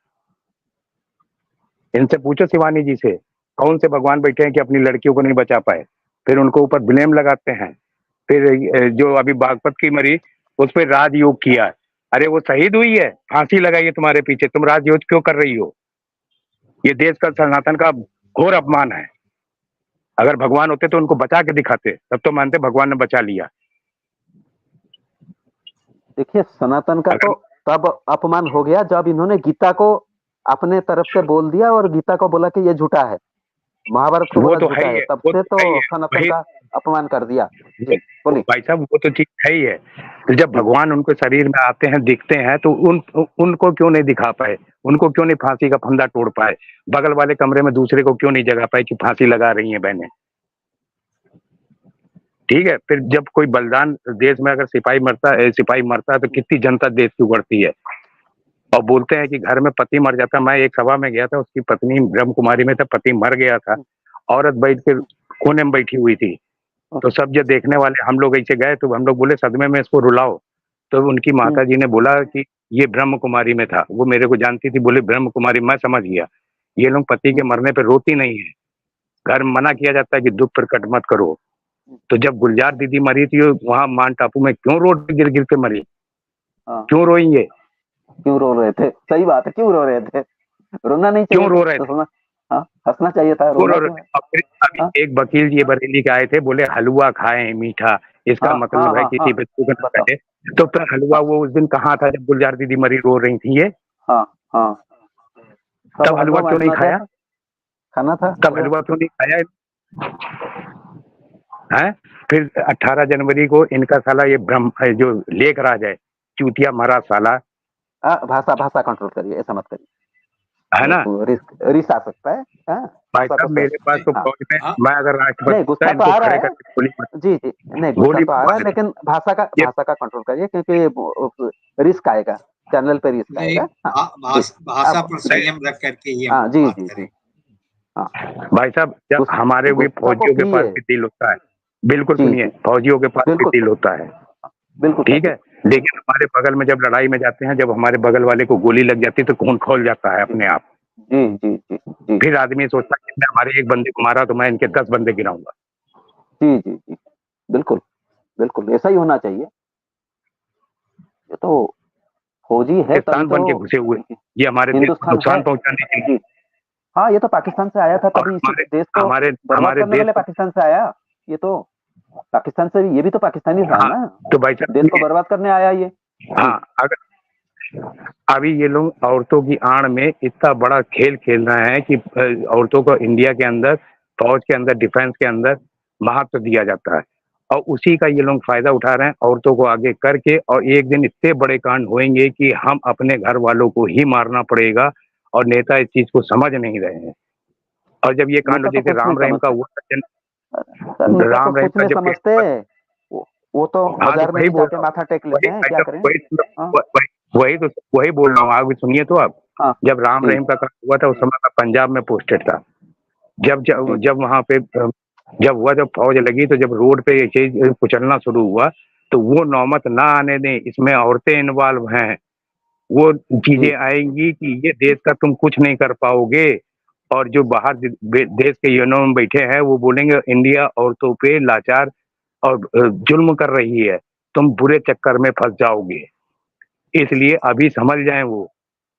Speaker 7: इनसे पूछो शिवानी जी से, कौन से भगवान बैठे हैं कि अपनी लड़कियों को नहीं बचा पाए? फिर उनको ऊपर ब्लेम लगाते हैं। फिर जो अभी बागपत की मरी, उस पर राजयोग किया। अरे वो शहीद हुई है, फांसी लगाई है तुम्हारे पीछे, तुम राजयोग क्यों कर रही हो? ये देश का, सनातन का घोर अपमान है। अगर भगवान होते तो उनको बचा के दिखाते, तब तो मानते भगवान ने बचा लिया।
Speaker 2: देखिए सनातन का
Speaker 7: अगर
Speaker 2: तो तब अपमान हो गया जब इन्होंने गीता को अपने तरफ से बोल दिया और गीता को बोला कि ये झूठा है, महाभारत को
Speaker 7: वो
Speaker 2: बोला
Speaker 7: तो है
Speaker 2: झूठा
Speaker 7: ही
Speaker 2: है,
Speaker 7: है,
Speaker 2: तब
Speaker 7: वो
Speaker 2: से
Speaker 7: तो है ही
Speaker 2: तो
Speaker 7: है,
Speaker 2: सनातन
Speaker 7: वही
Speaker 2: का अपमान कर दिया। जी बोलिए।
Speaker 7: भाई साहब, वो तो चीज है ही है। तो जब भगवान उनके शरीर में आते हैं, दिखते हैं, तो उनको क्यों नहीं दिखा पाए? उनको क्यों नहीं फांसी का फंदा तोड़ पाए? बगल वाले कमरे में दूसरे को क्यों नहीं जगा पाए कि फांसी लगा रही हैं बहनें? ठीक है, फिर जब कोई बलिदान, देश में अगर सिपाही मरता है तो कितनी जनता देश की उगड़ती है। और बोलते हैं कि घर में पति मर जाता। मैं एक सभा में गया था, उसकी पत्नी ब्रह्म कुमारी में था, पति मर गया था, औरत बैठ के कोने में बैठी हुई थी। तो सब जो देखने वाले हम लोग ऐसे गए, तो हम लोग बोले सदमे में इसको रुलाओ। तो उनकी माता जी ने बोला कि ये ब्रह्म कुमारी में था। वो मेरे को जानती थी, बोले ब्रह्म कुमारी। मैं समझ गया ये लोग पति के मरने पे रोती नहीं है। घर में मना किया जाता है कि दुख प्रकट मत करो। तो जब गुलजार दीदी मरी थी वहां मान टापू में, क्यों रोड गिर गिर के मरी? क्यों रोई ये?
Speaker 2: क्यों रो रहे थे? सही बात है, क्यों रो रहे थे? रोना नहीं
Speaker 7: क्यों
Speaker 2: चाहिए
Speaker 7: रो
Speaker 2: था,
Speaker 7: रहे
Speaker 2: तो
Speaker 7: थे?
Speaker 2: हंसना चाहिए था,
Speaker 7: क्यों
Speaker 2: रोना
Speaker 7: रो रहे
Speaker 2: क्यों
Speaker 7: थे?
Speaker 2: है?
Speaker 7: और फिर अभी एक वकील जी बरेली के आए थे, बोले हलवा खाएं मीठा, इसका
Speaker 2: हाँ हाँ
Speaker 7: मतलब है
Speaker 2: हाँ
Speaker 7: किसी
Speaker 2: हाँ,
Speaker 7: बच्चे को न
Speaker 2: बताओ।
Speaker 7: कहे। तो फिर हलवा वो उस दिन कहाँ था जब गुलजार दीदी मरी रो रही थी ये?
Speaker 2: हाँ हाँ,
Speaker 7: तब हलवा क्यों नहीं
Speaker 2: बांटना क्या
Speaker 7: खाया?
Speaker 2: था? खाना था
Speaker 7: तब हलवा क्यों नहीं खाया है? फिर 18 जनवरी को इनका साला ये ब्रह्म जो लेख राज है, चूतिया मरा साला,
Speaker 2: भाषा कंट्रोल करिए, ऐसा मत करिए,
Speaker 7: है ना?
Speaker 2: रिस आ सकता है।
Speaker 7: भाई
Speaker 2: भाषा को
Speaker 7: साहब मेरे पास तो
Speaker 2: हाँ,
Speaker 7: फौज में,
Speaker 9: हाँ,
Speaker 7: मैं अगर राष्ट्रपति
Speaker 2: नहीं
Speaker 7: होता
Speaker 2: गुस्सा तो
Speaker 7: इनको
Speaker 2: आ रहा
Speaker 7: खड़े
Speaker 2: है।
Speaker 7: करके गोली
Speaker 2: जी जी, नहीं गुस्सा
Speaker 7: गोली
Speaker 2: तो आ रहा है, लेकिन
Speaker 7: ये
Speaker 2: भाषा का कंट्रोल करिए, क्योंकि रिस्क आएगा, चैनल पे रिस्क
Speaker 9: नहीं,
Speaker 2: आएगा। हाँ जी,
Speaker 9: भाषा
Speaker 2: अब
Speaker 9: पर संयम रख करके ही
Speaker 2: हाँ
Speaker 9: हम
Speaker 2: जी
Speaker 9: बात
Speaker 2: जी
Speaker 9: करें।
Speaker 2: जी, हाँ
Speaker 7: भाई साहब, जब हमारे हुए
Speaker 2: गुस्सा को
Speaker 7: फौजियों के पास
Speaker 2: पिए।
Speaker 7: भी दिल होता है, बिल्कुल
Speaker 2: जी
Speaker 7: सुनिए,
Speaker 2: जी,
Speaker 7: फौजियों के पास भी
Speaker 2: बिल्कुल
Speaker 7: दिल होता है,
Speaker 2: बिल्कुल
Speaker 7: ठीक है।
Speaker 2: करिए।
Speaker 7: लेकिन हमारे बगल में जब लड़ाई में जाते हैं, जब हमारे बगल वाले को गोली लग जाती है तो खून खौल जाता है अपने आप।
Speaker 2: जी जी जी जी
Speaker 7: फिर आदमी सोचता है कि मैं हमारे एक बंदे को मारा तो मैं इनके 10 बंदे गिराऊंगा।
Speaker 2: जी जी जी, बिल्कुल बिल्कुल ऐसा ही होना चाहिए। ये तो फौजी है तभी
Speaker 7: पाकिस्तान बन के
Speaker 2: तो
Speaker 7: घुसे हुए, ये हमारे देश को
Speaker 2: हिंदुस्तान है।
Speaker 7: नुकसान पहुंचाने के लिए।
Speaker 2: जी हाँ, ये तो पाकिस्तान से आया था,
Speaker 7: और
Speaker 2: तभी इसी
Speaker 7: हमारे
Speaker 2: देश को
Speaker 7: हमारे
Speaker 2: बर्बाद
Speaker 7: हमारे
Speaker 2: करने
Speaker 7: देश
Speaker 2: वाले
Speaker 7: को,
Speaker 2: पाकिस्तान से आया। ये तो पाकिस्तान से, ये भी तो पाकिस्तानी था
Speaker 7: हाँ,
Speaker 2: ना,
Speaker 7: तो भाई साहब
Speaker 2: देश को बर्बाद करने आया ये।
Speaker 7: हाँ, अगर अभी ये लोग औरतों की आड़ में इतना बड़ा खेल खेल रहे हैं कि औरतों को इंडिया के अंदर, फौज के अंदर, डिफेंस के अंदर महत्व दिया जाता है, और उसी का ये लोग फायदा उठा रहे हैं औरतों को आगे करके। और एक दिन इतने बड़े कांड होंगे कि हम अपने घर वालों को ही मारना पड़ेगा, और नेता इस चीज को समझ नहीं रहे हैं। और जब ये कांड
Speaker 2: नेता तो
Speaker 7: जैसे
Speaker 2: कुछ नहीं
Speaker 7: राम रहीम का
Speaker 2: समझते
Speaker 7: हुआ,
Speaker 2: सर, नेता तो
Speaker 7: राम रहीम
Speaker 2: कुछ
Speaker 7: का
Speaker 2: नहीं
Speaker 7: जब केस
Speaker 2: समझते।
Speaker 7: हुआ,
Speaker 2: वो तो
Speaker 7: हाँ तो
Speaker 2: बाजार में
Speaker 7: वही
Speaker 2: ही
Speaker 7: बोल
Speaker 2: जाके
Speaker 7: रहा
Speaker 2: माथा टेक
Speaker 7: हूँ,
Speaker 2: लेते हैं, क्या करें। हाँ
Speaker 7: वही बोल रहा हूँ, आप
Speaker 2: हाँ
Speaker 7: जब राम
Speaker 2: जी
Speaker 7: रहीम का कांड हुआ था उस समय मैं पंजाब में पोस्टेड था। जब जब
Speaker 2: जी
Speaker 7: जब वहां पे जब फौज लगी, तो जब रोड पे ये चीज कुचलना शुरू हुआ, तो वो नौबत ना आने दें, इसमें औरतें इन्वॉल्व हैं, वो
Speaker 2: जी
Speaker 7: चीजें आएंगी कि ये देश का तुम कुछ नहीं कर पाओगे। और जो बाहर देश के यूनो में बैठे हैं वो बोलेंगे इंडिया औरतों पे लाचार और जुल्म कर रही है, तुम बुरे चक्कर में फंस जाओगे। इसलिए अभी समझ जाएं वो,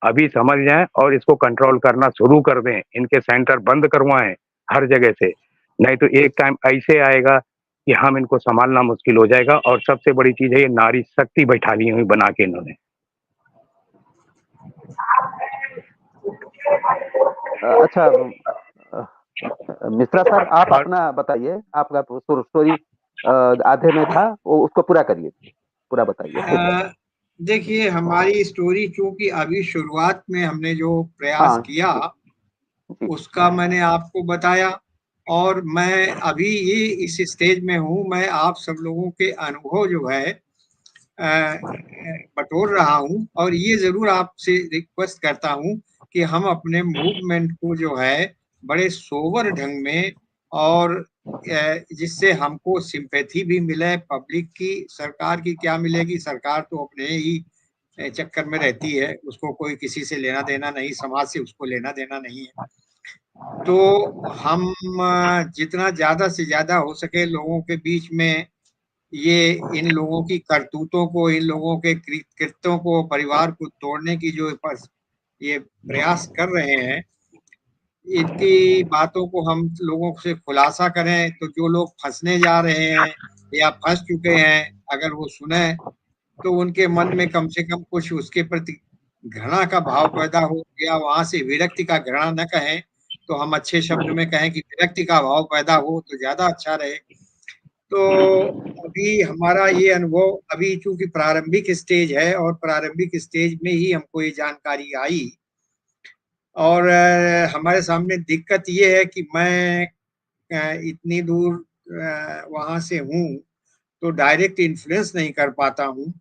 Speaker 7: अभी समझ जाएं और इसको कंट्रोल करना शुरू कर दें, इनके सेंटर बंद करवाएं हर जगह से, नहीं तो एक टाइम ऐसे आएगा कि हम इनको संभालना मुश्किल हो जाएगा। और सबसे बड़ी चीज है ये नारी शक्ति बैठा ली हुई बना के इन्होंने।
Speaker 2: अच्छा मिश्रा सर, आप अपना बताइए, आपका स्टोरी आधे में था, वो उसको पूरा करिए, पूरा बताइए।
Speaker 9: देखिए, हमारी स्टोरी चूंकि अभी शुरुआत में हमने जो प्रयास किया उसका मैंने आपको बताया, और मैं अभी ये इस स्टेज में हूँ, मैं आप सब लोगों के अनुभव जो है बटोर रहा हूँ, और ये जरूर आपसे रिक्वेस्ट करता हूँ कि हम अपने मूवमेंट को जो है बड़े सोबर ढंग में, और जिससे हमको सिंपैथी भी मिले पब्लिक की। सरकार की क्या मिलेगी, सरकार तो अपने ही चक्कर में रहती है, उसको कोई किसी से लेना देना नहीं, समाज से उसको लेना देना नहीं है। तो हम जितना ज्यादा से ज्यादा हो सके लोगों के बीच में ये इन लोगों की करतूतों को, इन लोगों के कृत्यों को, परिवार को तोड़ने की जो ये प्रयास कर रहे हैं, इनकी बातों को हम लोगों से खुलासा करें, तो जो लोग फंसने जा रहे हैं या फंस चुके हैं, अगर वो सुने तो उनके मन में कम से कम कुछ उसके प्रति घृणा का भाव पैदा हो, या वहां से विरक्ति का घृणा न कहें तो हम अच्छे शब्द में कहें कि विरक्ति का भाव पैदा हो तो ज्यादा अच्छा रहे। तो अभी हमारा ये अनुभव अभी चूंकि प्रारंभिक स्टेज है, और प्रारंभिक स्टेज में ही हमको ये जानकारी आई, और हमारे सामने दिक्कत ये है कि मैं इतनी दूर वहां से हूँ, तो डायरेक्ट इन्फ्लुएंस नहीं कर पाता हूँ,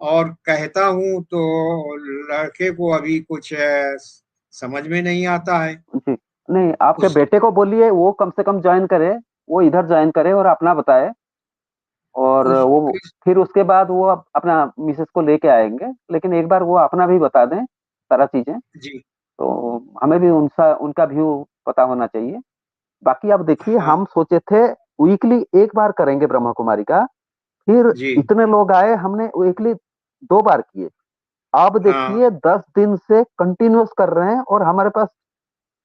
Speaker 9: और कहता हूँ तो लड़के को अभी कुछ समझ में नहीं आता है।
Speaker 2: नहीं, आपके बेटे को बोलिए वो कम से कम ज्वाइन करे, वो इधर ज्वाइन करे और अपना बताए, और वो फिर उसके बाद वो अपना मिसेस को लेके आएंगे, लेकिन एक बार वो अपना भी बता दें सारा चीजें
Speaker 9: जी,
Speaker 2: तो हमें भी उनका व्यू पता होना चाहिए। बाकी अब देखिए,
Speaker 9: हाँ।
Speaker 2: हम सोचे थे वीकली एक बार करेंगे ब्रह्मा कुमारी का, फिर इतने लोग आए, हमने वीकली 2 बार किए, अब देखिए 10 दिन से कंटिन्यूस कर रहे हैं, और हमारे पास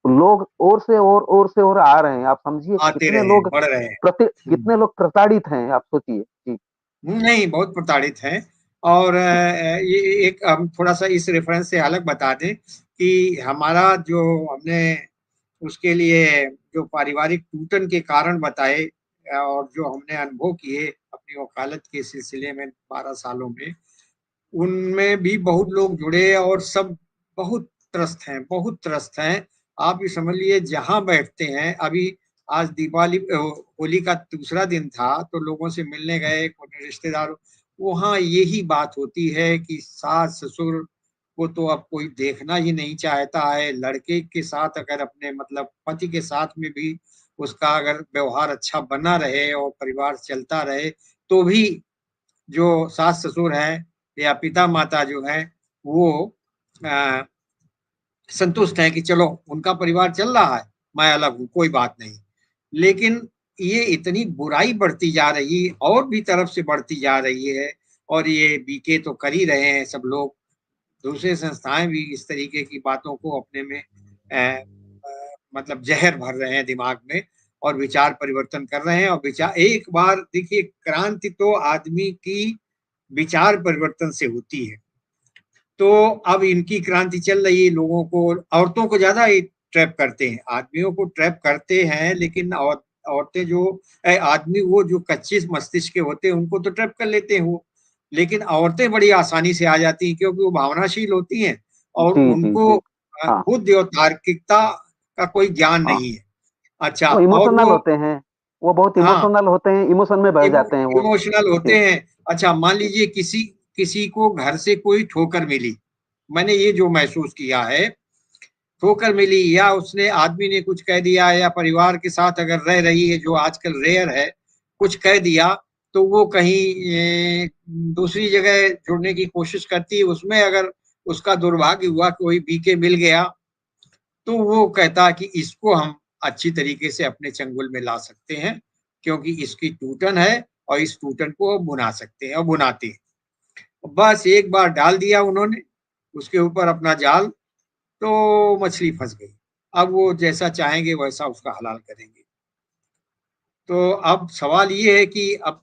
Speaker 2: लोग और से और आ रहे हैं। आप समझिए कितने लोग
Speaker 9: बढ़ रहे हैं,
Speaker 2: कितने लोग प्रताड़ित हैं, आप सोचिए जी।
Speaker 9: नहीं, बहुत प्रताड़ित हैं। और ये एक हम थोड़ा सा इस रेफरेंस से अलग बता दें कि हमारा जो हमने उसके लिए जो पारिवारिक टूटन के कारण बताए, और जो हमने अनुभव किए अपनी वकालत के सिलसिले में 12 सालों में, उनमें भी बहुत लोग जुड़े, और सब बहुत त्रस्त हैं, बहुत त्रस्त हैं। आप ये समझ लिए जहां बैठते हैं, अभी आज दिवाली होली का दूसरा दिन था, तो लोगों से मिलने गए, रिश्तेदारों, वहां यही बात होती है कि सास ससुर को तो अब कोई देखना ही नहीं चाहता है। लड़के के साथ अगर अपने मतलब पति के साथ में भी उसका अगर व्यवहार अच्छा बना रहे और परिवार चलता रहे, तो भी जो सास ससुर हैं या पिता माता जो है वो संतुष्ट है कि चलो उनका परिवार चल रहा है, मैं अलग हूँ, कोई बात नहीं। लेकिन ये इतनी बुराई बढ़ती जा रही, और भी तरफ से बढ़ती जा रही है, और ये बीके तो कर ही रहे हैं सब लोग, दूसरे संस्थाएं भी इस तरीके की बातों को अपने में मतलब जहर भर रहे हैं दिमाग में, और विचार परिवर्तन कर रहे हैं। और विचार एक बार देखिए, क्रांति तो आदमी की विचार परिवर्तन से होती है। तो अब इनकी क्रांति चल रही है, लोगों को, औरतों को ज्यादा ट्रैप करते हैं, आदमियों को ट्रैप करते हैं, लेकिन औरतें जो आदमी वो जो कच्चे मस्तिष्क के होते हैं उनको तो ट्रैप कर लेते हैं वो, लेकिन औरतें बड़ी आसानी से आ जाती हैं, क्योंकि वो भावनाशील होती हैं, और उनको बुद्धि और तार्किकता का कोई ज्ञान नहीं है। अच्छा,
Speaker 2: वो इमोशनल होते हैं, वो बहुत इमोशनल होते हैं, इमोशन में बह जाते हैं वो,
Speaker 9: इमोशनल होते हैं। अच्छा, मान लीजिए किसी को घर से कोई ठोकर मिली, मैंने ये जो महसूस किया है, ठोकर मिली, या उसने आदमी ने कुछ कह दिया, या परिवार के साथ अगर रह रही है जो आजकल रेयर है, कुछ कह दिया, तो वो कहीं दूसरी जगह जुड़ने की कोशिश करती है, उसमें अगर उसका दुर्भाग्य हुआ कोई बीके मिल गया, तो वो कहता कि इसको हम अच्छी तरीके से अपने चंगुल में ला सकते हैं, क्योंकि इसकी टूटन है, और इस टूटन को बुना सकते हैं, और बुनाते हैं। बस एक बार डाल दिया उन्होंने, उसके ऊपर अपना जाल, तो मछली फंस गई। अब वो जैसा चाहेंगे वैसा उसका हलाल करेंगे। तो अब सवाल ये है कि अब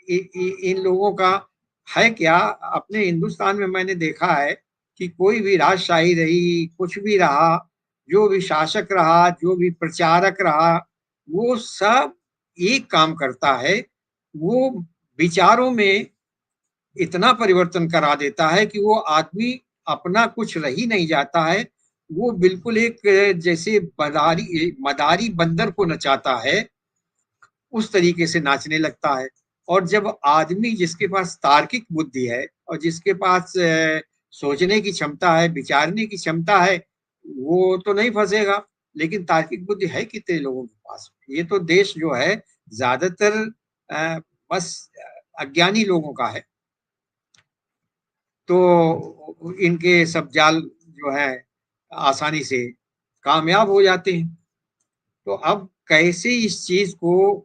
Speaker 9: इन लोगों का है क्या? अपने हिंदुस्तान में मैंने देखा है कि कोई भी राजशाही रही, कुछ भी रहा, जो भी शासक रहा, जो भी प्रचारक रहा, वो सब एक काम करता है, वो विचारों में इतना परिवर्तन करा देता है कि वो आदमी अपना कुछ रह ही नहीं जाता है। वो बिल्कुल एक जैसे मदारी बंदर को नचाता है, उस तरीके से नाचने लगता है। और जब आदमी जिसके पास तार्किक बुद्धि है और जिसके पास सोचने की क्षमता है, विचारने की क्षमता है, वो तो नहीं फंसेगा। लेकिन तार्किक बुद्धि है कितने लोगों के पास? ये तो देश जो है ज्यादातर बस अज्ञानी लोगों का है। तो इनके सब जाल जो है आसानी से कामयाब हो जाते हैं। तो अब कैसे इस चीज को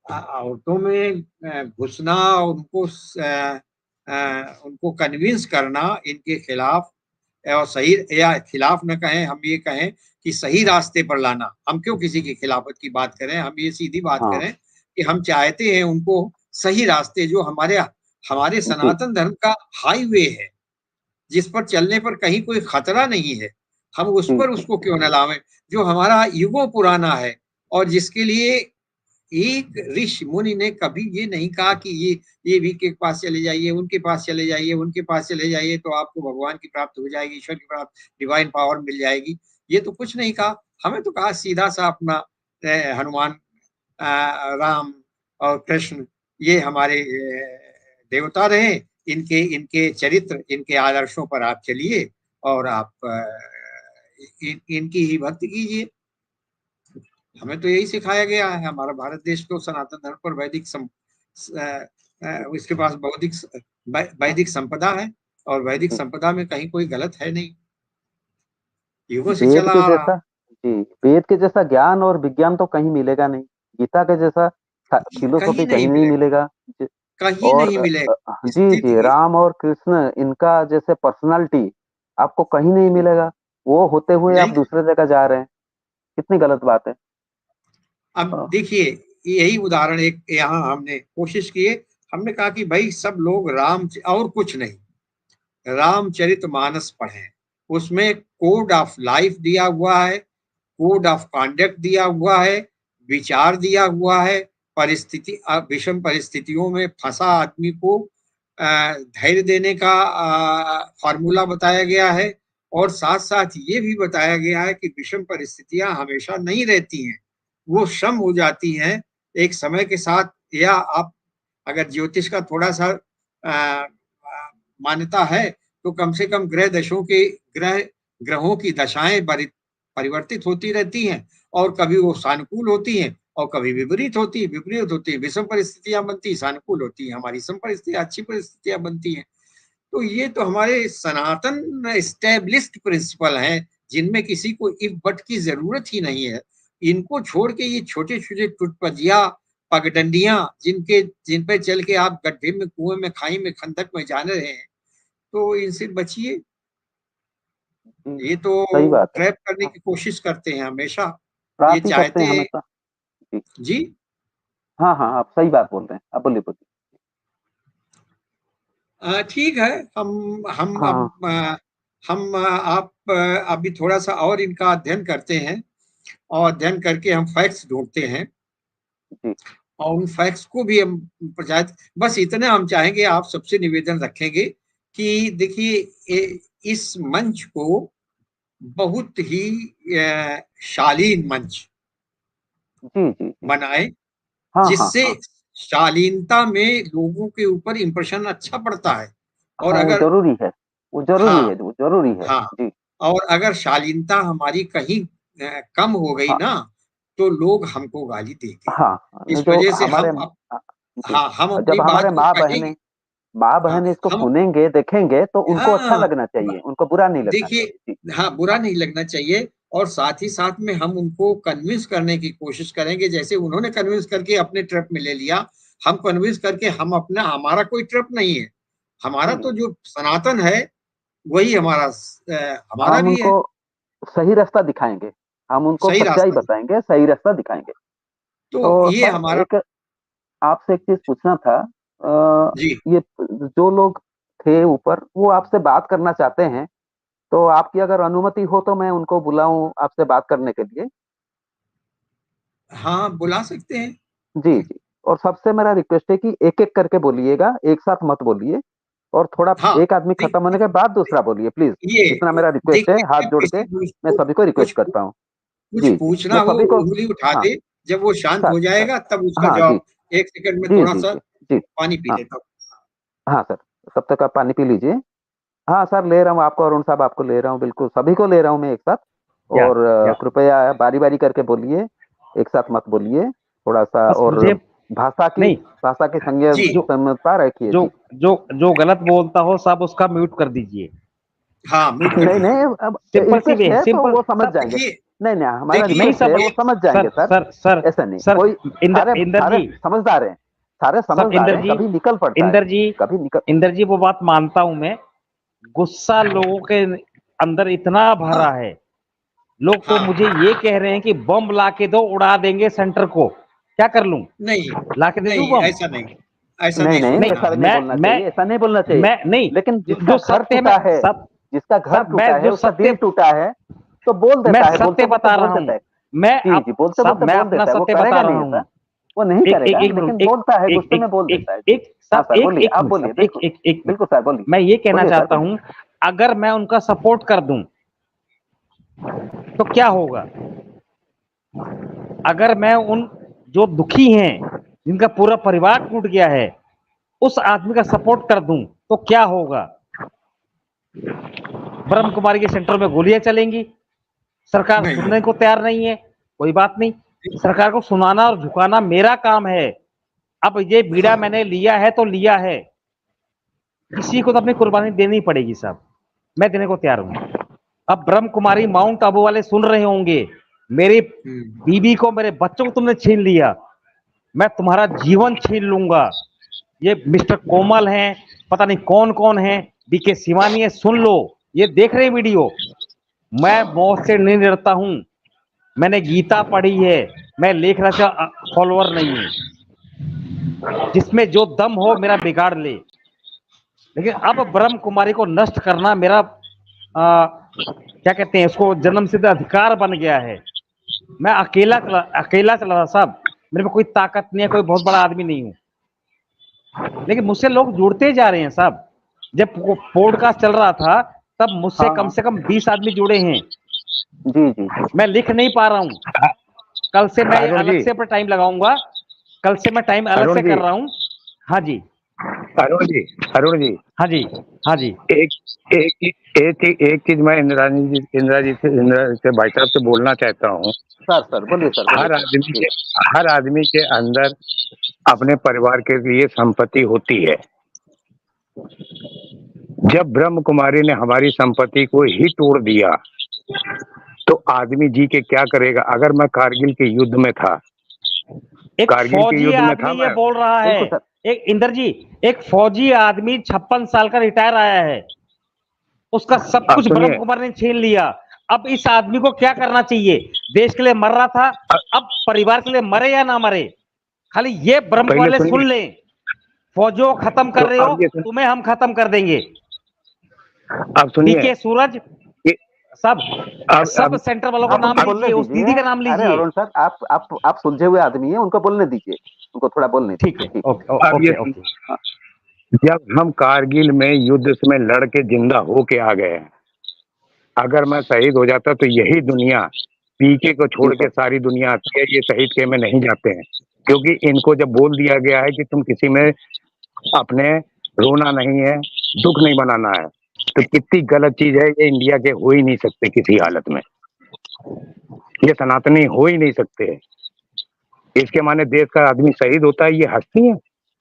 Speaker 9: औरतों में घुसना, उनको कन्विंस करना इनके खिलाफ, और सही या खिलाफ न कहें, हम ये कहें कि सही रास्ते पर लाना। हम क्यों किसी की खिलाफत की बात करें, हम ये सीधी बात
Speaker 2: हाँ
Speaker 9: करें कि हम चाहते हैं उनको सही रास्ते, जो हमारे हमारे
Speaker 2: जी
Speaker 9: सनातन धर्म का हाईवे है, जिस पर चलने पर कहीं कोई खतरा नहीं है, हम उस
Speaker 2: जी
Speaker 9: पर
Speaker 2: जी
Speaker 9: उसको क्यों न लावें, जो हमारा युगों पुराना है, और जिसके लिए एक ऋषि मुनि ने कभी ये नहीं कहा कि ये भी के पास चले जाइए, उनके पास चले जाइए, उनके पास चले जाइए तो आपको भगवान की प्राप्त हो जाएगी, ईश्वर की प्राप्त, डिवाइन पावर मिल जाएगी। ये तो कुछ नहीं कहा। हमें तो कहा सीधा सा अपना हनुमान, राम और कृष्ण, ये हमारे देवता रहे, इनके इनके चरित्र, इनके आदर्शों पर आप चलिए और आप इनकी ही भक्ति कीजिए। हमें तो यही सिखाया गया है। हमारा भारत देश तो सनातन धर्म पर इसके पास वैदिक संपदा है, और वैदिक
Speaker 2: जी।
Speaker 9: संपदा में कहीं कोई गलत है नहीं, युगों से
Speaker 2: वेद
Speaker 9: चला
Speaker 2: के
Speaker 9: आ रहा।
Speaker 2: जैसा जी, वेद के जैसा ज्ञान और विज्ञान तो कहीं मिलेगा नहीं। गीता के जैसा फिलोसॉफी
Speaker 9: कहीं
Speaker 2: कहीं
Speaker 9: नहीं
Speaker 2: नहीं
Speaker 9: मिलेगा,
Speaker 2: मिलेगा।
Speaker 9: कहीं
Speaker 2: और
Speaker 9: नहीं मिलेगा।
Speaker 2: जी जी,
Speaker 9: देखिए,
Speaker 2: राम और कृष्ण इनका जैसे पर्सनालिटी आपको कहीं नहीं मिलेगा। वो होते हुए आप
Speaker 9: नहीं,
Speaker 2: दूसरे जगह जा रहे हैं, कितनी गलत बात है।
Speaker 9: अब
Speaker 2: हाँ,
Speaker 9: देखिए, यही उदाहरण एक यहाँ हमने कोशिश की है। हमने कहा कि भाई सब लोग और कुछ नहीं, रामचरितमानस पढ़ें। उसमें कोड ऑफ लाइफ दिया हुआ है, कोड ऑफ कॉन्डक्ट दिया हुआ है, विचार दिया हुआ है। विषम परिस्थितियों में फंसा आदमी को धैर्य देने का फॉर्मूला बताया गया है। और साथ साथ ये भी बताया गया है कि विषम परिस्थितियां हमेशा नहीं रहती हैं, वो क्षम हो जाती हैं एक समय के साथ। या आप अगर ज्योतिष का थोड़ा सा मान्यता है, तो कम से कम ग्रहों की दशाएं परिवर्तित होती रहती हैं, और कभी वो सानुकूल होती हैं और कभी विपरीत होती है। विषम परिस्थितियां बनती, सानुकूल होती है, हमारी सम परिस्थितियां, अच्छी परिस्थितियां बनती हैं। तो ये तो हमारे सनातन एस्टेब्लिश्ड प्रिंसिपल हैं, जिनमें किसी को इफ बट की जरूरत ही नहीं है। इनको छोड़ के ये छोटे छोटे टुटपजिया, पगडंडियां, जिन पे चल के आप गड्ढे में, कुएं में, खाई में, खंदक में जाने रहे हैं, तो इनसे बचिए।
Speaker 2: जी,
Speaker 9: ये तो
Speaker 2: सही बात है।
Speaker 9: ट्रैप करने की कोशिश करते हैं हमेशा। ये
Speaker 2: ट्रैप ही करते
Speaker 9: चाहते
Speaker 2: हैं
Speaker 9: हैं।
Speaker 2: हमेशा। जी,
Speaker 9: जी,
Speaker 2: हाँ हाँ, आप सही बात बोल रहे हैं, आप बोलिए बोलिए।
Speaker 9: ठीक है। हम
Speaker 2: हाँ हाँ,
Speaker 9: अब आप अभी थोड़ा सा और इनका अध्ययन करते हैं, और अध्ययन करके हम फैक्ट्स ढूंढते हैं,
Speaker 2: जी
Speaker 9: और उन फैक्ट्स को भी हम प्रचारित, बस इतना हम चाहेंगे, आप सबसे निवेदन रखेंगे कि देखिए, इस मंच को बहुत ही शालीन मंच
Speaker 2: जी जी जी।
Speaker 9: बनाए,
Speaker 2: हाँ हाँ
Speaker 9: जिससे
Speaker 2: हाँ
Speaker 9: शालीनता में लोगों के ऊपर इंप्रेशन अच्छा पड़ता है। और
Speaker 2: हाँ, वो
Speaker 9: अगर,
Speaker 2: जरूरी है, वो जरूरी है,
Speaker 9: हाँ,
Speaker 2: वो जरूरी है।
Speaker 9: हाँ,
Speaker 2: जी
Speaker 9: और अगर शालीनता हमारी कहीं कम हो गई
Speaker 2: हाँ
Speaker 9: ना, तो लोग हमको गाली देंगे।
Speaker 2: हाँ, नहीं
Speaker 9: इस
Speaker 2: जो
Speaker 9: वजह से
Speaker 2: हमारे जी,
Speaker 9: हाँ, हम अपनी
Speaker 2: जब हमारे
Speaker 9: बात को कहेंगे।
Speaker 2: माँ
Speaker 9: हाँ,
Speaker 2: बहन इसको
Speaker 9: हम,
Speaker 2: सुनेंगे देखेंगे तो उनको अच्छा
Speaker 9: हाँ,
Speaker 2: लगना चाहिए, उनको बुरा नहीं लगना चाहिए। जी
Speaker 9: देखिए, हाँ, बुरा नहीं लगना चाहिए। और साथ ही साथ में हम उनको कन्विंस करने की कोशिश करेंगे, जैसे उन्होंने कन्विंस करके अपने ट्रप में ले लिया, हम कन्विंस करके, हम अपना, हमारा कोई ट्रप नहीं है, हमारा तो जो सनातन है वही हमारा
Speaker 2: हम
Speaker 9: भी है।
Speaker 2: उनको सही रास्ता दिखाएंगे, हम उनको
Speaker 9: सही
Speaker 2: सच्चाई
Speaker 9: रास्ता
Speaker 2: बताएंगे, सही रास्ता दिखाएंगे।
Speaker 9: तो
Speaker 2: तो
Speaker 9: ये
Speaker 2: सर
Speaker 9: हमारा
Speaker 2: एक आपसे एक चीज पूछना था।
Speaker 9: जी
Speaker 2: ये जो लोग थे ऊपर वो आपसे बात करना चाहते हैं, तो आपकी अगर अनुमति हो तो मैं उनको बुलाऊं आपसे बात करने के लिए।
Speaker 9: हाँ, बुला सकते हैं।
Speaker 2: जी जी। और सबसे मेरा रिक्वेस्ट है कि एक एक करके बोलिएगा, एक साथ मत बोलिए। और थोड़ा
Speaker 9: हाँ,
Speaker 2: एक आदमी खत्म होने के बाद दूसरा बोलिए प्लीज।
Speaker 9: ये
Speaker 2: इतना मेरा रिक्वेस्ट है,
Speaker 9: देखिए,
Speaker 2: हाथ
Speaker 9: जब
Speaker 2: जोड़ के
Speaker 9: किसी पुरुष
Speaker 2: मैं
Speaker 9: को
Speaker 2: सभी को
Speaker 9: कुछ
Speaker 2: रिक्वेस्ट करता हूँ।
Speaker 9: कुछ
Speaker 2: जी जी,
Speaker 9: पूछना
Speaker 2: मैं
Speaker 9: हो,
Speaker 2: सभी को।
Speaker 9: उंगली उठा
Speaker 2: हाँ
Speaker 9: दे। जब वो शांत
Speaker 2: सर
Speaker 9: हो
Speaker 2: सर।
Speaker 9: जाएगा तब उसका
Speaker 2: हाँ जी
Speaker 9: जवाब, 1 सेकंड में
Speaker 2: जी
Speaker 9: थोड़ा
Speaker 2: जी
Speaker 9: सा
Speaker 2: जी जी।
Speaker 9: पानी पी
Speaker 2: हाँ
Speaker 9: लेता हूँ।
Speaker 2: हाँ सर, तब तक आप पानी पी लीजिए। हाँ सर, ले रहा हूँ आपको, अरुण साहब आपको ले रहा हूँ, बिल्कुल सभी को ले रहा हूँ मैं एक साथ।
Speaker 8: या
Speaker 2: और
Speaker 8: या
Speaker 2: कृपया बारी बारी करके बोलिए, एक साथ मत बोलिए थोड़ा सा।
Speaker 8: बस
Speaker 2: और
Speaker 8: मुझे नहीं,
Speaker 2: भाषा की संज्ञा
Speaker 9: जी
Speaker 8: जो
Speaker 2: समझता रखिए
Speaker 8: जो
Speaker 2: जी।
Speaker 8: जो जो गलत बोलता हो सब उसका म्यूट कर दीजिए।
Speaker 9: हाँ, म्यूट कर
Speaker 2: नहीं
Speaker 9: दीजिए।
Speaker 2: नहीं, अब
Speaker 8: सिंपल सी
Speaker 2: रिक्वेस्ट
Speaker 8: वे,
Speaker 2: है तो
Speaker 8: सिंपल
Speaker 2: वो समझ
Speaker 8: सब।
Speaker 2: जाएंगे।
Speaker 9: देखिए
Speaker 2: नहीं नहीं, हमारा
Speaker 9: देखिए
Speaker 8: नहीं
Speaker 2: रिक्वेस्ट
Speaker 8: सब
Speaker 2: है, वो समझ जाएंगे
Speaker 8: सर
Speaker 2: सर।
Speaker 8: सर सर
Speaker 2: ऐसा नहीं
Speaker 8: सर
Speaker 2: कोई। सारे
Speaker 8: इंदर
Speaker 2: सारे
Speaker 8: जी,
Speaker 2: समझदार हैं, सारे
Speaker 8: सब
Speaker 2: समझदार हैं, कभी निकल पड़ता है,
Speaker 8: इंदर जी
Speaker 2: कभी निकल।
Speaker 8: इंदर जी वो बात मानता हूं मैं। गुस्सा लोगों के अंदर इतना
Speaker 9: हाँ
Speaker 8: भरा है, लोग तो
Speaker 9: हाँ
Speaker 8: मुझे ये कह रहे हैं कि बम ला के दो, उड़ा देंगे सेंटर को। क्या कर लूं?
Speaker 9: नहीं
Speaker 8: ला के दे दूं
Speaker 9: नहीं,
Speaker 8: बम?
Speaker 9: ऐसा
Speaker 2: नहीं
Speaker 9: नहीं
Speaker 2: नहीं,
Speaker 8: नहीं,
Speaker 9: सोचना
Speaker 2: ऐसा
Speaker 9: है।
Speaker 2: नहीं बोलना चाहिए, ऐसा नहीं बोलना चाहिए।
Speaker 8: मैं नहीं,
Speaker 2: लेकिन जिसका
Speaker 8: जो
Speaker 2: घर
Speaker 8: सत्य है
Speaker 2: टूटा
Speaker 8: मैं
Speaker 2: है,
Speaker 8: सब
Speaker 2: जिसका घर
Speaker 8: सब
Speaker 2: टूटा
Speaker 8: मैं
Speaker 2: है,
Speaker 8: जो
Speaker 2: उसका
Speaker 8: सत्य
Speaker 2: दिल टूटा है, तो बोल
Speaker 8: मैं
Speaker 2: देता है, बोलते
Speaker 8: सत्य
Speaker 2: बोलते
Speaker 8: बता
Speaker 2: बोल
Speaker 8: रहा हूं।
Speaker 2: देता है।
Speaker 8: मैं
Speaker 2: जी
Speaker 8: आप
Speaker 2: जी, बोलते
Speaker 8: सब
Speaker 2: बोलते
Speaker 8: मैं
Speaker 2: बोल
Speaker 8: अपना
Speaker 2: देता है, वो
Speaker 8: सत्य बता
Speaker 2: करेगा
Speaker 8: रहा
Speaker 2: नहीं
Speaker 8: हूं।
Speaker 2: ऐसा, वो नहीं
Speaker 8: एक एक
Speaker 2: करेगा,
Speaker 8: एक
Speaker 2: लेकिन
Speaker 8: मिनट, एक
Speaker 2: बोलता है,
Speaker 8: एक
Speaker 2: गुस्से
Speaker 8: एक
Speaker 2: में बोल
Speaker 8: एक
Speaker 2: देता है जी।
Speaker 8: एक
Speaker 2: हाँ
Speaker 8: सब
Speaker 2: सर
Speaker 8: एक
Speaker 2: बोलिए,
Speaker 8: एक
Speaker 2: आप
Speaker 8: मिनट
Speaker 2: बोलिए,
Speaker 8: सब एक
Speaker 2: बिल्कुल
Speaker 8: एक एक मिनट।
Speaker 2: बिल्कुल सर बोलिए।
Speaker 8: मैं ये कहना
Speaker 2: बोलिए सर
Speaker 8: चाहता
Speaker 2: बोलिए।
Speaker 8: हूं, अगर मैं उनका सपोर्ट कर दूं तो क्या होगा? अगर मैं उन जो दुखी हैं, जिनका पूरा परिवार टूट गया है, उस आदमी का सपोर्ट कर दूं तो क्या होगा? ब्रह्म कुमारी के सेंटर में गोलियां चलेंगी। सरकार
Speaker 9: नहीं
Speaker 8: सुनने को तैयार नहीं है। कोई बात नहीं, सरकार को सुनाना और झुकाना मेरा काम है। अब ये बीड़ा
Speaker 9: हाँ
Speaker 8: मैंने लिया है तो लिया है, किसी को तो अपनी कुर्बानी देनी पड़ेगी साहब। मैं देने को तैयार हूं। अब ब्रह्म कुमारी माउंट आबू वाले सुन रहे होंगे, मेरी बीबी को, मेरे बच्चों को तुमने छीन लिया, मैं तुम्हारा जीवन छीन लूंगा। ये मिस्टर कोमल हैं, पता नहीं कौन कौन है, बीके शिवानी है, सुन लो, ये देख रहे वीडियो। मैं मौत से नहीं डरता हूं। मैंने गीता पढ़ी है। मैं लेख रचा फॉलोअर नहीं हूं। जिसमें जो दम हो मेरा बिगाड़ ले। लेकिन अब ब्रह्म कुमारी को नष्ट करना मेरा क्या कहते हैं उसको, जन्मसिद्ध अधिकार बन गया है। मैं अकेला चला रहा साहब। मेरे में कोई ताकत नहीं है, कोई बहुत बड़ा आदमी नहीं हूं। लेकिन मुझसे लोग जुड़ते जा रहे हैं साहब। जब पॉडकास्ट चल रहा था तब मुझसे
Speaker 2: हाँ
Speaker 8: कम
Speaker 2: हाँ
Speaker 8: से कम 20 आदमी जुड़े हैं।
Speaker 2: जी जी।
Speaker 8: मैं लिख नहीं पा रहा हूं। कल से मैं
Speaker 7: अरुण
Speaker 8: अलग
Speaker 7: जी,
Speaker 8: से टाइम लगाऊंगा। कल से मैं टाइम अलग
Speaker 7: अरुण
Speaker 8: से
Speaker 7: जी,
Speaker 8: कर रहा हूं। हाँ जी,
Speaker 7: अरुण जी, अरुण जी,
Speaker 8: हाँ जी, हाँ जी।
Speaker 7: एक एक चीज मैं इंदिरा जी से भाई साहब से बोलना चाहता हूँ।
Speaker 2: सर बोलिए सर, बोलिए
Speaker 7: हर
Speaker 2: सर
Speaker 7: आदमी
Speaker 2: जी।
Speaker 7: के हर आदमी के अंदर अपने परिवार के लिए संपत्ति होती है। जब ब्रह्म कुमारी ने हमारी संपत्ति को ही तोड़ दिया तो आदमी जी के क्या करेगा? अगर मैं कारगिल के युद्ध में था,
Speaker 8: एक
Speaker 7: कारगिल के
Speaker 8: फौजी
Speaker 7: युद्ध में था
Speaker 8: आदमी ये
Speaker 7: मैं,
Speaker 8: बोल रहा है।
Speaker 2: बिल्कुल सर।
Speaker 8: एक इंदर जी, एक फौजी आदमी 56 साल का रिटायर आया है, उसका सब
Speaker 7: आप
Speaker 8: कुछ ब्रह्म
Speaker 7: सुनिए,
Speaker 8: कुमार ने छीन लिया। अब इस आदमी को क्या करना चाहिए? देश के लिए मर रहा था, अब परिवार के लिए मरे या ना मरे, खाली ये ब्रह्म कुमार
Speaker 7: पहले
Speaker 8: ने सुन
Speaker 7: सुनिए,
Speaker 8: ले। फौजों को खत्म कर
Speaker 7: तो
Speaker 8: रहे हो,
Speaker 7: अब ये
Speaker 8: तुम्हें हम खत्म कर देंगे।
Speaker 7: अब सुनिए,
Speaker 8: बीके सूरज,
Speaker 7: ये
Speaker 8: सब सब
Speaker 7: अब
Speaker 8: सेंटर वालों का
Speaker 2: आप
Speaker 8: नाम
Speaker 2: उनको बोलने
Speaker 8: लीजिए, उस
Speaker 2: दीजिए।
Speaker 8: दीदी का नाम
Speaker 2: अरे
Speaker 8: लीजिए।
Speaker 2: अरुण सर, आप सुलझे हुए आदमी हैं, उनको बोलने दीजिए, उनको थोड़ा बोलने
Speaker 8: ठीक
Speaker 2: दीजिए।
Speaker 8: है,
Speaker 2: ठीक।
Speaker 8: ओके
Speaker 7: अब ये
Speaker 8: ओके ओके।
Speaker 2: हाँ
Speaker 7: जब हम कारगिल में युद्ध में लड़ के जिंदा होके आ गए हैं, अगर मैं शहीद हो जाता तो यही दुनिया पीके को
Speaker 2: जी
Speaker 7: छोड़ के
Speaker 2: सर।
Speaker 7: सारी दुनिया आती है, ये शहीद के में नहीं जाते हैं। क्योंकि इनको जब बोल दिया गया है कि तुम किसी में अपने रोना नहीं है, दुख नहीं बनाना है, तो कितनी गलत चीज है ये। इंडिया के हो ही नहीं सकते किसी हालत में, ये सनातनी हो ही नहीं सकते। इसके माने देश का आदमी शहीद होता है, ये हंसती हैं,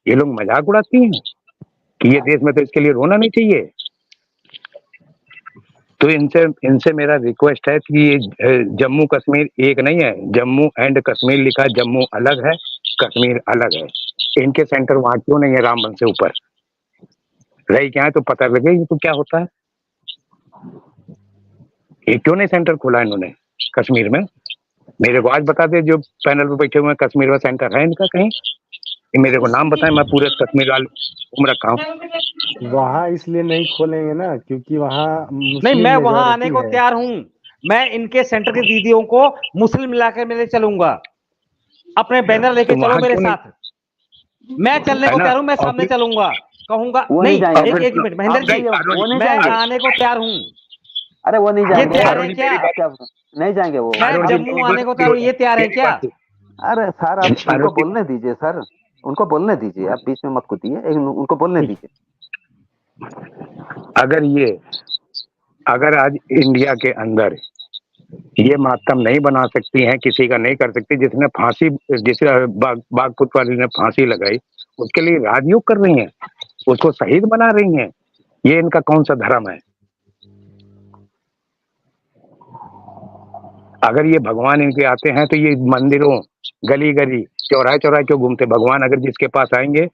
Speaker 7: ये लोग मजाक उड़ाती हैं कि ये देश में तो इसके लिए रोना नहीं चाहिए। तो इनसे इनसे मेरा रिक्वेस्ट है कि ये जम्मू कश्मीर एक नहीं है, जम्मू एंड कश्मीर लिखा है, जम्मू अलग है, कश्मीर अलग है। इनके सेंटर वहां क्यों नहीं है रामबन से ऊपर? रही क्या है तो पता लगे ये तो क्या होता है। ये क्यों नहीं सेंटर खोला इन्होंने कश्मीर में? मेरे को आज बता दे, जो पैनल पे बैठे हुए हैं, कश्मीर में सेंटर है इनका कहीं? ये मेरे को नाम बताएं, मैं पूरे कश्मीर वाले घूम रखा हूँ।
Speaker 3: वहाँ इसलिए नहीं खोलेंगे ना क्योंकि वहाँ
Speaker 8: नहीं,
Speaker 3: मुस्लिम
Speaker 8: मैं वहां आने
Speaker 3: मेजॉरिटी
Speaker 8: को
Speaker 3: है।
Speaker 8: तैयार हूं। मैं इनके सेंटर की दीदियों को मुस्लिम इलाके में ले चलूंगा, अपने बैनर लेके
Speaker 7: तो
Speaker 8: चलो
Speaker 7: वहाँ
Speaker 8: मेरे
Speaker 7: क्यों नहीं?
Speaker 8: साथ। मैं चलने
Speaker 7: है
Speaker 8: को
Speaker 7: ना?
Speaker 8: तैयार हूं, मैं
Speaker 7: और
Speaker 8: सामने
Speaker 7: फिर
Speaker 8: चलूंगा, कहूंगा
Speaker 2: वो नहीं
Speaker 8: नहीं।
Speaker 2: जाएंगे।
Speaker 8: एक मिनट महेंद्र जी,
Speaker 2: वो नहीं
Speaker 8: मैं
Speaker 2: जाएंगे।
Speaker 8: आने को तैयार हूं।
Speaker 2: अरे वो नहीं
Speaker 8: ये
Speaker 2: जाएंगे।
Speaker 8: तैयार
Speaker 2: अरुण
Speaker 8: है
Speaker 2: जी,
Speaker 8: क्या?
Speaker 2: आप क्या नहीं जाएंगे वो?
Speaker 8: मैं
Speaker 7: अरुण जी,
Speaker 8: जम्मू आने को तैयार हूं, ये तैयार है
Speaker 7: मेरी
Speaker 8: क्या?
Speaker 7: बात सुन।
Speaker 2: अरे सर, आप
Speaker 7: अरुण
Speaker 2: उनको
Speaker 7: जी,
Speaker 2: बोलने दीजिए सर, उनको बोलने दीजिए, आप बीच में मत कूदिए, उनको बोलने दीजिए।
Speaker 7: अगर आज इंडिया के अंदर ये मातम नहीं बना सकती हैं, किसी का नहीं कर सकती, जिसने फांसी, जिसे बागपुत वाली ने फांसी लगाई, उसके लिए राजयोग कर रही हैं, उसको शहीद बना रही हैं, ये इनका कौन सा धर्म है? अगर ये भगवान इनके आते हैं तो ये मंदिरों, गली गली, चौराहे चौराहे क्यों घूमते? भगवान अगर जिसके पास आएंगे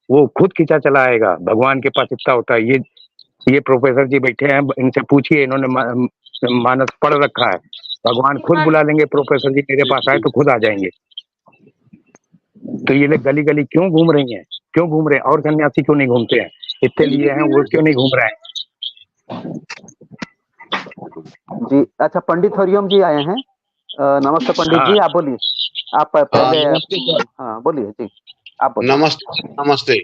Speaker 7: वो खुद खींचा चला आएगा। भगवान के पास इतना होता है। ये प्रोफेसर जी बैठे हैं, इनसे पूछिए, इन्होंने मानस पढ़ रखा है। भगवान खुद बुला लेंगे, प्रोफेसर जी मेरे पास आए तो खुद आ जाएंगे। तो ये लोग गली गली क्यों घूम रही हैं? क्यों घूम रहे हैं? और सन्यासी क्यों नहीं घूमते हैं? इतने लिए हैं, वो क्यों नहीं घूम रहे हैं?
Speaker 2: जी अच्छा, पंडित हरिओम जी आए हैं। नमस्ते पंडित जी, आप बोलिए। आप पहले हाँ बोलिए जी, आप बोलिए।
Speaker 10: नमस्ते।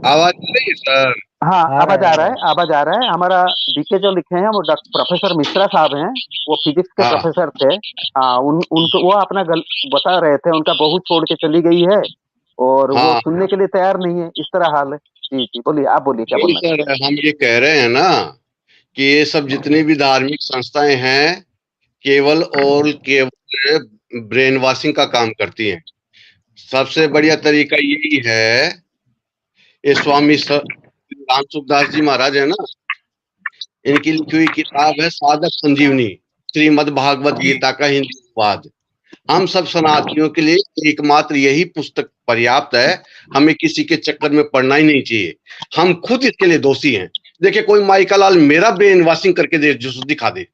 Speaker 10: आवाज आ रही है सर?
Speaker 2: हाँ, आवाज आ रहा है, आवाज आ रहा है। हमारा बीके जो लिखे हैं वो प्रोफेसर मिश्रा साहब हैं, वो फिजिक्स के प्रोफेसर थे। उनको वो अपना बता रहे थे, उनका बहू छोड़ के चली गई है और वो सुनने के लिए तैयार नहीं है, इस तरह हाल है। जी जी बोलिए, आप बोलिए क्या बोलना है।
Speaker 10: सर, हम ये कह रहे हैं ना कि ये सब जितनी भी धार्मिक संस्थाएं हैं केवल और केवल ब्रेन वॉशिंग का काम करती हैं। सबसे बढ़िया तरीका यही है, ये स्वामी राम सुखदास जी महाराज है ना, इनकी लिखी हुई किताब है साधक संजीवनी, श्रीमद् भागवत गीता का हिंदी अनुवाद। हम सब सनातनियों के लिए एकमात्र यही पुस्तक पर्याप्त है। हमें किसी के चक्कर में पड़ना ही नहीं चाहिए, हम खुद इसके लिए दोषी हैं। देखिए, कोई माइका लाल मेरा ब्रेन वॉशिंग करके दे, जो दिखा दे।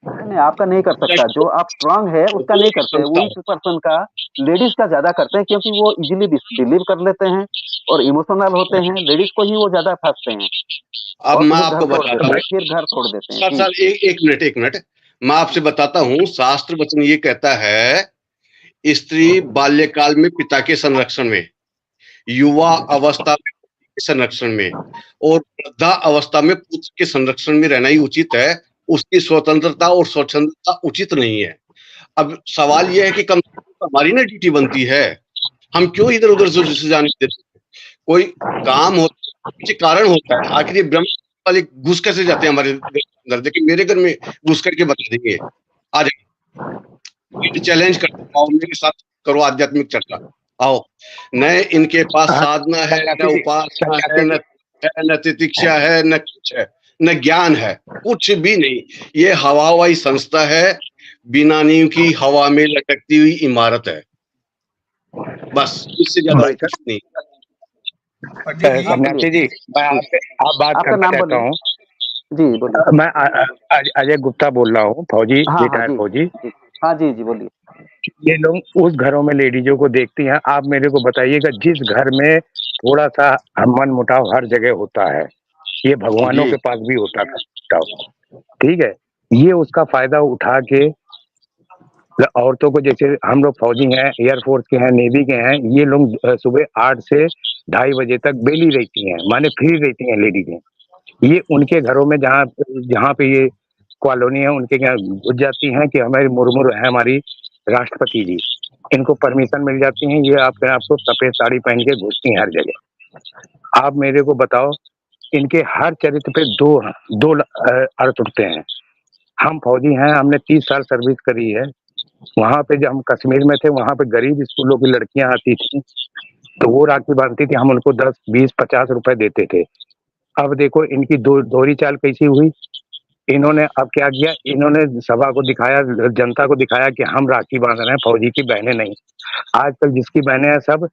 Speaker 2: नहीं, आपका नहीं कर सकता। जो आप स्ट्रांग है उसका नहीं करते, वो इस पर्सन का, लेडीज का ज्यादा करते हैं, क्योंकि वो इजीली बिलीव कर लेते हैं और इमोशनल होते हैं। लेडीज को ही वो ज्यादा फंसते हैं।
Speaker 10: अब मैं आपको बताता हूँ,
Speaker 2: फिर घर छोड़ देते हैं।
Speaker 10: सर एक मिनट मैं आपसे बताता हूँ। शास्त्र वचन ये कहता है, स्त्री बाल्यकाल में पिता के संरक्षण में, युवा अवस्था में संरक्षण में और वृद्धा अवस्था में पुत्र के संरक्षण में रहना ही उचित है। उसकी स्वतंत्रता और स्वच्छंदता उचित नहीं है। अब सवाल यह है कि कम से कम हमारी ना ड्यूटी बनती है, हम क्यों इधर उधर से जाने देते हैं? कोई काम होता है, कुछ कारण होता है। आखिर ये ब्रह्म वाले घुस कैसे जाते हैं हमारे अंदर? देखिए, मेरे घर में घुस करके बता देंगे, आ जाए चैलेंज करते, मेरे साथ करो आध्यात्मिक चर्चा, आओ। न इनके पास साधना है, न उपासना है, न तितिक्षा है, न कुछ है, न ज्ञान है, कुछ भी नहीं। ये हवाई संस्था है, बिना नींव की हवा में लटकती हुई इमारत है, बस, इससे ज्यादा कुछ नहीं।
Speaker 7: सन्यासी जी, मैं आप बात करना चाहता हूँ
Speaker 2: जी, बोलिए।
Speaker 7: मैं अजय गुप्ता बोल रहा हूँ, फौजी, रिटायर्ड फौजी।
Speaker 2: हाँ जी जी बोलिए।
Speaker 7: ये लोग उस घरों में लेडीजों को देखती हैं। आप मेरे को बताइएगा, जिस घर में थोड़ा सा मन मुटाव हर जगह होता है, ये भगवानों के पास भी होता था, ठीक है? ये उसका फायदा उठा के औरतों को, जैसे हम लोग फौजी हैं, एयरफोर्स के हैं, नेवी के हैं, ये लोग सुबह 8 से 2:30 बजे तक बेली रहती हैं, माने फ्री रहती हैं लेडीजें। ये उनके घरों में जहाँ पे ये कॉलोनी है, उनके यहाँ घुस जाती हैं कि हमारी मुर्मूर है, हमारी राष्ट्रपति जी, इनको परमिशन मिल जाती है। ये आपके आपको सफेद साड़ी पहन के घुसती हैं हर जगह। आप मेरे को बताओ, इनके हर चरित्र पे दो अर्थ उठते हैं। हम फौजी हैं, हमने 30 साल सर्विस करी है। वहां पे जब हम कश्मीर में थे, वहां पे गरीब स्कूलों की लड़कियां आती थी तो वो राखी बांधती थी, हम उनको 10, 20, 50 रुपए देते थे। अब देखो इनकी दोहरी चाल कैसी हुई। इन्होंने अब क्या किया, इन्होंने सभा को दिखाया, जनता को दिखाया कि हम राखी बांध रहे हैं, फौजी की बहनें नहीं। आजकल जिसकी बहनें हैं, सब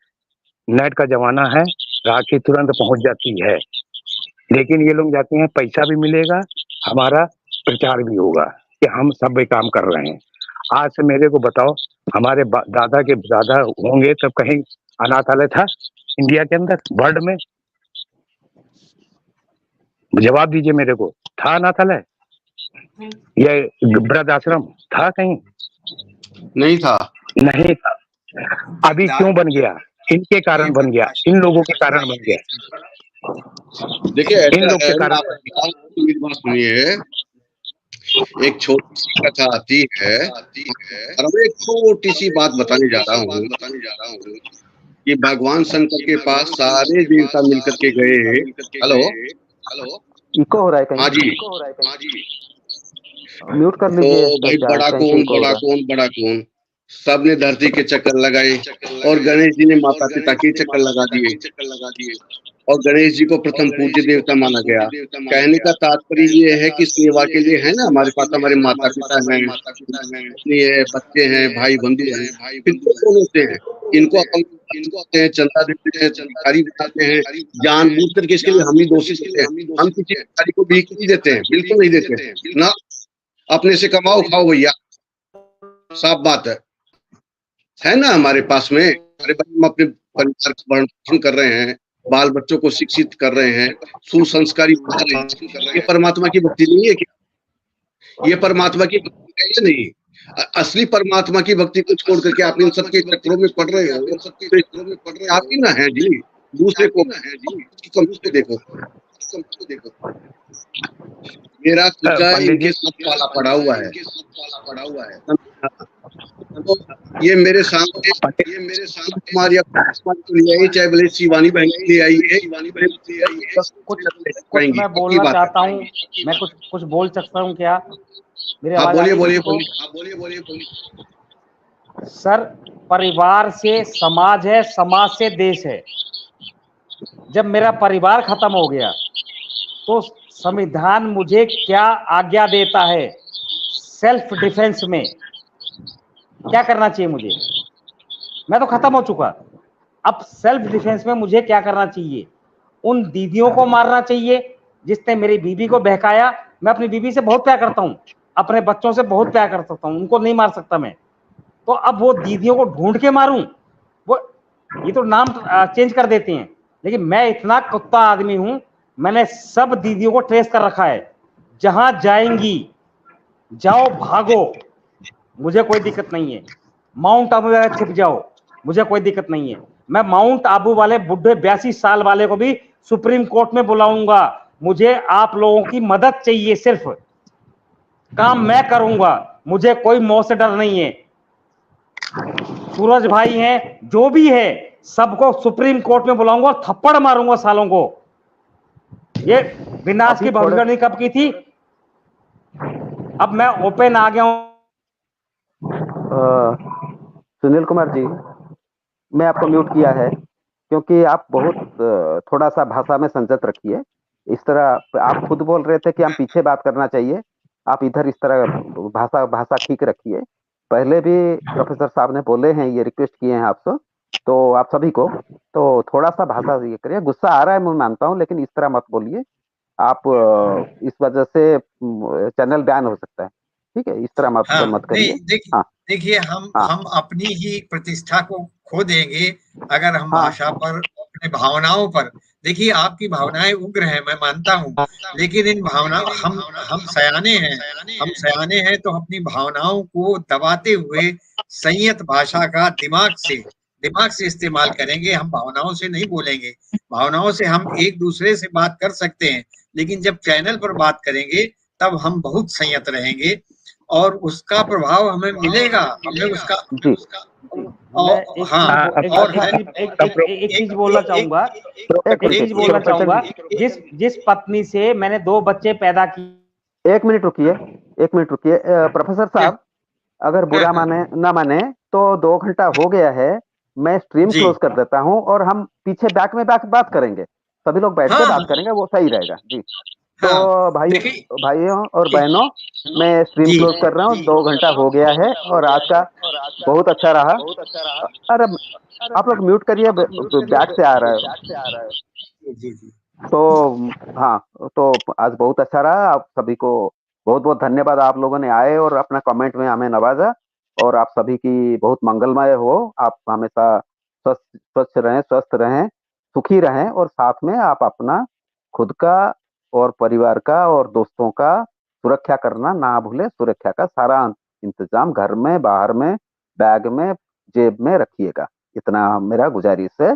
Speaker 7: नेट का जमाना है, राखी तुरंत पहुंच जाती है। लेकिन ये लोग जाते हैं पैसा भी मिलेगा, हमारा प्रचार भी होगा कि हम सब ये काम कर रहे हैं। आज से मेरे को बताओ, हमारे दादा के दादा होंगे तब कहीं अनाथालय था इंडिया के अंदर, वर्ल्ड में? जवाब दीजिए मेरे को, था अनाथालय या वृद्ध आश्रम था कहीं?
Speaker 10: नहीं था।
Speaker 7: नहीं था। अभी क्यों बन गया? इनके कारण बन गया, इन लोगों के कारण बन गया।
Speaker 10: देखिए
Speaker 7: इन लोग के कारण।
Speaker 10: मेरी बात सुनिए, एक छोटी सी कथा आती है और मैं एक छोटी सी बात बताने जा रहा हूँ कि भगवान शंकर के पास सारे देवता मिलकर के गए। हेलो,
Speaker 2: इको हो रहा है कहीं?
Speaker 10: हाँ जी,
Speaker 2: म्यूट कर
Speaker 10: तो
Speaker 2: लीजिए।
Speaker 10: भाई बड़ा कौन सबने धरती के चक्कर लगाए और गणेश जी ने माता पिता के चक्कर लगा दिए और गणेश जी को प्रथम पूज्य देवता माना गया। कहने का तात्पर्य ये है कि सेवा के लिए है ना, हमारे पास हमारे माता पिता हैं, पत्नी है, बच्चे हैं, भाई बंधु हैं, फिर कौन होते हैं? इनको अपन चंदा देते हैं, भिखारी बनाते हैं, जानबूझ करके इसके लिए हम ही दोषी होते हैं। हम किसी भिखारी को भीख नहीं देते हैं, बिल्कुल नहीं देते हैं ना। अपने से कमाओ खाओ भैया, साफ बात है ना। हमारे पास में हम अपने परिवार का भरण पोषण कर रहे हैं, बाल बच्चों को शिक्षित कर रहे हैं, सुसंस्कारी बना रहे हैं। ये परमात्मा की भक्ति नहीं है क्या? ये परमात्मा की भक्ति है या नहीं? असली परमात्मा की भक्ति को छोड़ करके आप इन सबके चक्रों में पड़ रहे हो। आप ही ना है जी, दूसरे को समझते देखो। मेरा खुदा इनके सब पाला पड़ा हुआ है। तो ये मेरे सामने कुमार या को ले आई, चाहे भले शिवानी बहन ले आई है,
Speaker 8: कुछ मैं बोलना चाहता हूँ, मैं कुछ बोल सकता हूँ क्या? मेरे
Speaker 10: हाँ, बोलिए।
Speaker 8: सर, परिवार से समाज है, समाज से देश है। जब मेरा परिवार खत्म हो गया तो संविधान मुझे क्या आज्ञा देता है? सेल्फ डिफेंस में क्या करना चाहिए मुझे? मैं तो खत्म हो चुका। अब सेल्फ डिफेंस में मुझे क्या करना चाहिए? उन दीदियों को मारना चाहिए जिसने मेरी बीवी को बहकाया। मैं अपनी बीवी से बहुत प्यार करता हूँ, अपने बच्चों से बहुत प्यार कर सकता हूँ, उनको नहीं मार सकता मैं। तो अब वो दीदियों को ढूंढ के मारूं? वो ये तो नाम चेंज कर देते हैं, लेकिन मैं इतना कुत्ता आदमी हूं, मैंने सब दीदियों को ट्रेस कर रखा है। जहां जाएंगी जाओ, भागो, मुझे कोई दिक्कत नहीं है। माउंट आबू में छिप जाओ, मुझे कोई दिक्कत नहीं है। मैं माउंट आबू वाले बुढ़े 82 साल वाले को भी सुप्रीम कोर्ट में बुलाऊंगा। मुझे आप लोगों की मदद चाहिए, सिर्फ काम मैं करूंगा, मुझे कोई मौत से डर नहीं है। सूरज भाई हैं, जो भी है, सबको सुप्रीम कोर्ट में बुलाऊंगा और थप्पड़ मारूंगा सालों को। ये विनाश की भविष्यवाणी कब की थी? अब मैं ओपन आ गया हूं।
Speaker 2: सुनील कुमार जी, मैं आपको म्यूट किया है क्योंकि आप बहुत थोड़ा सा भाषा में संयत रखिए। इस तरह आप खुद बोल रहे थे कि हम पीछे बात करना चाहिए, आप इधर इस तरह भाषा ठीक रखिए। पहले भी प्रोफेसर साहब ने बोले हैं, ये रिक्वेस्ट किए हैं आपसे, तो आप सभी को, तो थोड़ा सा भाषा ये करिए। गुस्सा आ रहा है मैं मानता हूँ, लेकिन इस तरह मत बोलिए आप, इस वजह से चैनल बैन हो सकता है। ठीक है, इस तरह मत करिए।
Speaker 9: देखिए, हम अपनी ही प्रतिष्ठा को खो देंगे अगर हम भाषा पर, अपने भावनाओं पर। देखिए, आपकी भावनाएं उग्र हैं, मैं मानता हूँ, लेकिन इन भावनाओं, हम सयाने हैं तो अपनी भावनाओं को दबाते हुए संयत भाषा का दिमाग से इस्तेमाल करेंगे। हम भावनाओं से नहीं बोलेंगे। भावनाओं से हम एक दूसरे से बात कर सकते हैं, लेकिन जब चैनल पर बात करेंगे तब हम बहुत संयत रहेंगे और उसका प्रभाव हमें मिलेगा। हमें उसका
Speaker 8: एक चीज बोलना चाहूंगा, जिस पत्नी से मैंने 2 बच्चे पैदा किए।
Speaker 2: एक मिनट रुकिए प्रोफेसर साहब, अगर बुरा ना माने तो 2 घंटा हो गया है, मैं स्ट्रीम क्लोज कर देता हूं और हम पीछे बैक में बात करेंगे, सभी लोग बैठ के बात करेंगे, वो सही रहेगा जी। तो भाइयों और बहनों, मैं स्ट्रीम क्लोज कर रहा हूँ, 2 घंटा हो गया है और आज का बहुत अच्छा रहा। अरे आप लोग म्यूट करिए, बैक से आ रहा है। तो हाँ, तो आज बहुत अच्छा रहा। आप सभी को बहुत-बहुत धन्यवाद, आप लोगों ने आए और अपना कमेंट में हमें नवाजा, और आप सभी की बहुत मंगलमय हो। आप हमेशा स्वच्छ रहें, स्वस्थ रहें, सुखी रहें, और साथ में आप अपना खुद का और परिवार का और दोस्तों का सुरक्षा करना ना भूलें। सुरक्षा का सारा इंतजाम घर में, बाहर में, बैग में, जेब में रखिएगा। इतना मेरा गुजारिश है।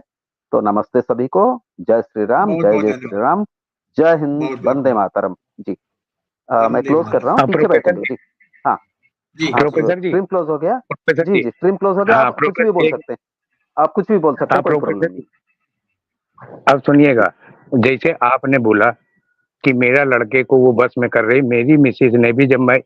Speaker 2: तो नमस्ते सभी को। जय श्री राम,
Speaker 9: बहुत
Speaker 2: जय
Speaker 9: बहुत
Speaker 2: जय
Speaker 9: धन्यवाद।
Speaker 2: श्री राम, जय हिंद,
Speaker 9: बहुत बहुत
Speaker 2: वंदे मातरम जी। मैं
Speaker 9: वंदे
Speaker 2: क्लोज कर रहा हूँ, पीछे
Speaker 7: प्रोफेसर
Speaker 2: बैठेंगे
Speaker 7: जी,
Speaker 2: जी। हाँ
Speaker 9: जी
Speaker 2: हाँ,
Speaker 7: प्रोफेसर जी,
Speaker 2: स्ट्रीम क्लोज हो गया।
Speaker 7: प्रोफेसर
Speaker 2: जी
Speaker 7: जी,
Speaker 2: जी, स्ट्रीम क्लोज हो गया।
Speaker 7: हाँ
Speaker 2: आप कुछ भी बोल
Speaker 7: एक,
Speaker 2: सकते हैं, आप कुछ भी बोल सकते
Speaker 7: हाँ
Speaker 2: हैं, कोई
Speaker 7: प्रोफेसर
Speaker 2: प्रॉब्लम नहीं।
Speaker 7: जी, अब सुनिएगा, जैसे आपने बोला कि मेरा लड़के को वो बस में कर रही, मेरी मिसेज ने भी, जब मैं